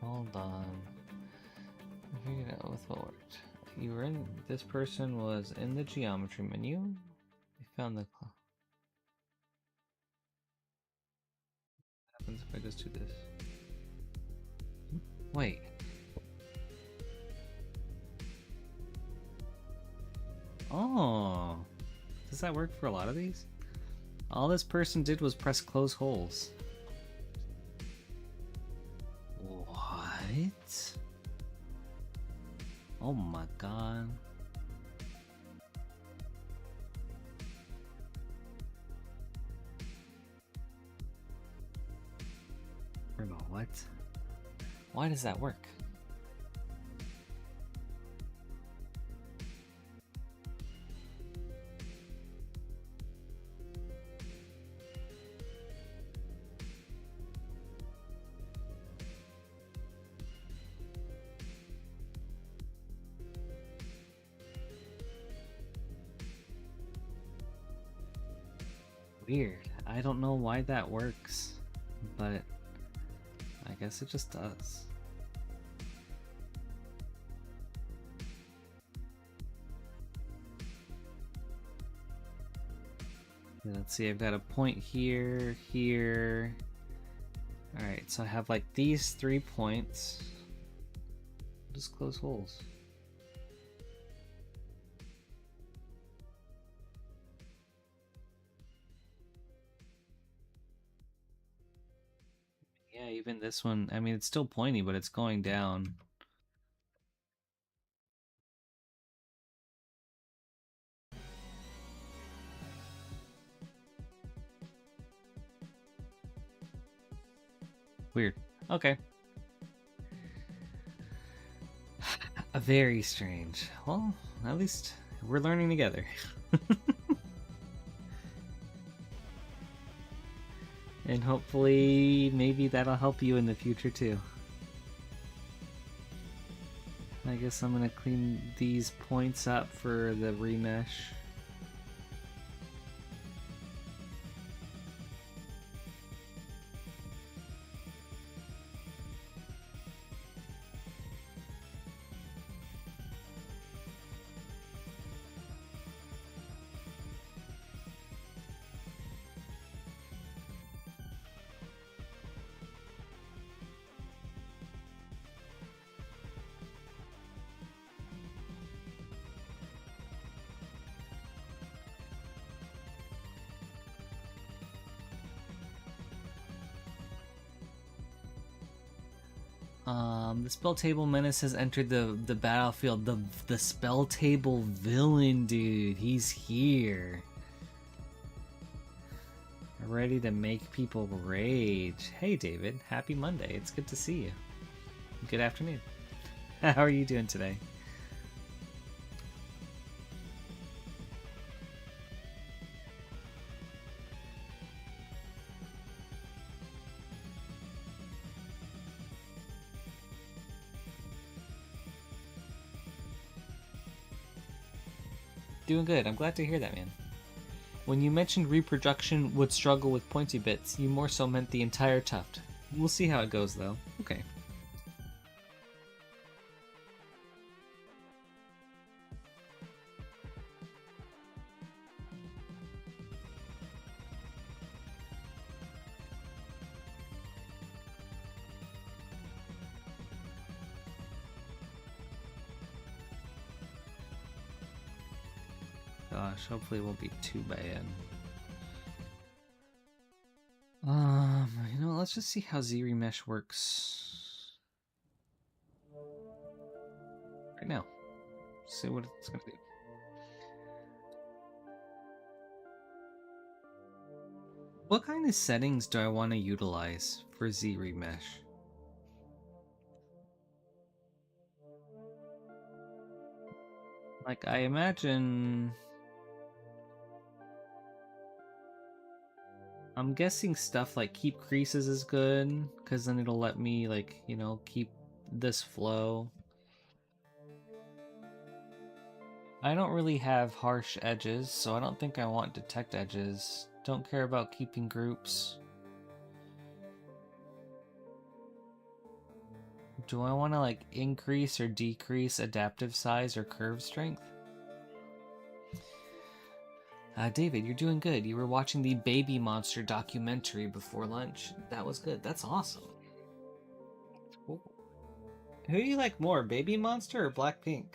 Hold on. I figured out with what worked. You were in. This person was in the geometry menu. We found the. What happens if I just do this? Wait. Oh. Does that work for a lot of these? All this person did was press close holes. What? Oh my god. What? Why does that work? Weird. I don't know why that works, but I guess it just does. Let's see, I've got a point here, here. Alright, so I have like these 3 points. Just close holes. Yeah, even this one, I mean, it's still pointy, but it's going down. Weird. Okay. Very strange. Well, at least we're learning together. And hopefully, maybe that'll help you in the future too. I guess I'm gonna clean these points up for the remesh. The spell table menace has entered the battlefield. The spell table villain, dude, he's here. Ready to make people rage. Hey David, happy Monday. It's good to see you. Good afternoon. How are you doing today? Doing good. I'm glad to hear that, man. When you mentioned reproduction would struggle with pointy bits, you more so meant the entire tuft. We'll see how it goes, though. Okay. Gosh, hopefully it won't be too bad. You know, let's just see how Z-Remesh works right now. See what it's gonna do. What kind of settings do I want to utilize for Z-Remesh? Like, I imagine... I'm guessing stuff like keep creases is good, because then it'll let me, like, you know, keep this flow. I don't really have harsh edges, so I don't think I want detect edges. Don't care about keeping groups. Do I want to, like, increase or decrease adaptive size or curve strength? David, you're doing good. You were watching the Baby Monster documentary before lunch. That was good. That's awesome. Cool. Who do you like more, Baby Monster or Blackpink?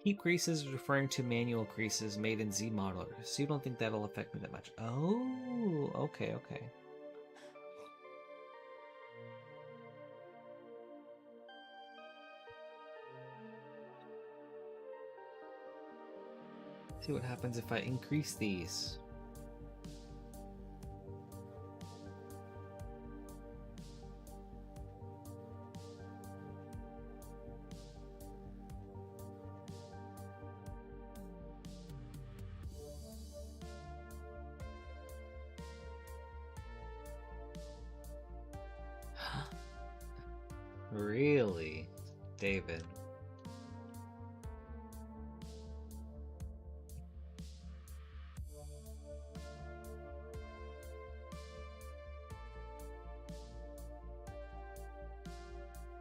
Keep creases is referring to manual creases made in Z Modeler, so you don't think that'll affect me that much. Oh, okay, okay. See what happens if I increase these. Really, David?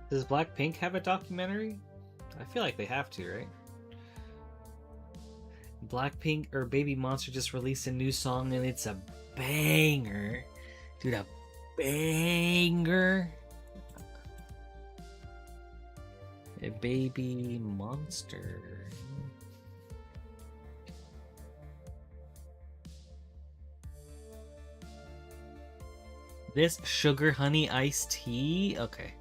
Does Blackpink have a documentary? I feel like they have to, right? Blackpink or Baby Monster just released a new song and it's a banger. Dude, a banger. A Baby Monster. This sugar honey iced tea? Okay.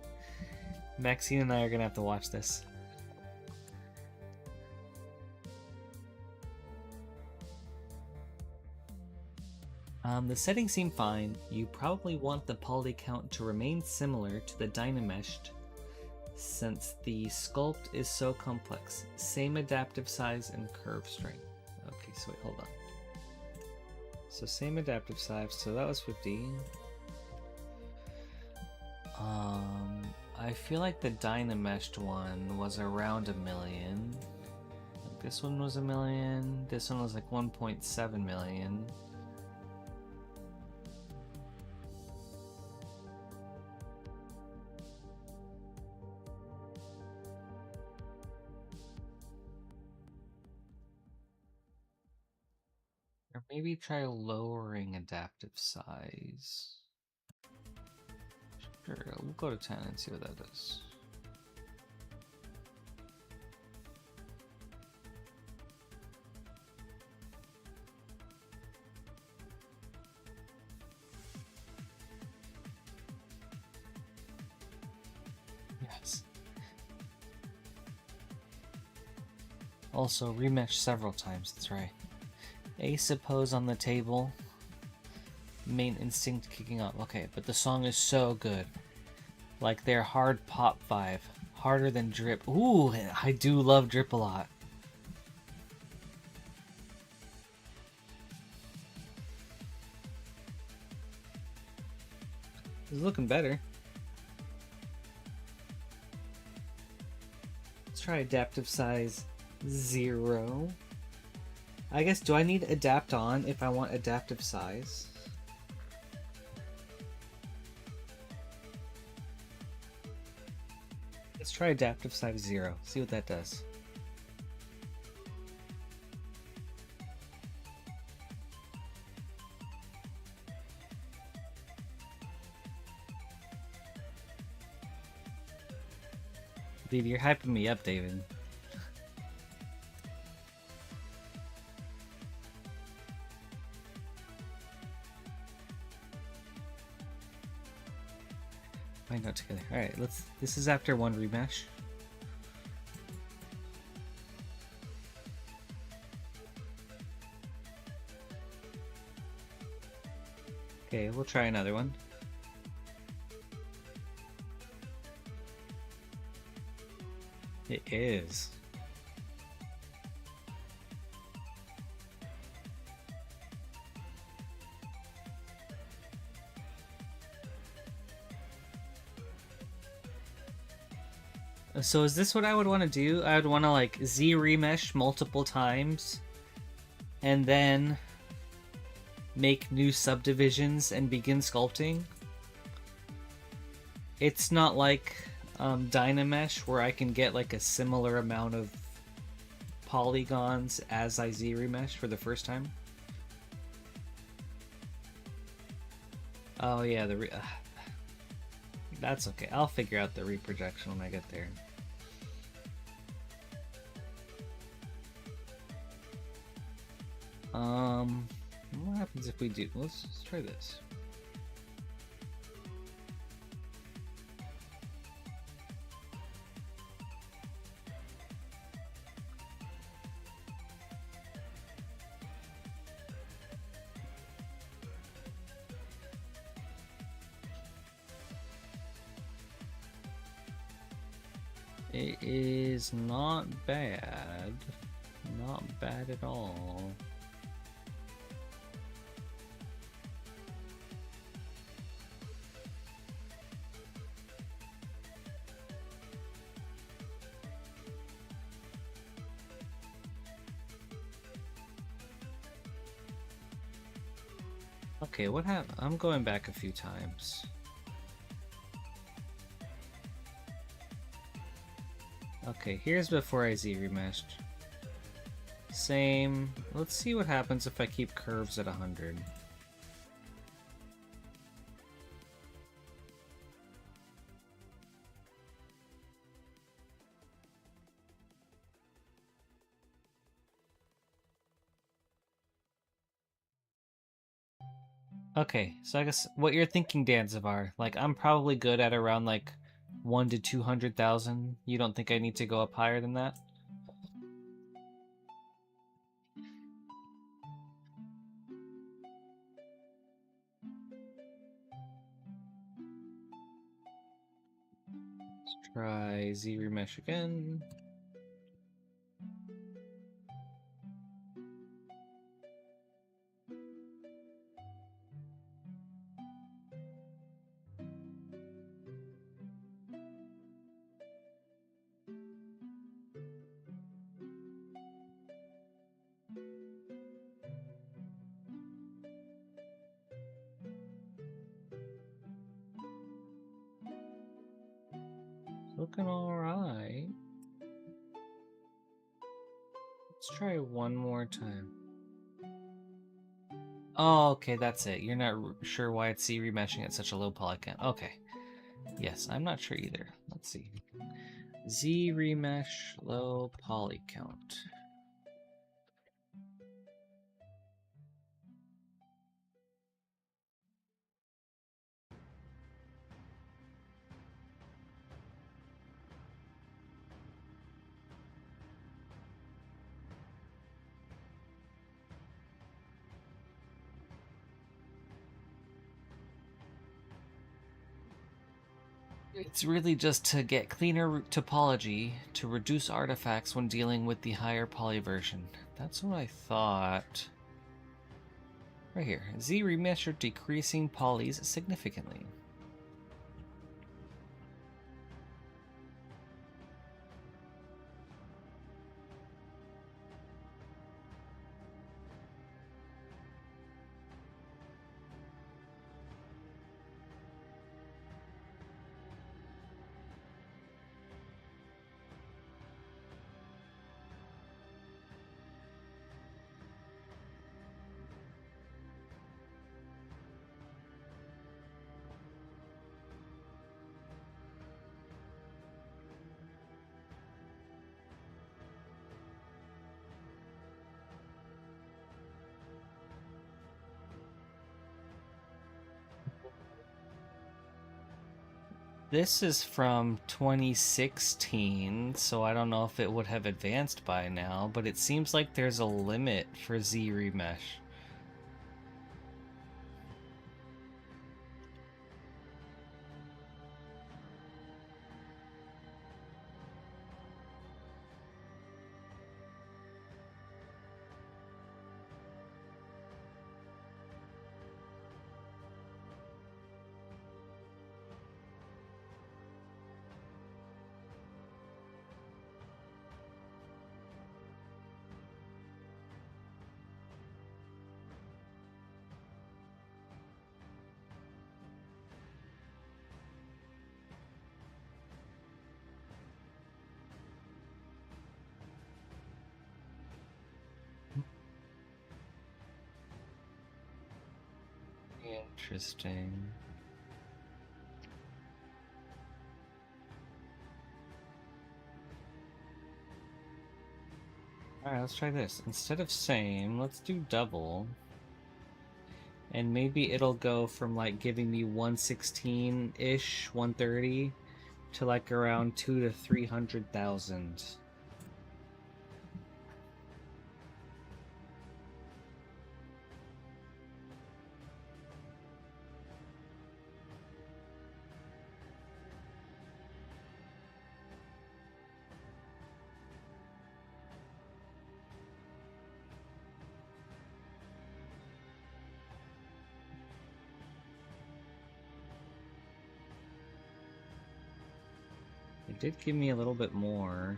Maxine and I are gonna have to watch this. The settings seem fine. You probably want the poly count to remain similar to the Dynameshed since the sculpt is so complex. Same adaptive size and curve strength. Okay, so wait, hold on. So same adaptive size, so that was 50. I feel like the Dynameshed one was around 1 million. This one was 1 million. This one was like 1.7 million. Or maybe try lowering adaptive size. Sure, we'll go to 10 and see what that does. Yes. Also, remesh several times, that's right. Ace oppose on the table. Main instinct kicking up. Okay, but the song is so good. Like their hard pop vibe. Harder than Drip. Ooh, I do love Drip a lot. It's looking better. Let's try adaptive size 0. I guess, do I need adapt on if I want adaptive size? Let's try adaptive size 0. See what that does. Dude, you're hyping me up, David. Find out together. Alright, let's. This is after one remesh. Okay, we'll try another one. It is. So is this what I would want to do? I would want to like Z remesh multiple times and then make new subdivisions and begin sculpting. It's not like Dynamesh where I can get like a similar amount of polygons as I Z remesh for the first time. Oh yeah, that's okay. I'll figure out the reprojection when I get there. What happens if we do? Let's try this. It is not bad. Not bad at all. Okay, what happened? I'm going back a few times. Okay, here's before I Z-remeshed. Same. Let's see what happens if I keep curves at 100. Okay, so I guess what you're thinking, Danzivar, like I'm probably good at around like 1 to 200,000. You don't think I need to go up higher than that? Let's try Z remesh again. Looking alright. Let's try one more time. Oh, okay, that's it. You're not sure why it's Z remeshing at such a low poly count. Okay. Yes, I'm not sure either. Let's see. Z remesh low poly count. It's really just to get cleaner topology to reduce artifacts when dealing with the higher poly version. That's what I thought. Right here. Z remesh decreasing polys significantly. This is from 2016, so I don't know if it would have advanced by now, but it seems like there's a limit for Z remesh. Interesting. Alright, let's try this. Instead of same, let's do double. And maybe it'll go from like giving me 116-ish, 130 to like around 2 to 300,000. It did give me a little bit more.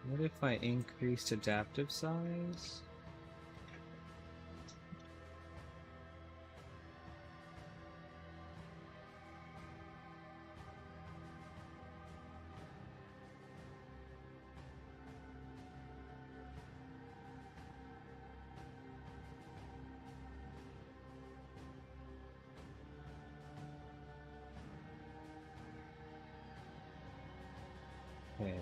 What if I increased adaptive size? Okay.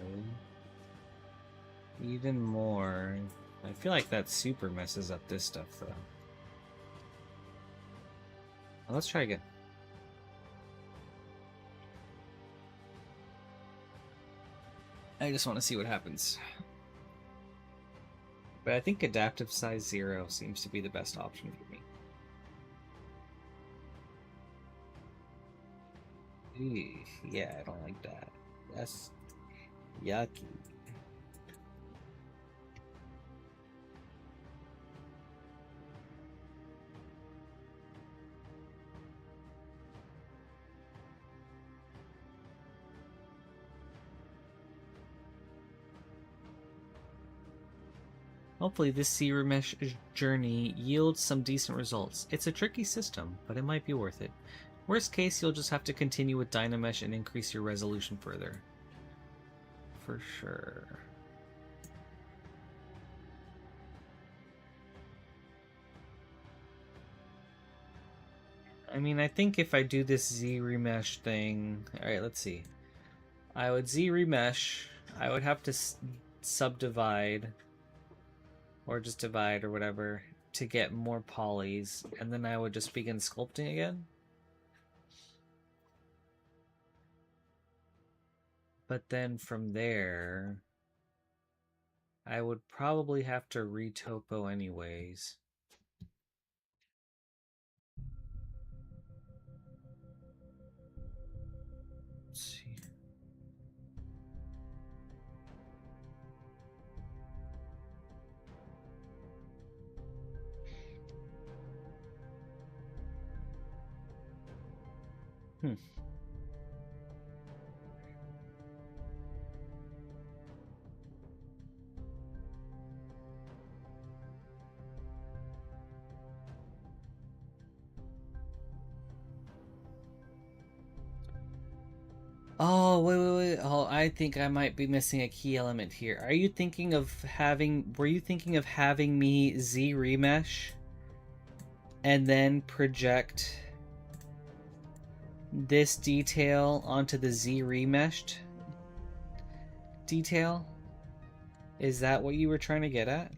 Even more. I feel like that super messes up this stuff, though. Well, let's try again. I just want to see what happens. But I think adaptive size 0 seems to be the best option for me. Eesh, yeah, I don't like that. That's yucky. Hopefully this zero mesh journey yields some decent results. It's a tricky system, but it might be worth it. Worst case, you'll just have to continue with Dynamesh and increase your resolution further. For sure. I mean, I think if I do this Z remesh thing... Alright, let's see. I would Z remesh. I would have to subdivide. Or just divide or whatever to get more polys. And then I would just begin sculpting again. But then from there... I would probably have to retopo anyways. Let's see. Oh, wait. Oh, I think I might be missing a key element here. Are you thinking of having... Were you thinking of having me Z remesh and then project this detail onto the Z remeshed detail? Is that what you were trying to get at?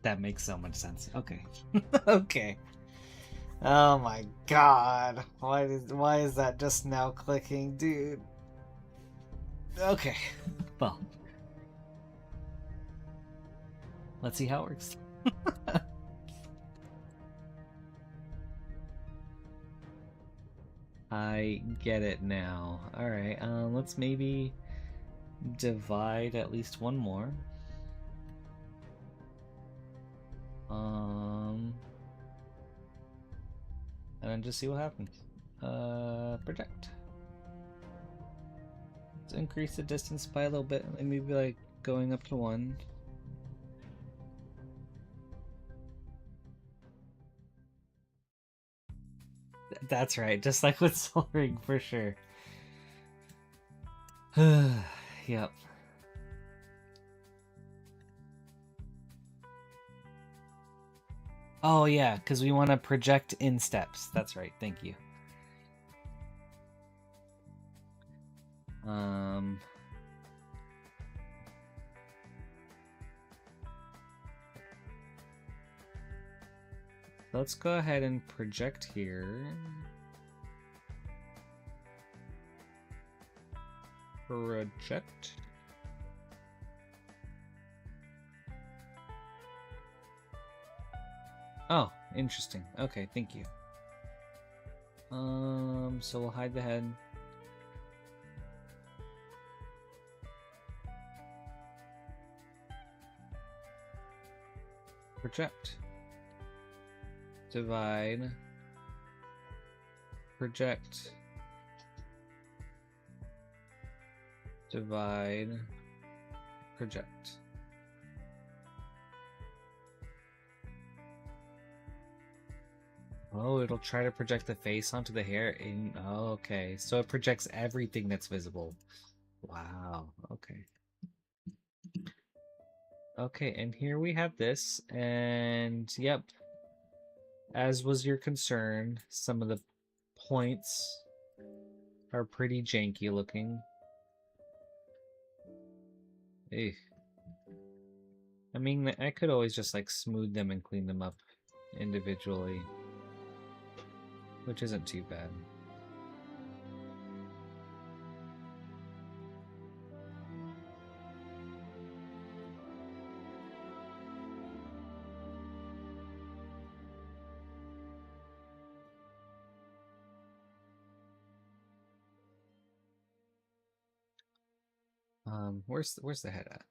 That makes so much sense. Okay. Okay. Oh my god. Why is that just now clicking, dude? Okay. Well. Let's see how it works. I get it now. Alright, let's maybe divide at least one more. And then just see what happens. Project. Let's increase the distance by a little bit, maybe like going up to 1. That's right, just like with Soul Ring, for sure. Yep. Oh yeah, because we want to project in steps. That's right, thank you. Let's go ahead and project here. Project. Oh, interesting. Okay, thank you. So we'll hide the head. Project. Divide. Project. Divide. Project. Oh, it'll try to project the face onto the hair in... Oh, okay. So it projects everything that's visible. Wow. Okay. Okay, and here we have this, and yep. as was your concern, some of the points are pretty janky looking. Eh. I mean, I could always just like smooth them and clean them up individually, which isn't too bad. Where's the head at?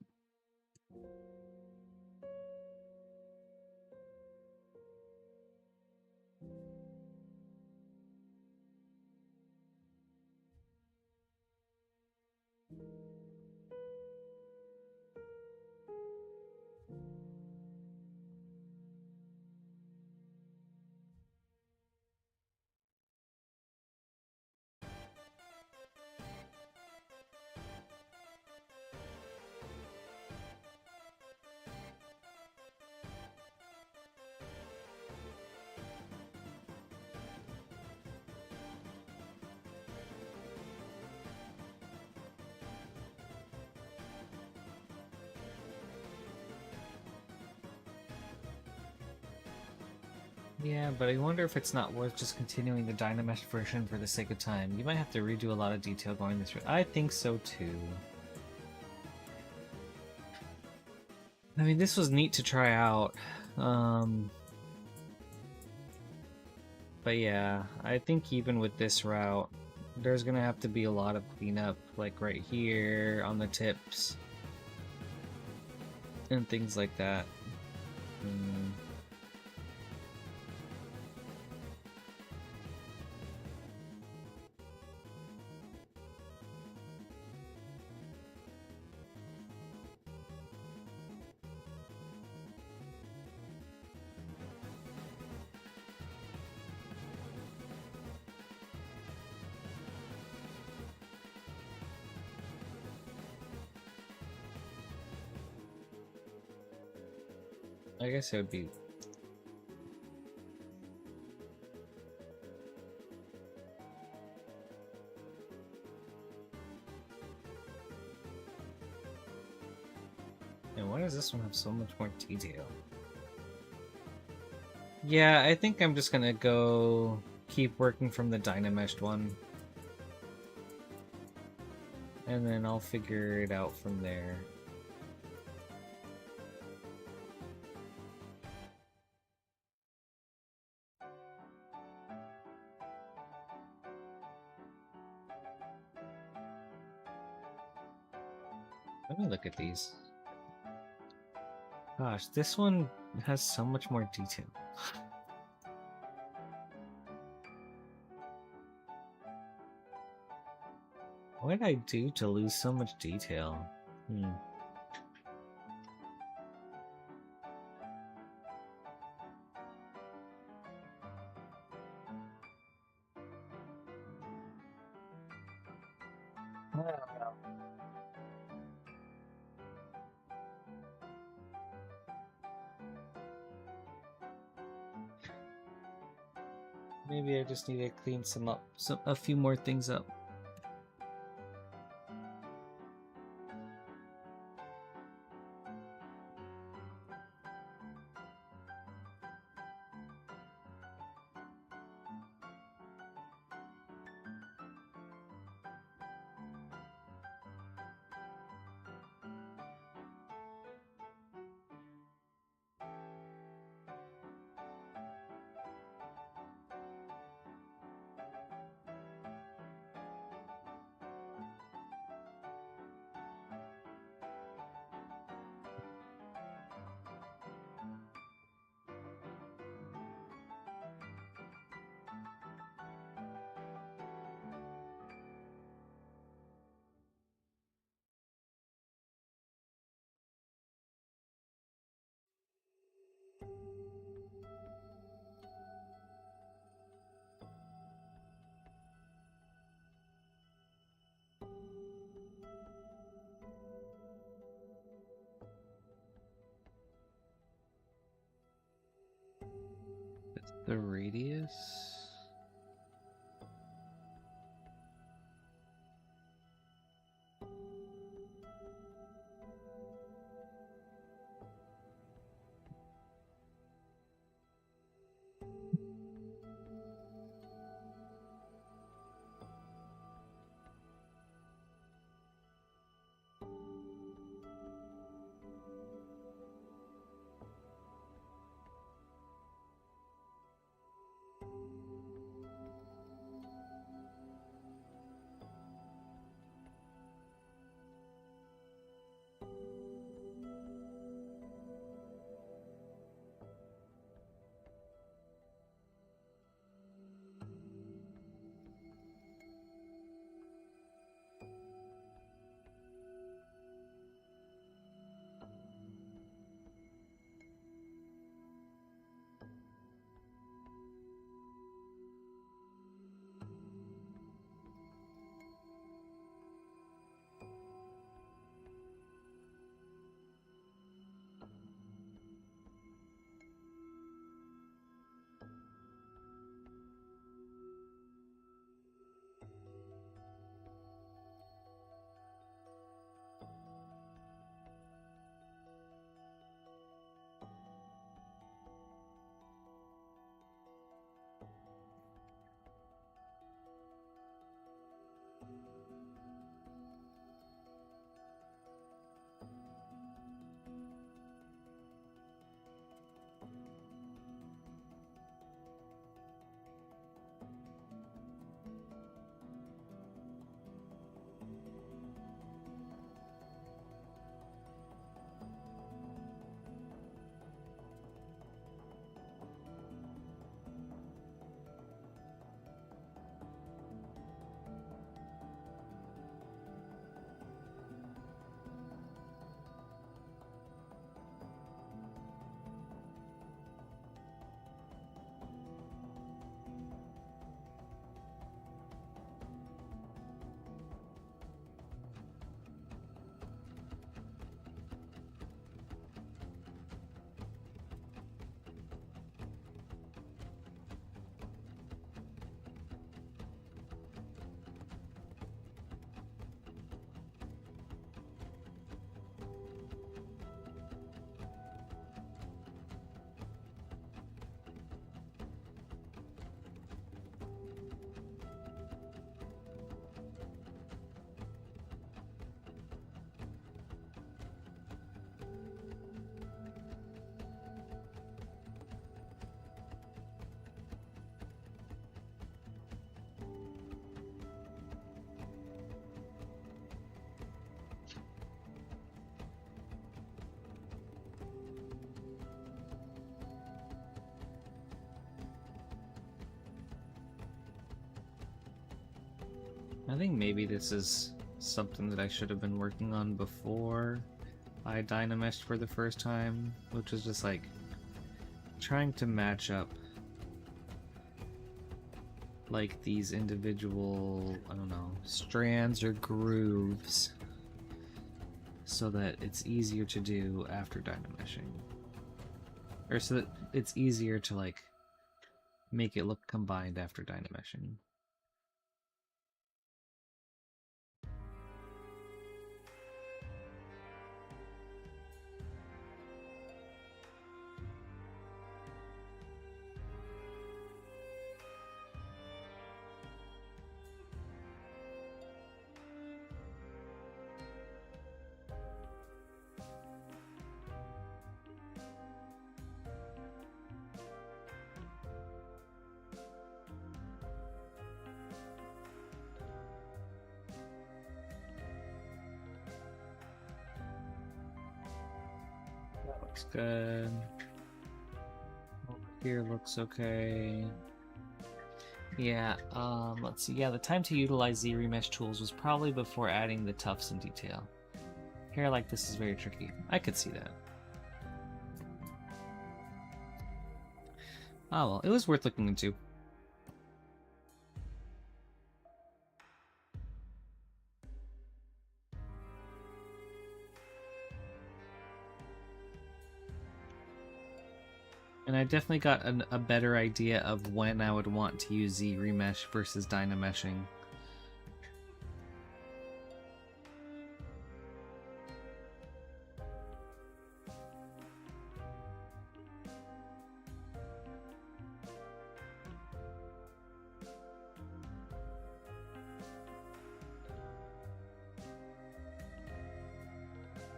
Yeah, but I wonder if it's not worth just continuing the Dynamesh version for the sake of time. You might have to redo a lot of detail going this route. I think so too. I mean, this was neat to try out. But yeah, I think even with this route, there's gonna have to be a lot of cleanup, like right here on the tips and things like that. I guess it would be. And why does this one have so much more detail? Yeah, I think I'm just gonna go keep working from the Dynameshed one. And then I'll figure it out from there. Let me look at these. Gosh, this one has so much more detail. What did I do to lose so much detail? I don't know. Maybe I just need to clean a few more things up. radius. I think maybe this is something that I should have been working on before I dynameshed for the first time, which was just like trying to match up like these individual, I don't know, strands or grooves so that it's easier to do after dynameshing. Or so that it's easier to like make it look combined after dynameshing. That looks good. Over here looks okay. Yeah, let's see. Yeah, the time to utilize Z-Remesh tools was probably before adding the tufts in detail. Hair like this is very tricky. I could see that. Oh well, it was worth looking into. And I definitely got a better idea of when I would want to use Z remesh versus dynameshing.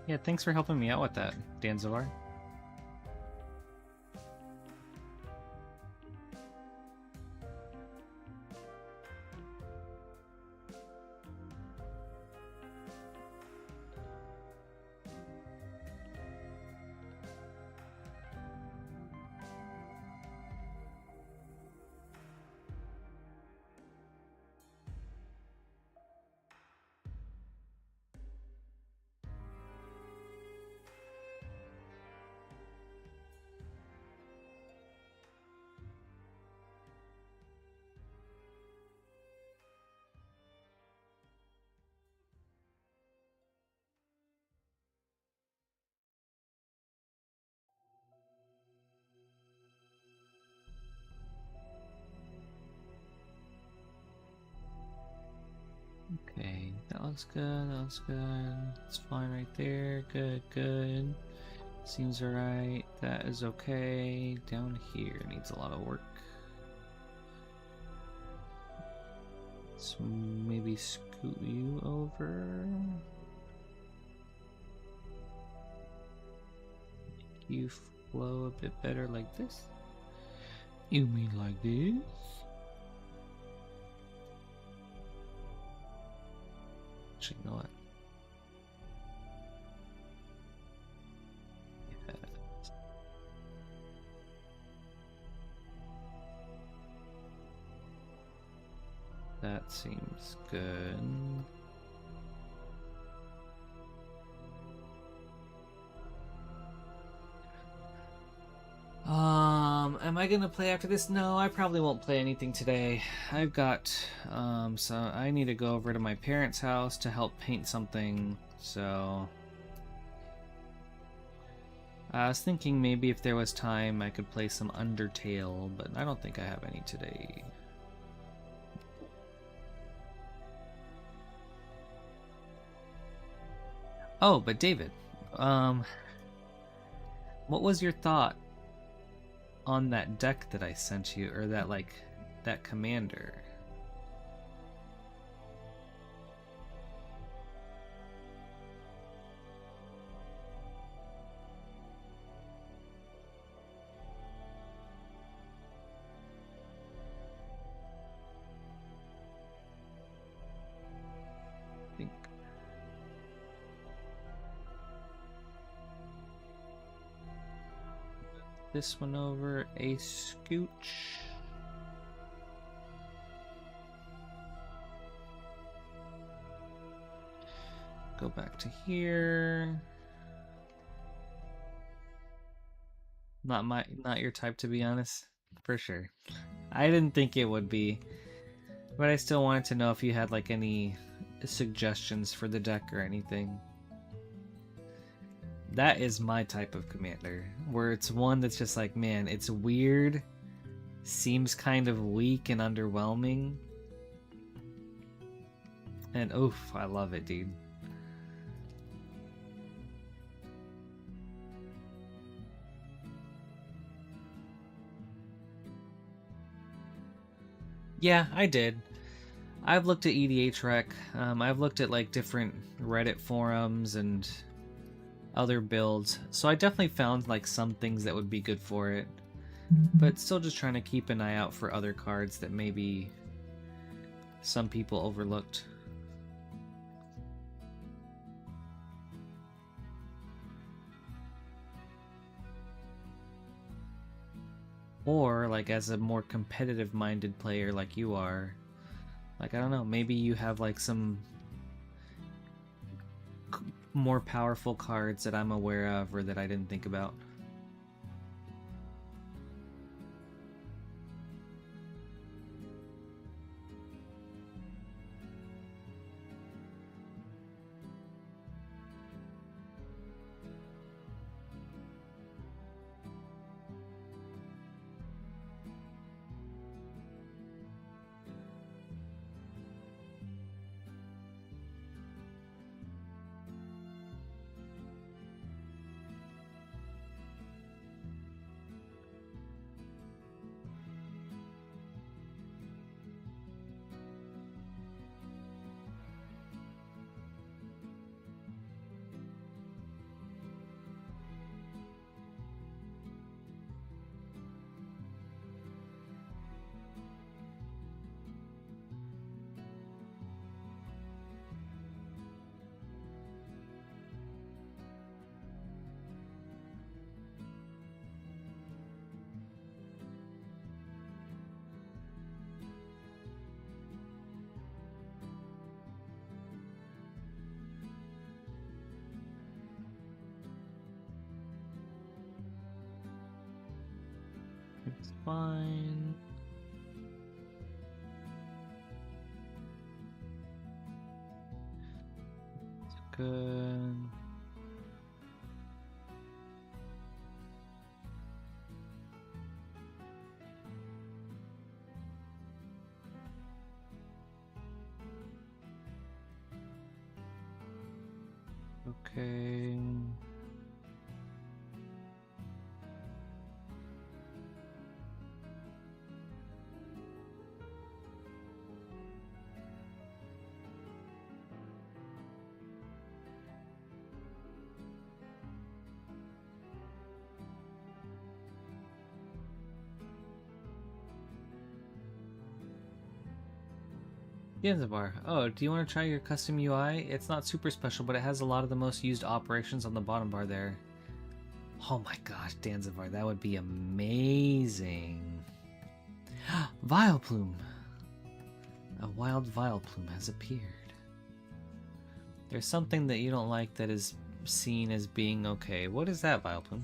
Yeah, thanks for helping me out with that, Danzavar. Okay, that looks good, that looks good. It's fine right there. Good, good. Seems alright. That is okay. Down here needs a lot of work. So maybe scoot you over. You flow a bit better like this? You mean like this? Actually, you know what? Yeah. That seems good. Am I gonna play after this? No, I probably won't play anything today. I've got, so I need to go over to my parents' house to help paint something, so... I was thinking maybe if there was time I could play some Undertale, but I don't think I have any today. Oh, but David, um, what was your thought on that deck that I sent you, or that, like, that commander? I think this one over, a scooch. Go back to here. Not your type, to be honest. For sure. I didn't think it would be, but I still wanted to know if you had like any suggestions for the deck or anything. That is my type of commander, where it's one that's just like, man, it's weird, seems kind of weak and underwhelming, and oof, I love it, dude. Yeah, I did. I've looked at EDH Rec. I've looked at like different Reddit forums and other builds, so I definitely found like some things that would be good for it, but still just trying to keep an eye out for other cards that maybe some people overlooked. Or like as a more competitive minded player like you are, like I don't know, maybe you have like some more powerful cards that I'm aware of or that I didn't think about. It's fine. It's good. Okay. Zanzibar. Oh, do you want to try your custom UI? It's not super special, but it has a lot of the most used operations on the bottom bar there. Oh my gosh, Danzivar, that would be amazing. Vileplume! A wild Vileplume has appeared. There's something that you don't like that is seen as being okay. What is that, Vileplume?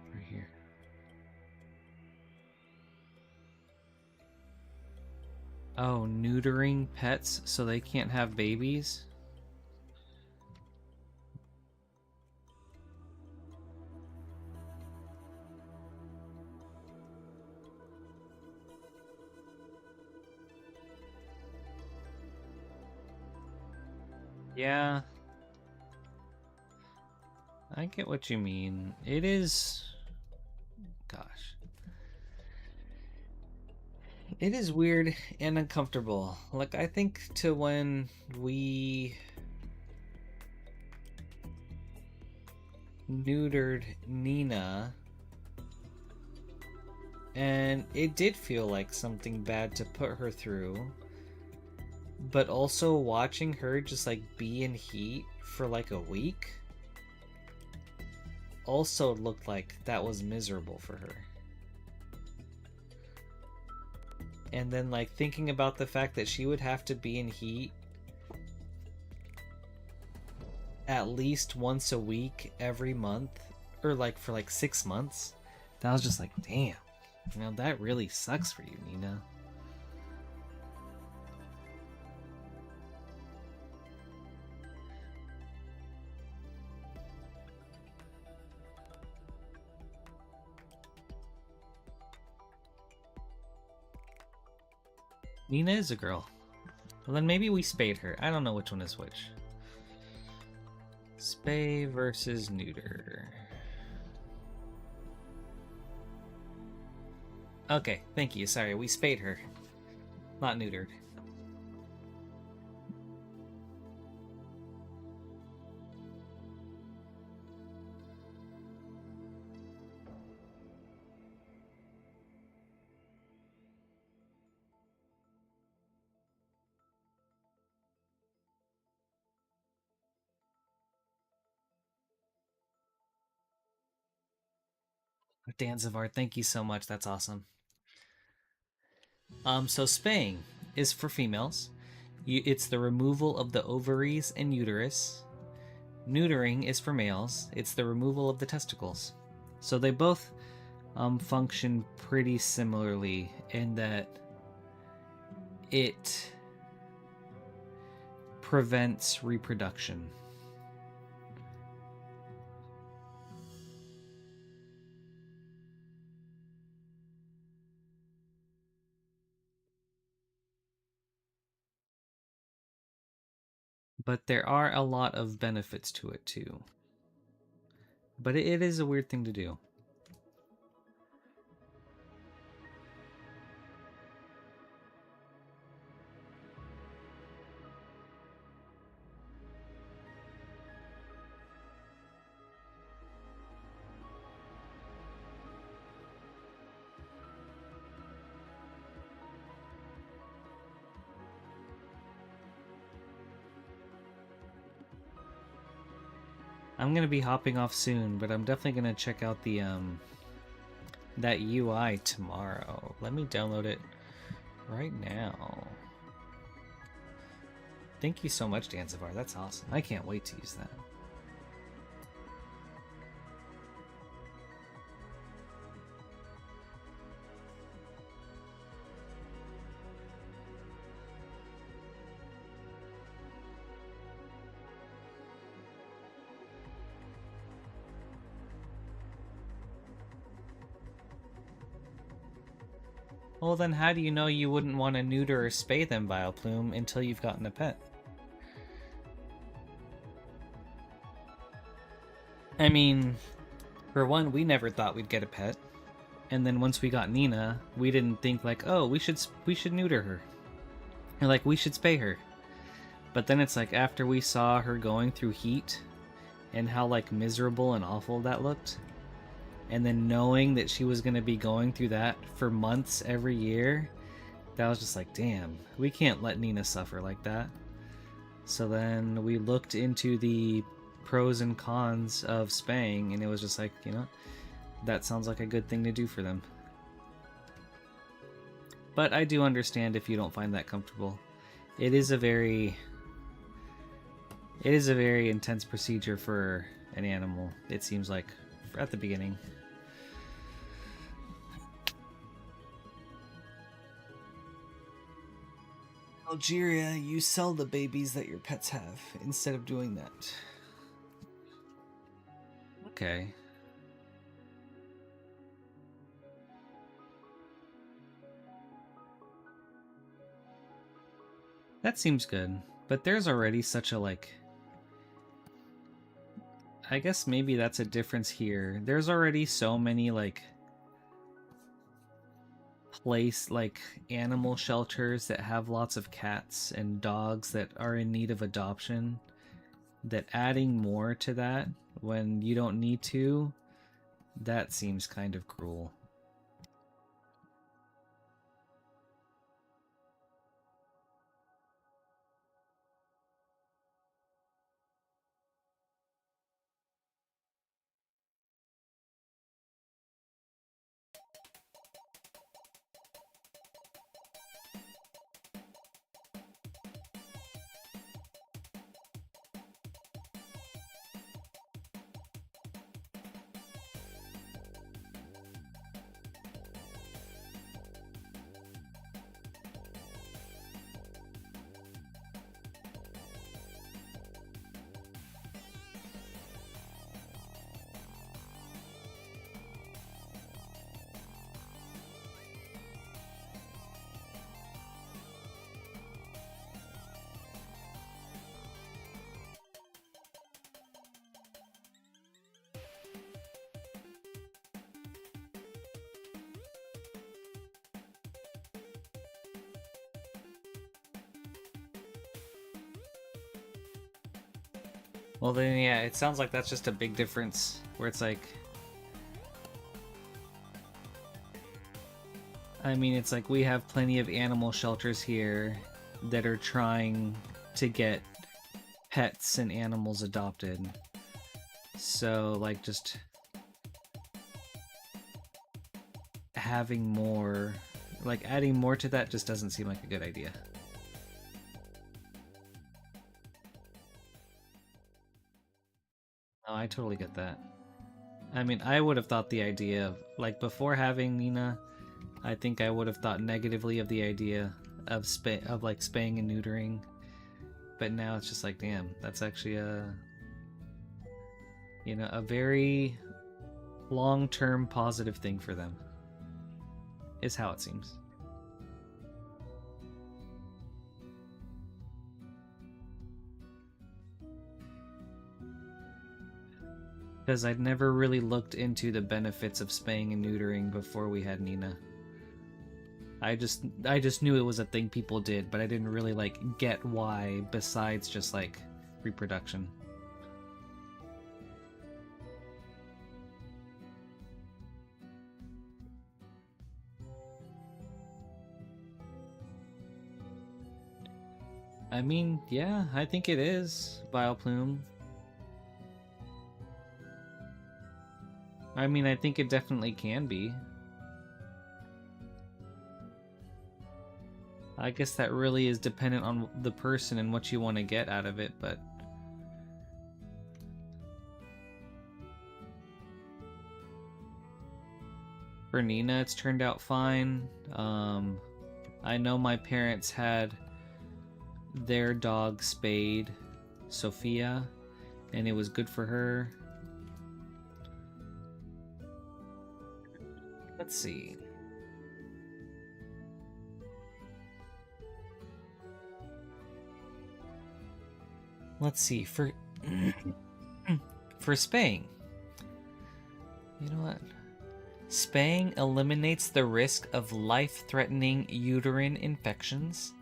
Over here. Oh, neutering pets so they can't have babies? Yeah. I get what you mean. It is... Gosh. It is weird and uncomfortable. Like, I think to when we neutered Nina, and it did feel like something bad to put her through, but also watching her just like be in heat for like a week also looked like that was miserable for her. And then like thinking about the fact that she would have to be in heat at least once a week every month, or like for like 6 months, that was just like, damn, you know, that really sucks for you, Nina. Nina is a girl. Well, then maybe we spayed her. I don't know which one is which. Spay versus neuter. Okay, thank you. Sorry, we spayed her. Not neutered. Danzivar, thank you so much. That's awesome. So spaying is for females. It's the removal of the ovaries and uterus. Neutering is for males. It's the removal of the testicles. So they both function pretty similarly in that it prevents reproduction. But there are a lot of benefits to it too. But it is a weird thing to do. I'm gonna be hopping off soon, but I'm definitely gonna check out the that UI tomorrow. Let me download it right now. Thank you so much, Danzivar. That's awesome. I can't wait to use that. Well, then how do you know you wouldn't want to neuter or spay them, Bioplume, until you've gotten a pet? I mean, for one, we never thought we'd get a pet, and then once we got Nina, we didn't think like, oh, we should neuter her, or like we should spay her. But then it's like after we saw her going through heat, and how like miserable and awful that looked, and then knowing that she was going to be going through that for months every year, that was just like, damn, we can't let Nina suffer like that. So then we looked into the pros and cons of spaying, and it was just like, you know, that sounds like a good thing to do for them. But I do understand if you don't find that comfortable. It is a very intense procedure for an animal, it seems like, at the beginning. Algeria, you sell the babies that your pets have instead of doing that. Okay. That seems good, but there's already such a like... I guess maybe that's a difference here. There's already so many like animal shelters that have lots of cats and dogs that are in need of adoption, that adding more to that when you don't need to, that seems kind of cruel. Well then, yeah, it sounds like that's just a big difference, where it's like... I mean, it's like we have plenty of animal shelters here that are trying to get pets and animals adopted. So, like, just having more, like, adding more to that just doesn't seem like a good idea. No, I totally get that. I mean, I would have thought the idea of, like, before having Nina, I think I would have thought negatively of the idea of like spaying and neutering, but now it's just like, damn, that's actually a, you know, a very long-term positive thing for them, is how it seems. Because I'd never really looked into the benefits of spaying and neutering before we had Nina. I just knew it was a thing people did, but I didn't really like get why, besides just like reproduction. I mean, yeah, I think it is, Vileplume. I mean, I think it definitely can be. I guess that really is dependent on the person and what you want to get out of it, but for Nina, it's turned out fine. I know my parents had their dog spayed, Sophia, and it was good for her. Let's see. Let's see for for spaying. You know what? Spaying eliminates the risk of life-threatening uterine infections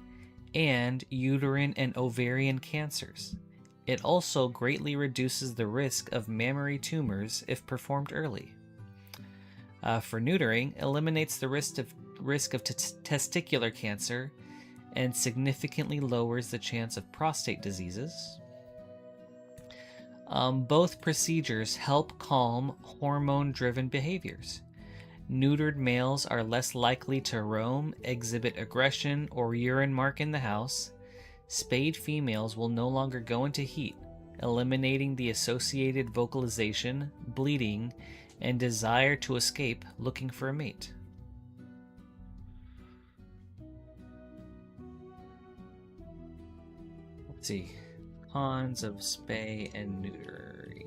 and uterine and ovarian cancers. It also greatly reduces the risk of mammary tumors if performed early. For neutering, eliminates the risk of testicular cancer and significantly lowers the chance of prostate diseases. Both procedures help calm hormone-driven behaviors. Neutered males are less likely to roam, exhibit aggression, or urine mark in the house. Spayed females will no longer go into heat, eliminating the associated vocalization, bleeding, and desire to escape looking for a mate. Let's see. Cons of spay and neutering.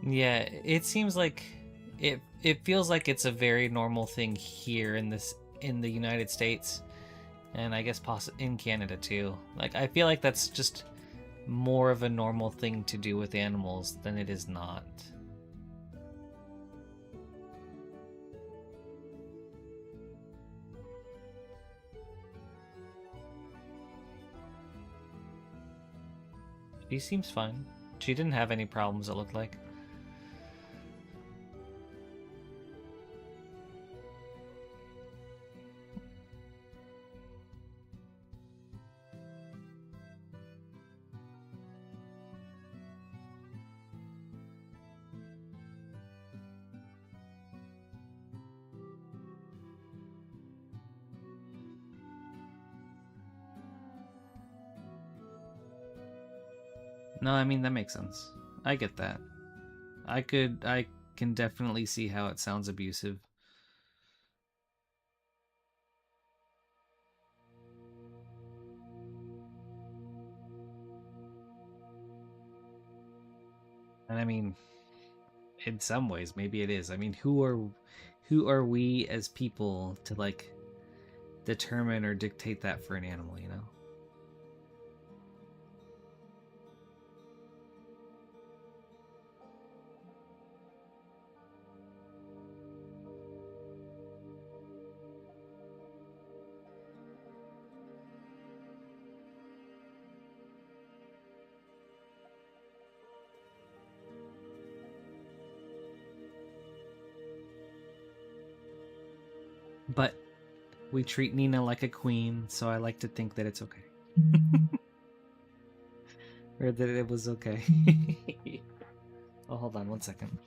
Yeah, it seems like it feels like it's a very normal thing here in the United States, and I guess in Canada too. Like I feel like that's just more of a normal thing to do with animals than it is not. She seems fine. She didn't have any problems, it looked like. No, I mean that makes sense. I get that. I can definitely see how it sounds abusive. And I mean, in some ways maybe it is. I mean, who are we as people to like determine or dictate that for an animal, you know? But we treat Nina like a queen, so I like to think that it's okay. Or that it was okay. Oh, hold on one second.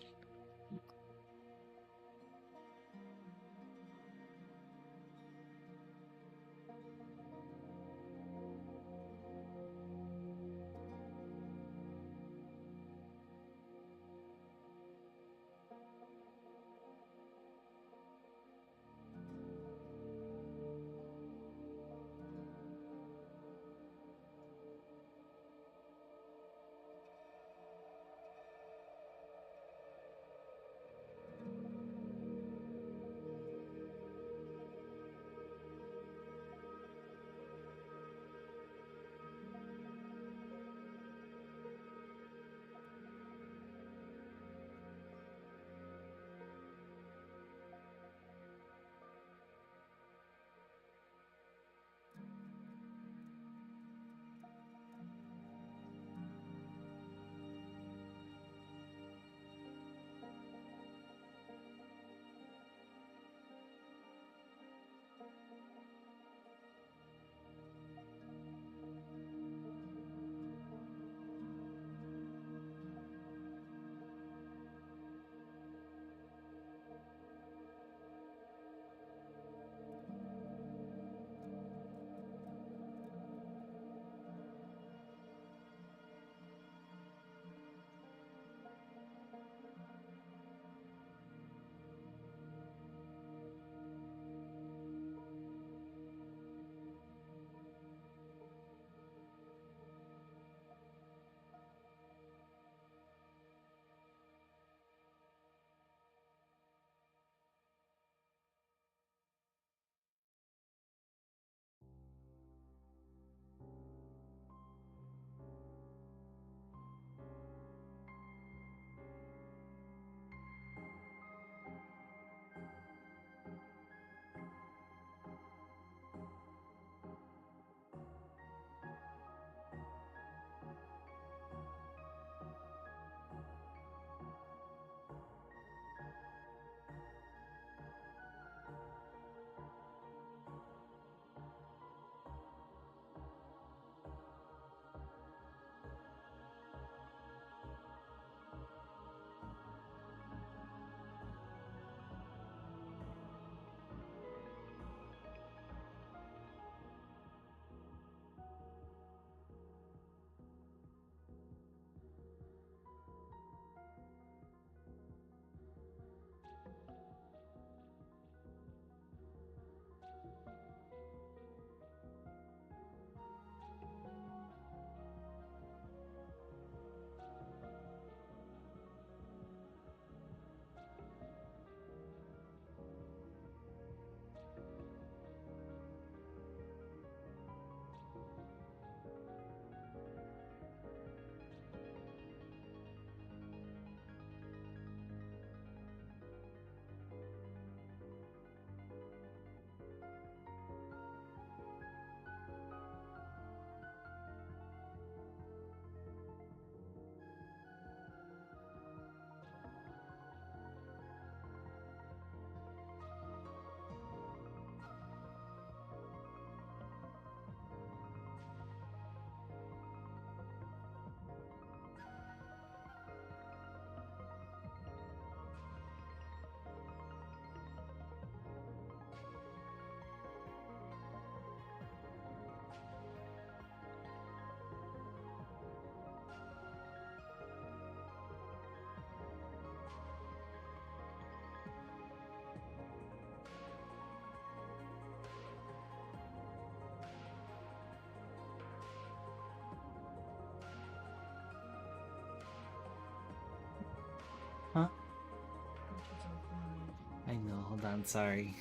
know, hold on, sorry.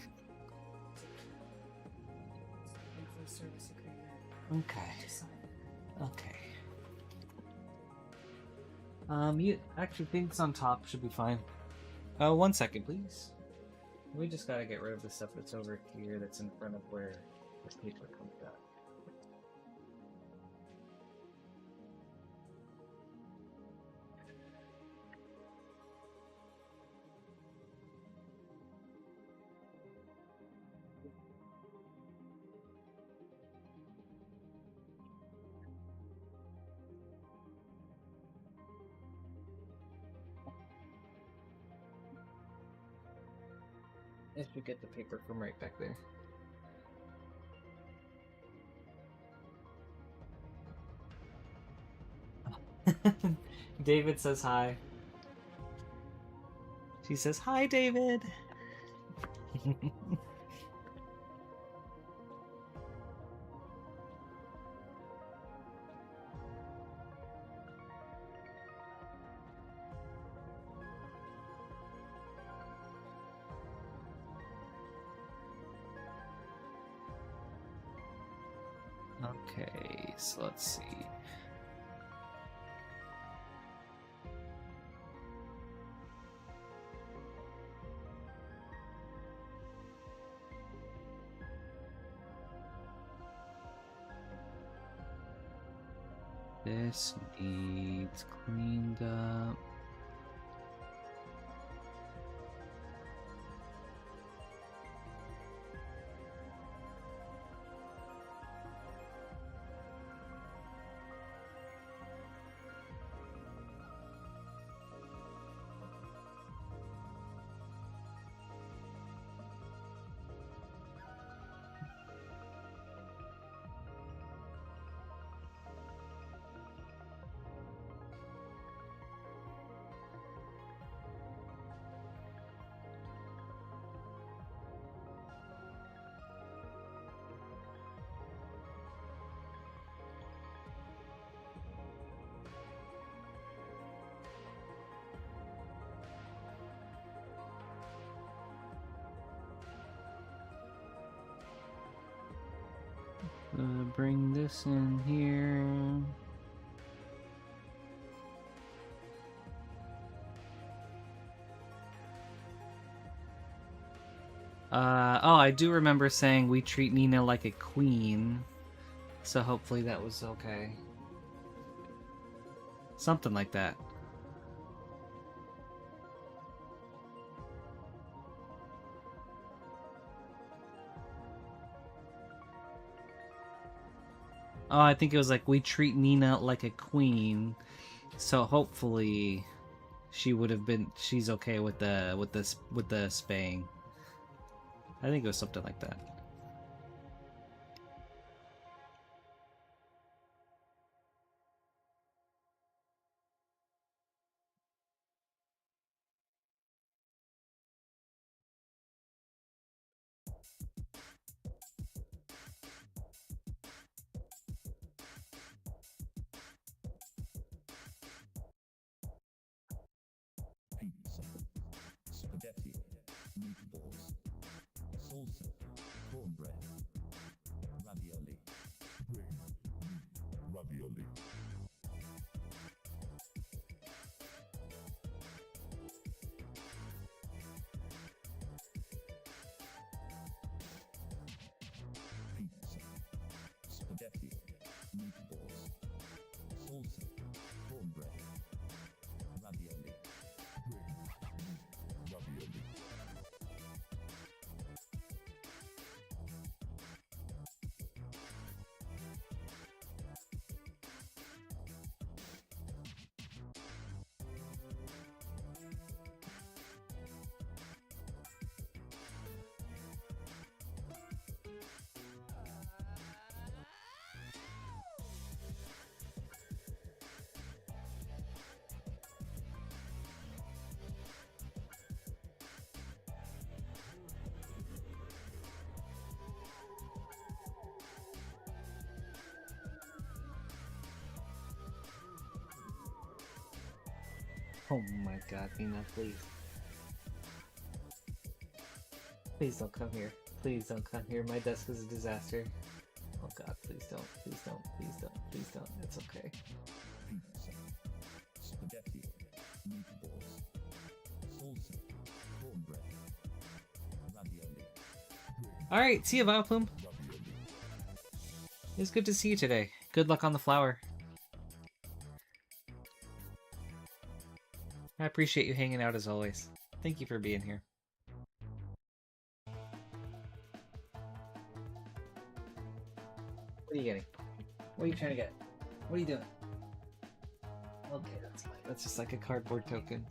Okay. Okay. You actually things on top should be fine. 1 second, please. We just gotta get rid of the stuff that's over here that's in front of where the paper comes out. If we get the paper from right back there. David says hi. She says, hi, David! Okay, so let's see. This needs cleaned up. Bring this in here. Oh, I do remember saying we treat Nina like a queen. So hopefully that was okay. Something like that. Oh, I think it was like we treat Nina like a queen. So hopefully she would have been she's okay with the spaying. I think it was something like that. Pizza, spaghetti, meatballs, salsa, cornbread, ravioli. Bring me ravioli. Pizza, spaghetti, meatballs, salsa, cornbread, ravioli. Bring me ravioli. Oh my god, Nina, please. Please don't come here. Please don't come here. My desk is a disaster. Oh god, please don't. Please don't. Please don't. Please don't. It's okay. Pizza, spaghetti, meatballs, salsa, cornbread, ravioli, Alright, see you, Vileplume. ravioli. It's good to see you today. Good luck on the flower. I appreciate you hanging out as always. Thank you for being here. What are you getting? What are you trying to get? What are you doing? Okay, that's fine. That's just like a cardboard token.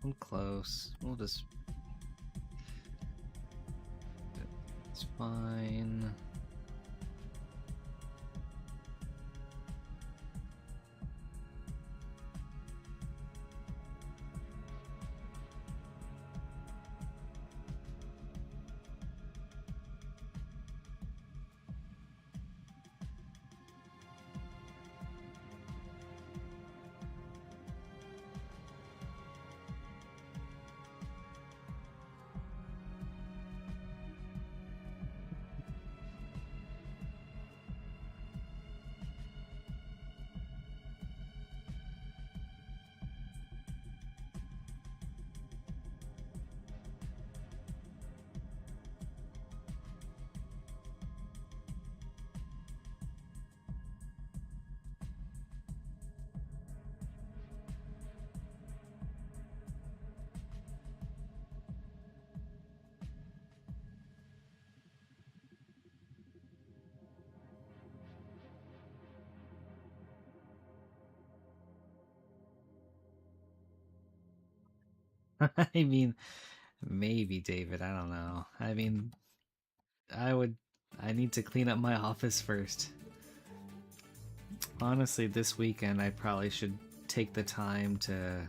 I'm close. We'll just... It's fine. I mean, maybe, David. I don't know. I mean, I need to clean up my office first. Honestly, this weekend I probably should take the time to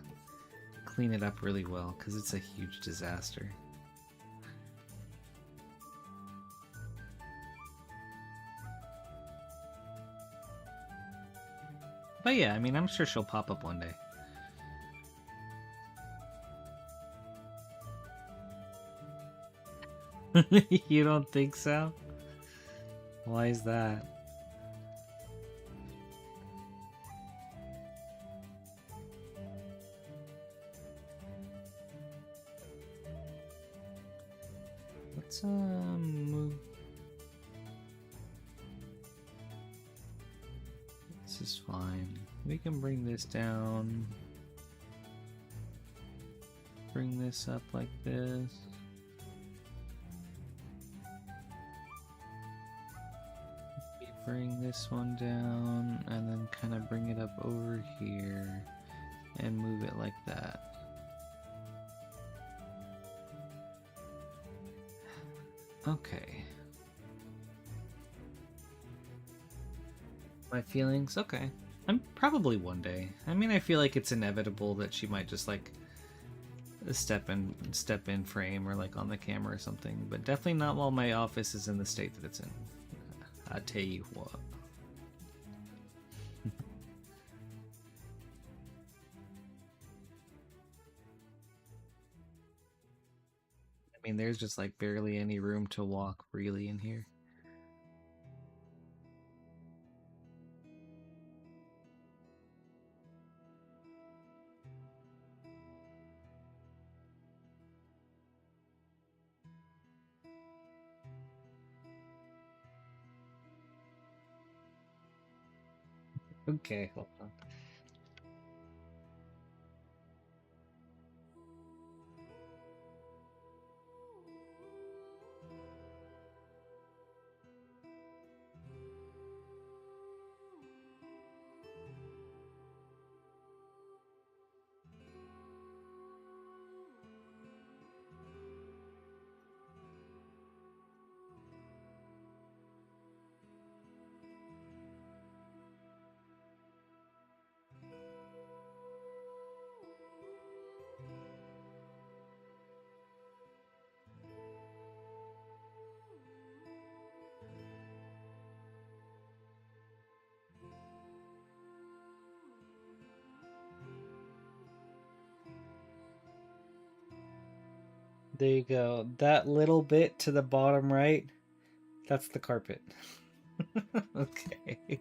clean it up really well, because it's a huge disaster. But yeah, I mean, I'm sure she'll pop up one day. You don't think so? Why is that? Let's move. This is fine. We can bring this down. Bring this up like this. Bring this one down and then kind of bring it up over here and move it like that. Okay. My feelings? Okay. I'm probably one day. I mean, I feel like it's inevitable that she might just like step in frame or like on the camera or something, but definitely not while my office is in the state that it's in. I tell you what. mean, there's just like barely any room to walk really in here. Okay, hold on. There you go. That little bit to the bottom right, that's the carpet. Okay.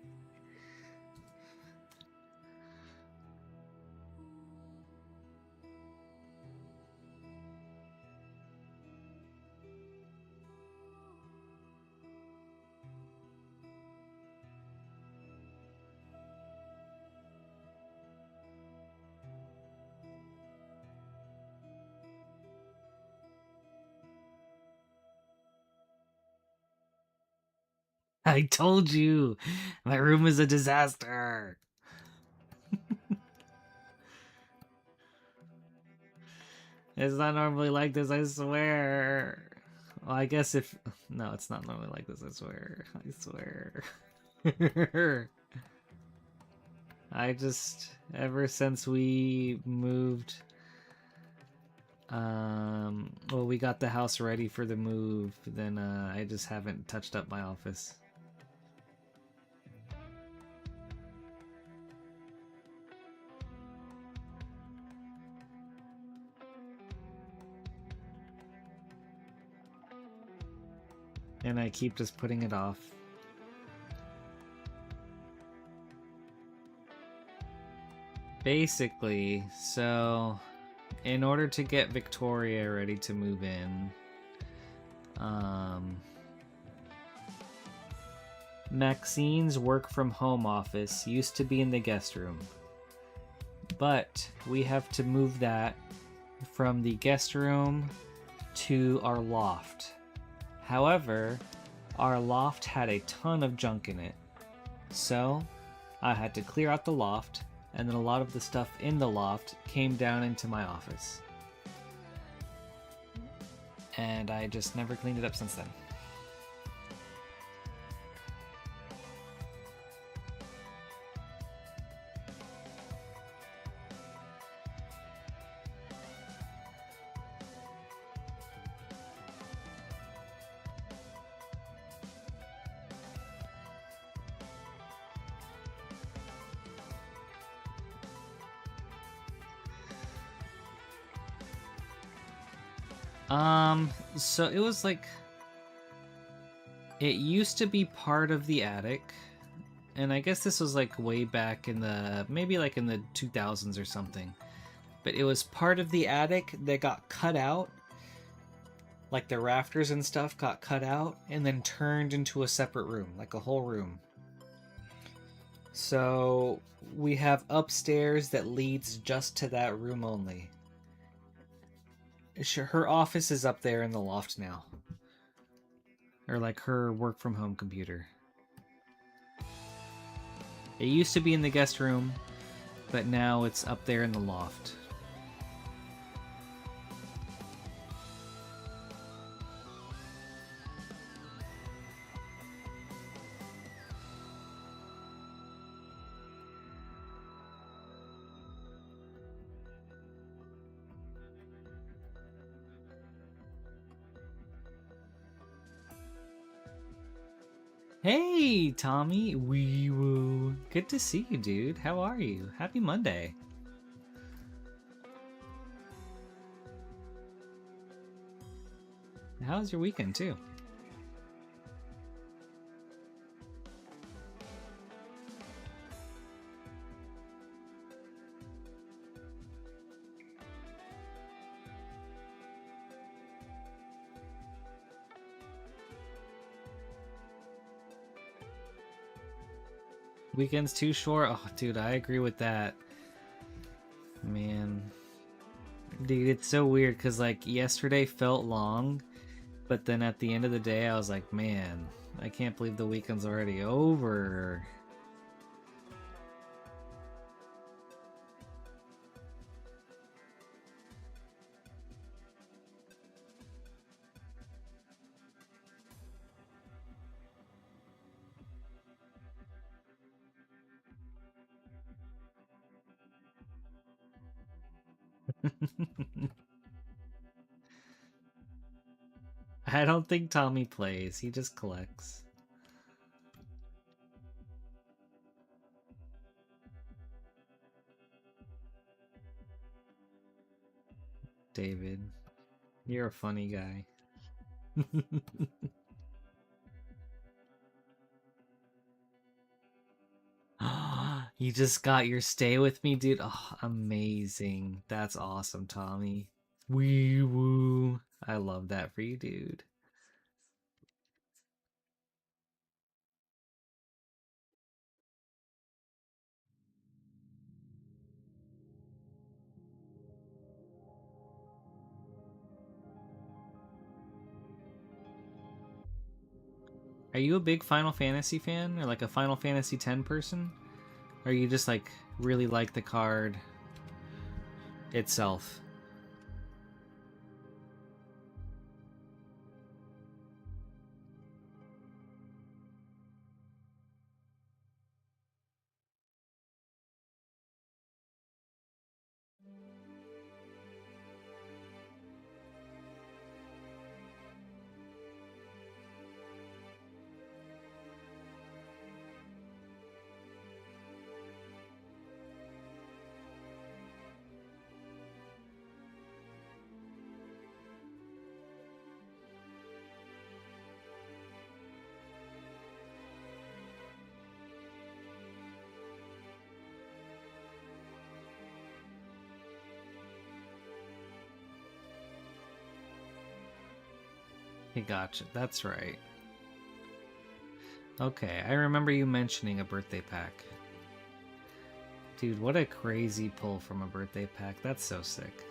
I told you, my room is a disaster. It's not normally like this, I swear. Well, I guess if... No, it's not normally like this, I swear. I swear. I just... Ever since we moved... Well, we got the house ready for the move, then I just haven't touched up my office. And I keep just putting it off. Basically, so in order to get Victoria ready to move in, Maxine's work from home office used to be in the guest room, but we have to move that from the guest room to our loft. However, our loft had a ton of junk in it, so I had to clear out the loft, and then a lot of the stuff in the loft came down into my office. And I just never cleaned it up since then. So it was like... It used to be part of the attic, and I guess this was like way back in the... Maybe like in the 2000s or something. But it was part of the attic that got cut out. Like the rafters and stuff got cut out and then turned into a separate room, like a whole room. So we have upstairs that leads just to that room only. Her office is up there in the loft now. Or like her work from home computer. It used to be in the guest room, but now it's up there in the loft. Hey, Tommy. Wee woo. Good to see you, dude. How are you? Happy Monday. How was your weekend too? Weekend's too short? Oh, dude, I agree with that. Man. Dude, it's so weird because, like, yesterday felt long, but then at the end of the day, I was like, man, I can't believe the weekend's already over. I don't think Tommy plays, he just collects. David, you're a funny guy. You just got your stay with me, dude. Oh, amazing. That's awesome, Tommy. Wee woo. I love that for you, dude. Are you a big Final Fantasy fan or like a Final Fantasy X person? Or you just like really like the card itself? I gotcha. That's right. Okay, I remember you mentioning a birthday pack. Dude, what a crazy pull from a birthday pack. That's so sick.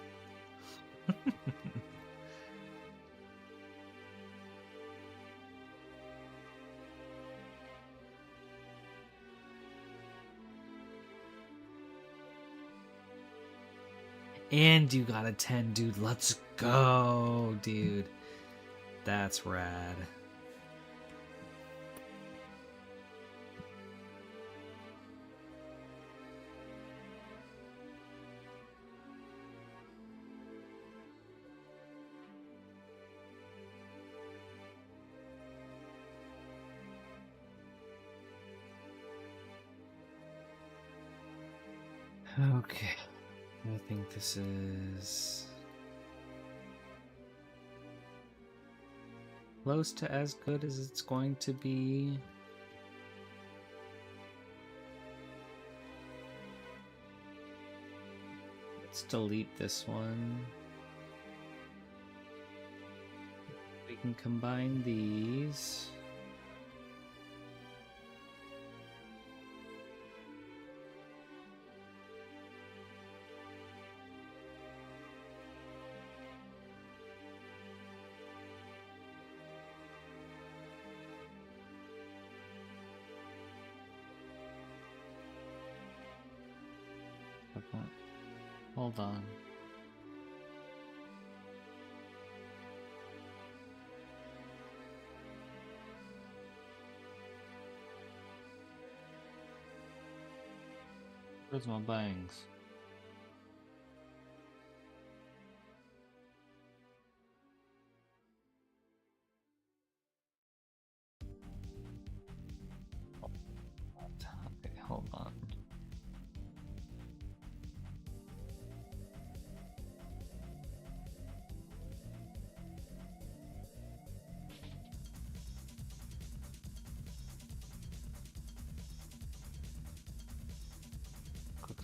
And you got a 10, dude. Let's go, dude. That's rad. Okay. I think this is close to as good as it's going to be. Let's delete this one. We can combine these. Hold on. Where's my bangs? Okay, hold on.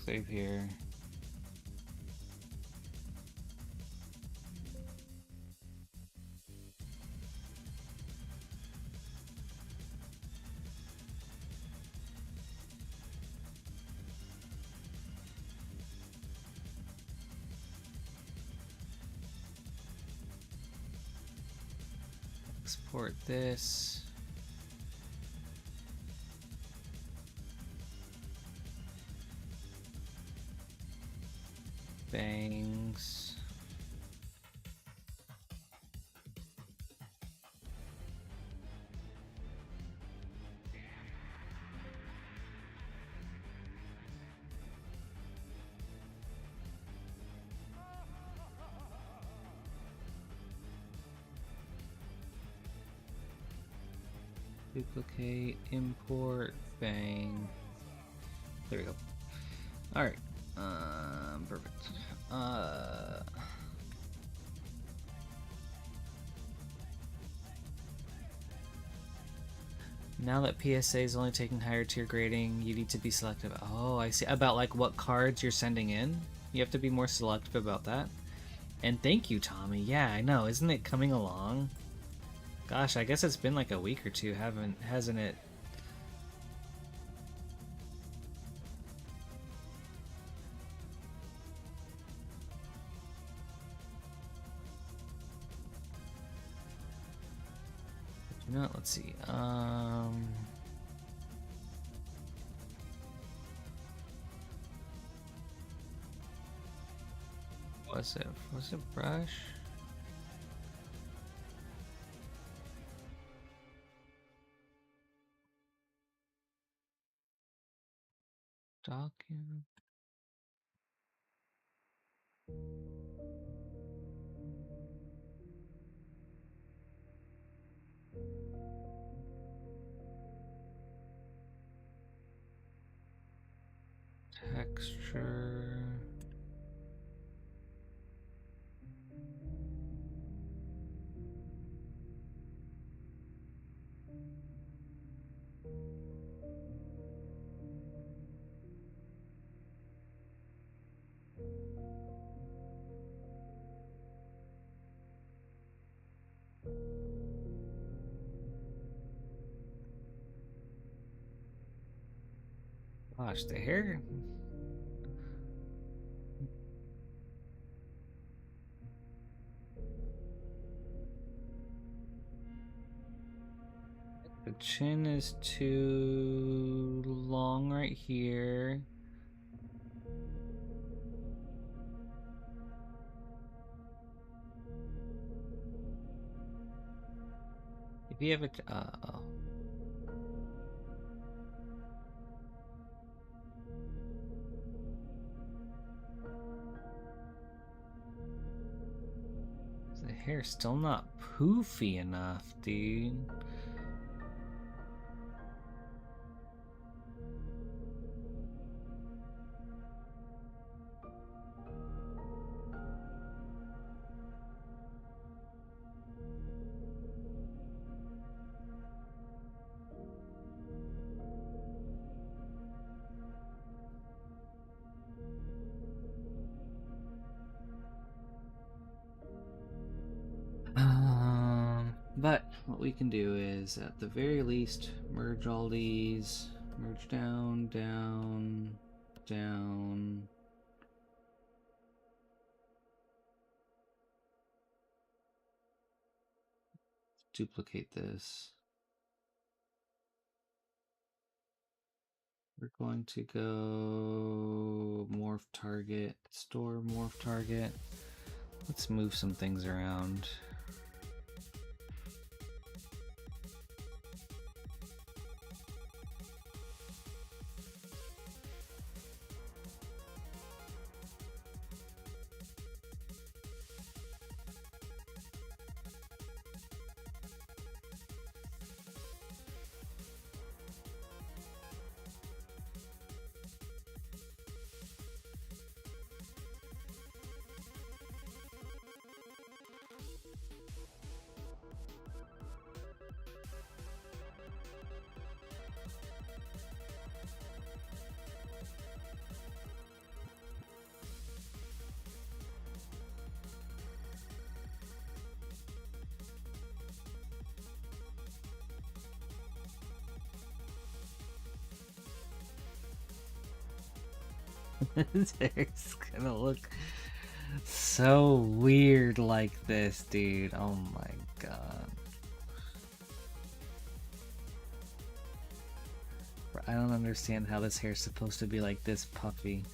Save here. Export this. Bangs. Duplicate, import, bang. There we go. Alright. Perfect. Now that PSA is only taking higher tier grading, you need to be selective. Oh, I see. About like what cards you're sending in? You have to be more selective about that. And thank you, Tommy. Yeah, I know. Isn't it coming along? Gosh, I guess it's been like a week or two, hasn't it? You know what? Let's see. Was it brush? Document. Texture. Gosh, the hair. The chin is too long right here. If you have a the hair's still not poofy enough, dude. But what we can do is, at the very least, merge all these. Merge down, down, down. Duplicate this. We're going to go morph target, store morph target. Let's move some things around. His hair's gonna look so weird like this, dude. Oh my god. I don't understand how this hair's supposed to be like this puffy.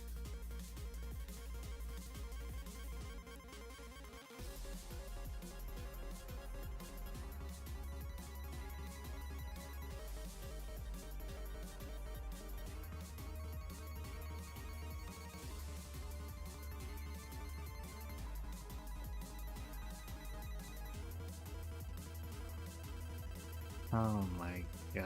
Oh my god.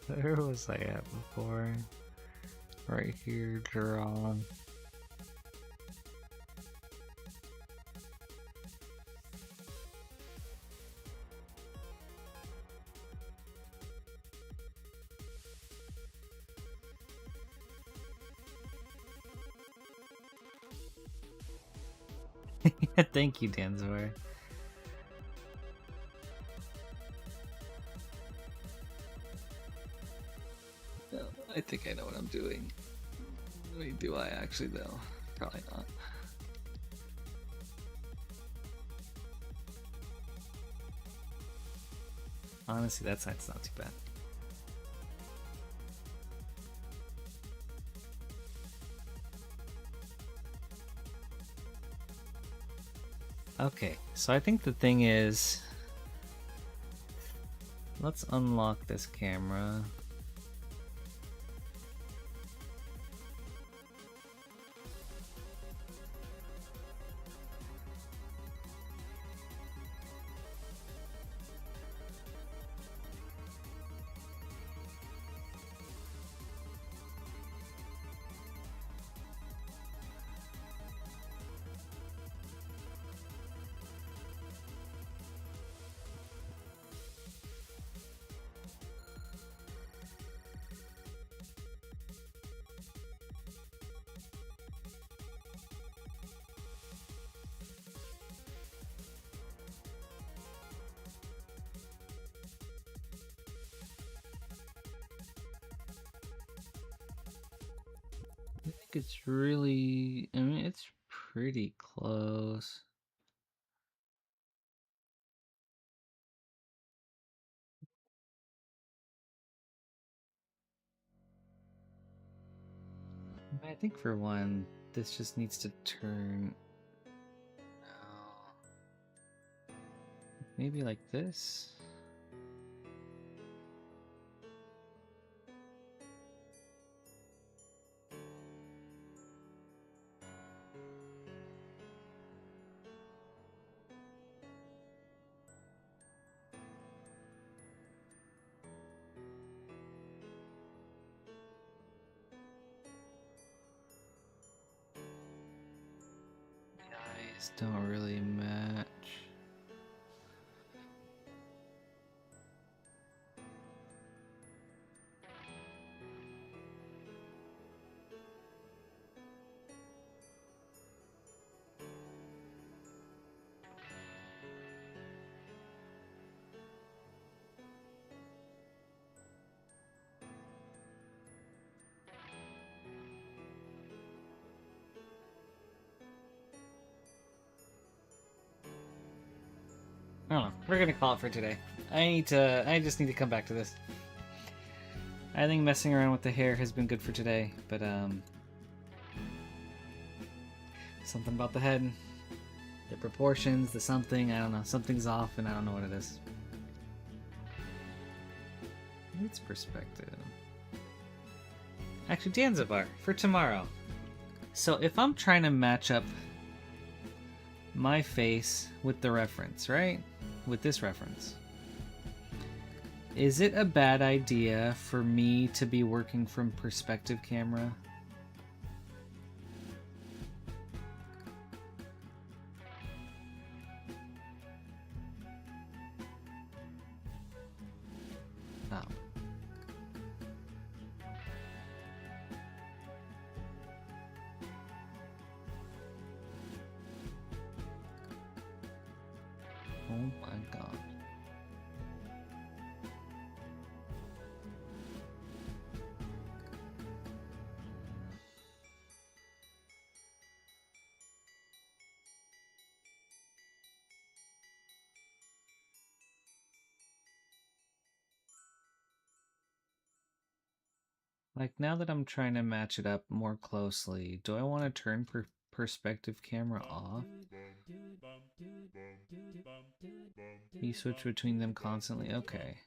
Where was I at before? Right here, drawn. Thank you, Danzor. I think I know what I'm doing. Wait, do I actually though? Probably not. Honestly, that side's not too bad. Okay, so I think the thing is, let's unlock this camera. I think it's really, I mean, it's pretty close. I think for one, this just needs to turn. Maybe like this? Eyes don't really match. I don't know. We're gonna call it for today. I just need to come back to this. I think messing around with the hair has been good for today, but something about the head, the proportions, the something, I don't know. Something's off and I don't know what it is. It's perspective. Actually, Danzibar, for tomorrow. So if I'm trying to match up my face with the reference, right? With this reference. Is it a bad idea for me to be working from perspective camera? Oh. Oh my god. Like, now that I'm trying to match it up more closely, do I want to turn perspective camera off? You switch between them constantly? Okay.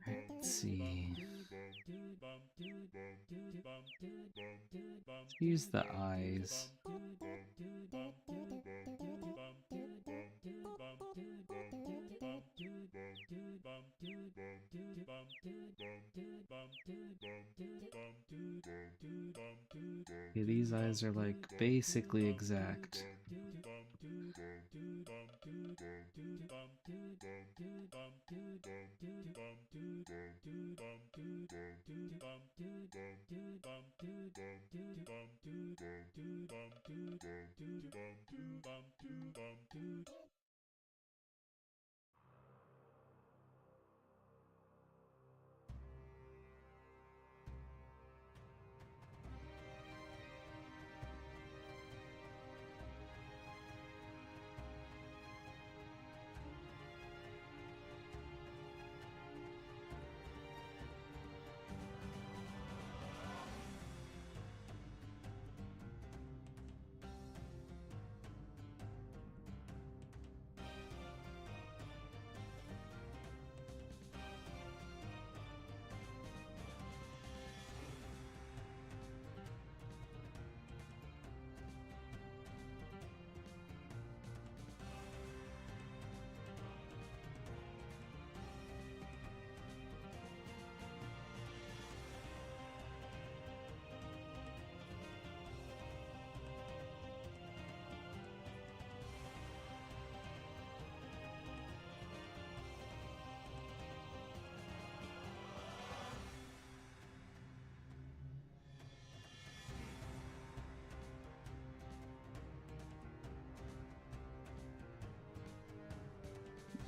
Let's see. Let's use the eyes. Okay, these eyes are like basically exact.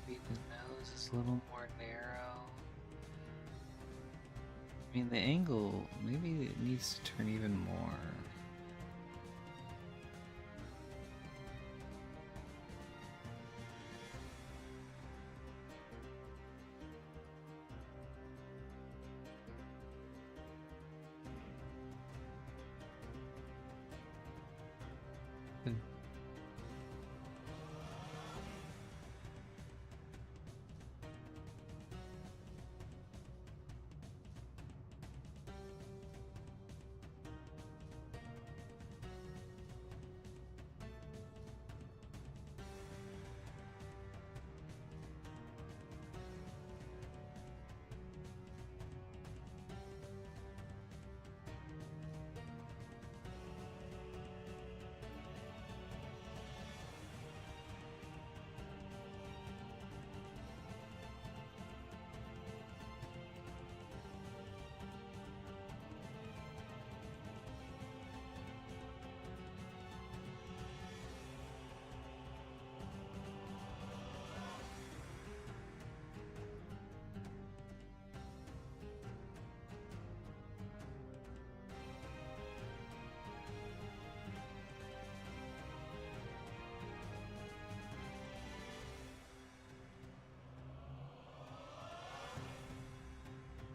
Maybe the nose is a little more narrow. I mean, the angle, maybe it needs to turn even more. Good.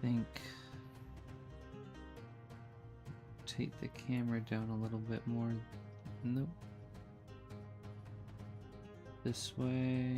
Think take the camera down a little bit more. Nope. This way.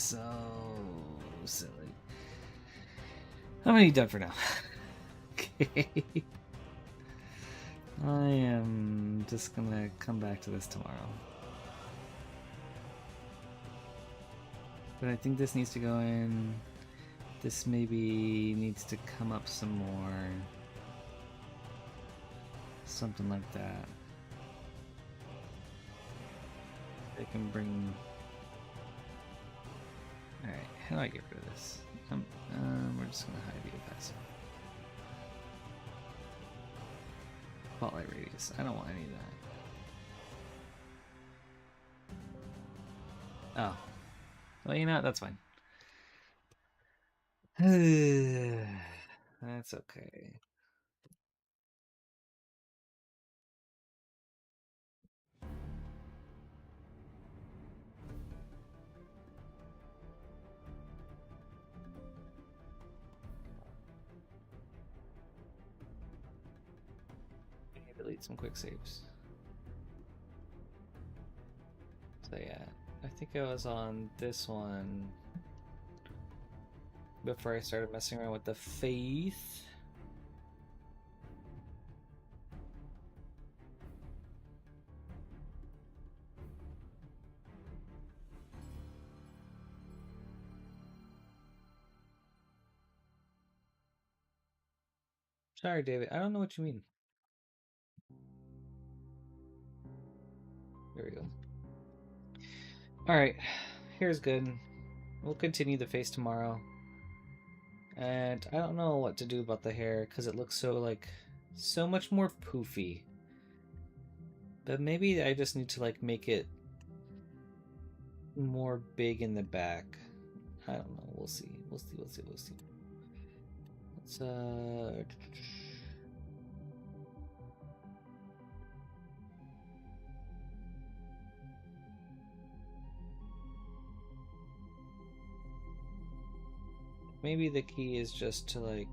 So silly. I'm gonna be done for now. Okay. I am just gonna come back to this tomorrow. But I think this needs to go in. This maybe needs to come up some more. Something like that. I can bring... Alright, how do I get rid of this? We're just gonna hide the opacitor. Spotlight radius. I don't want any of that. Oh. Well, you know what? That's fine. That's okay. Delete some quick saves. So yeah, I think I was on this one before I started messing around with the faith. Sorry, David. I don't know what you mean. There we go. Alright, here's good. We'll continue the face tomorrow. And I don't know what to do about the hair because it looks so, like, so much more poofy. But maybe I just need to, like, make it more big in the back. I don't know. We'll see. We'll see. Let's, maybe the key is just to, like...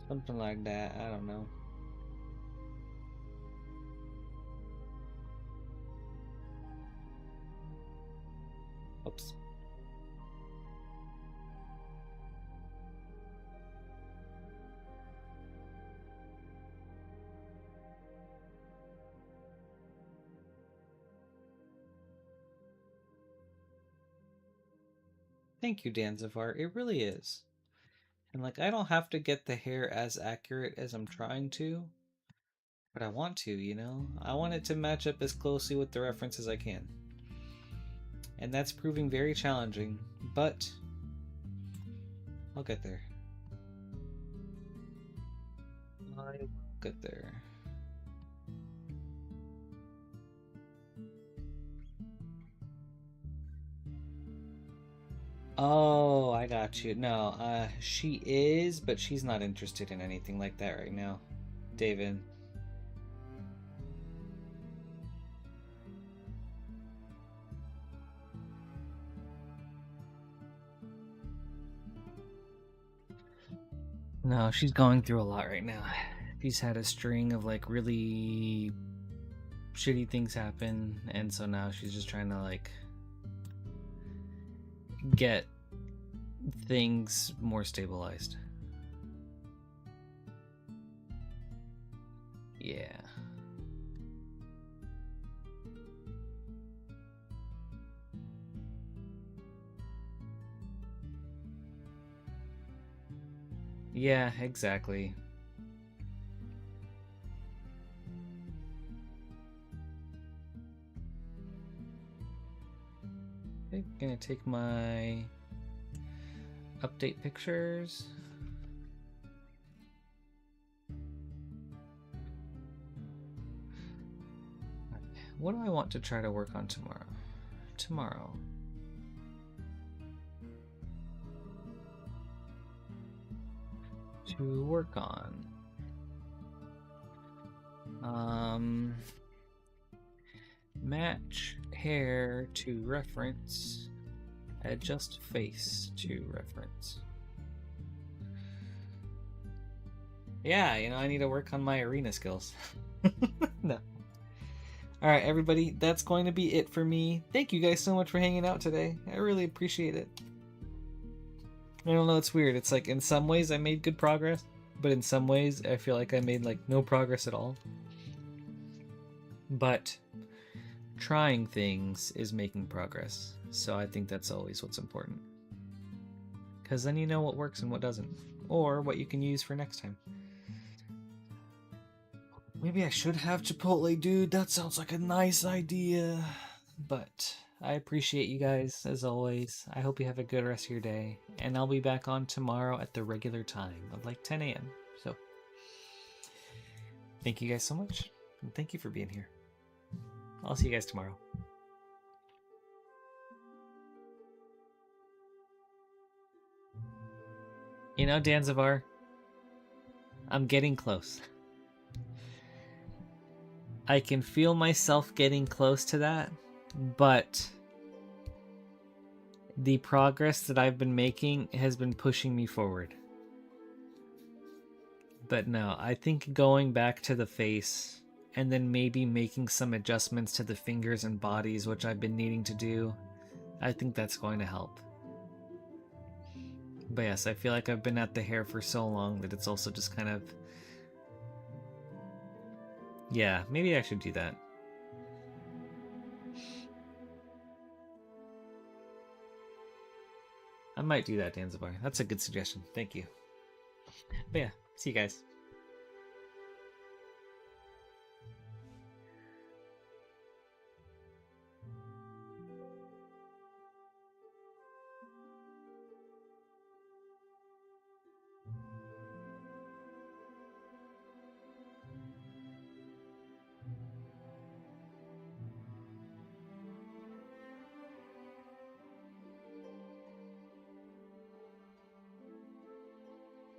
something like that. I don't know. Oops. Thank you, Danzivar. It really is. And, like, I don't have to get the hair as accurate as I'm trying to, but I want to, you know? I want it to match up as closely with the reference as I can. And that's proving very challenging, but I'll get there. I will get there. Oh, I got you. No, she is, but she's not interested in anything like that right now, David. No, she's going through a lot right now. She's had a string of, like, really shitty things happen, and so now she's just trying to, like, get things more stabilized. Yeah. Yeah, exactly. Okay, gonna take my update pictures. What do I want to try to work on tomorrow? To work on. Match hair to reference Adjust face to reference. Yeah, you know, I need to work on my arena skills. No. Alright, everybody, that's going to be it for me. Thank you guys so much for hanging out today. I really appreciate it. I don't know, it's weird. It's like, in some ways I made good progress, but in some ways I feel like I made, like, no progress at all. But trying things is making progress, so I think that's always what's important. Because then you know what works and what doesn't, or what you can use for next time. Maybe I should have Chipotle, dude. That sounds like a nice idea. But I appreciate you guys, as always. I hope you have a good rest of your day. And I'll be back on tomorrow at the regular time of like 10 a.m. So, thank you guys so much. And thank you for being here. I'll see you guys tomorrow. You know, Danzivar, I'm getting close. I can feel myself getting close to that, but the progress that I've been making has been pushing me forward. But no, I think going back to the face and then maybe making some adjustments to the fingers and bodies, which I've been needing to do, I think that's going to help. But yes, I feel like I've been at the hair for so long that it's also just kind of... Yeah, maybe I should do that. I might do that, Danzibar. That's a good suggestion. Thank you. But yeah, see you guys.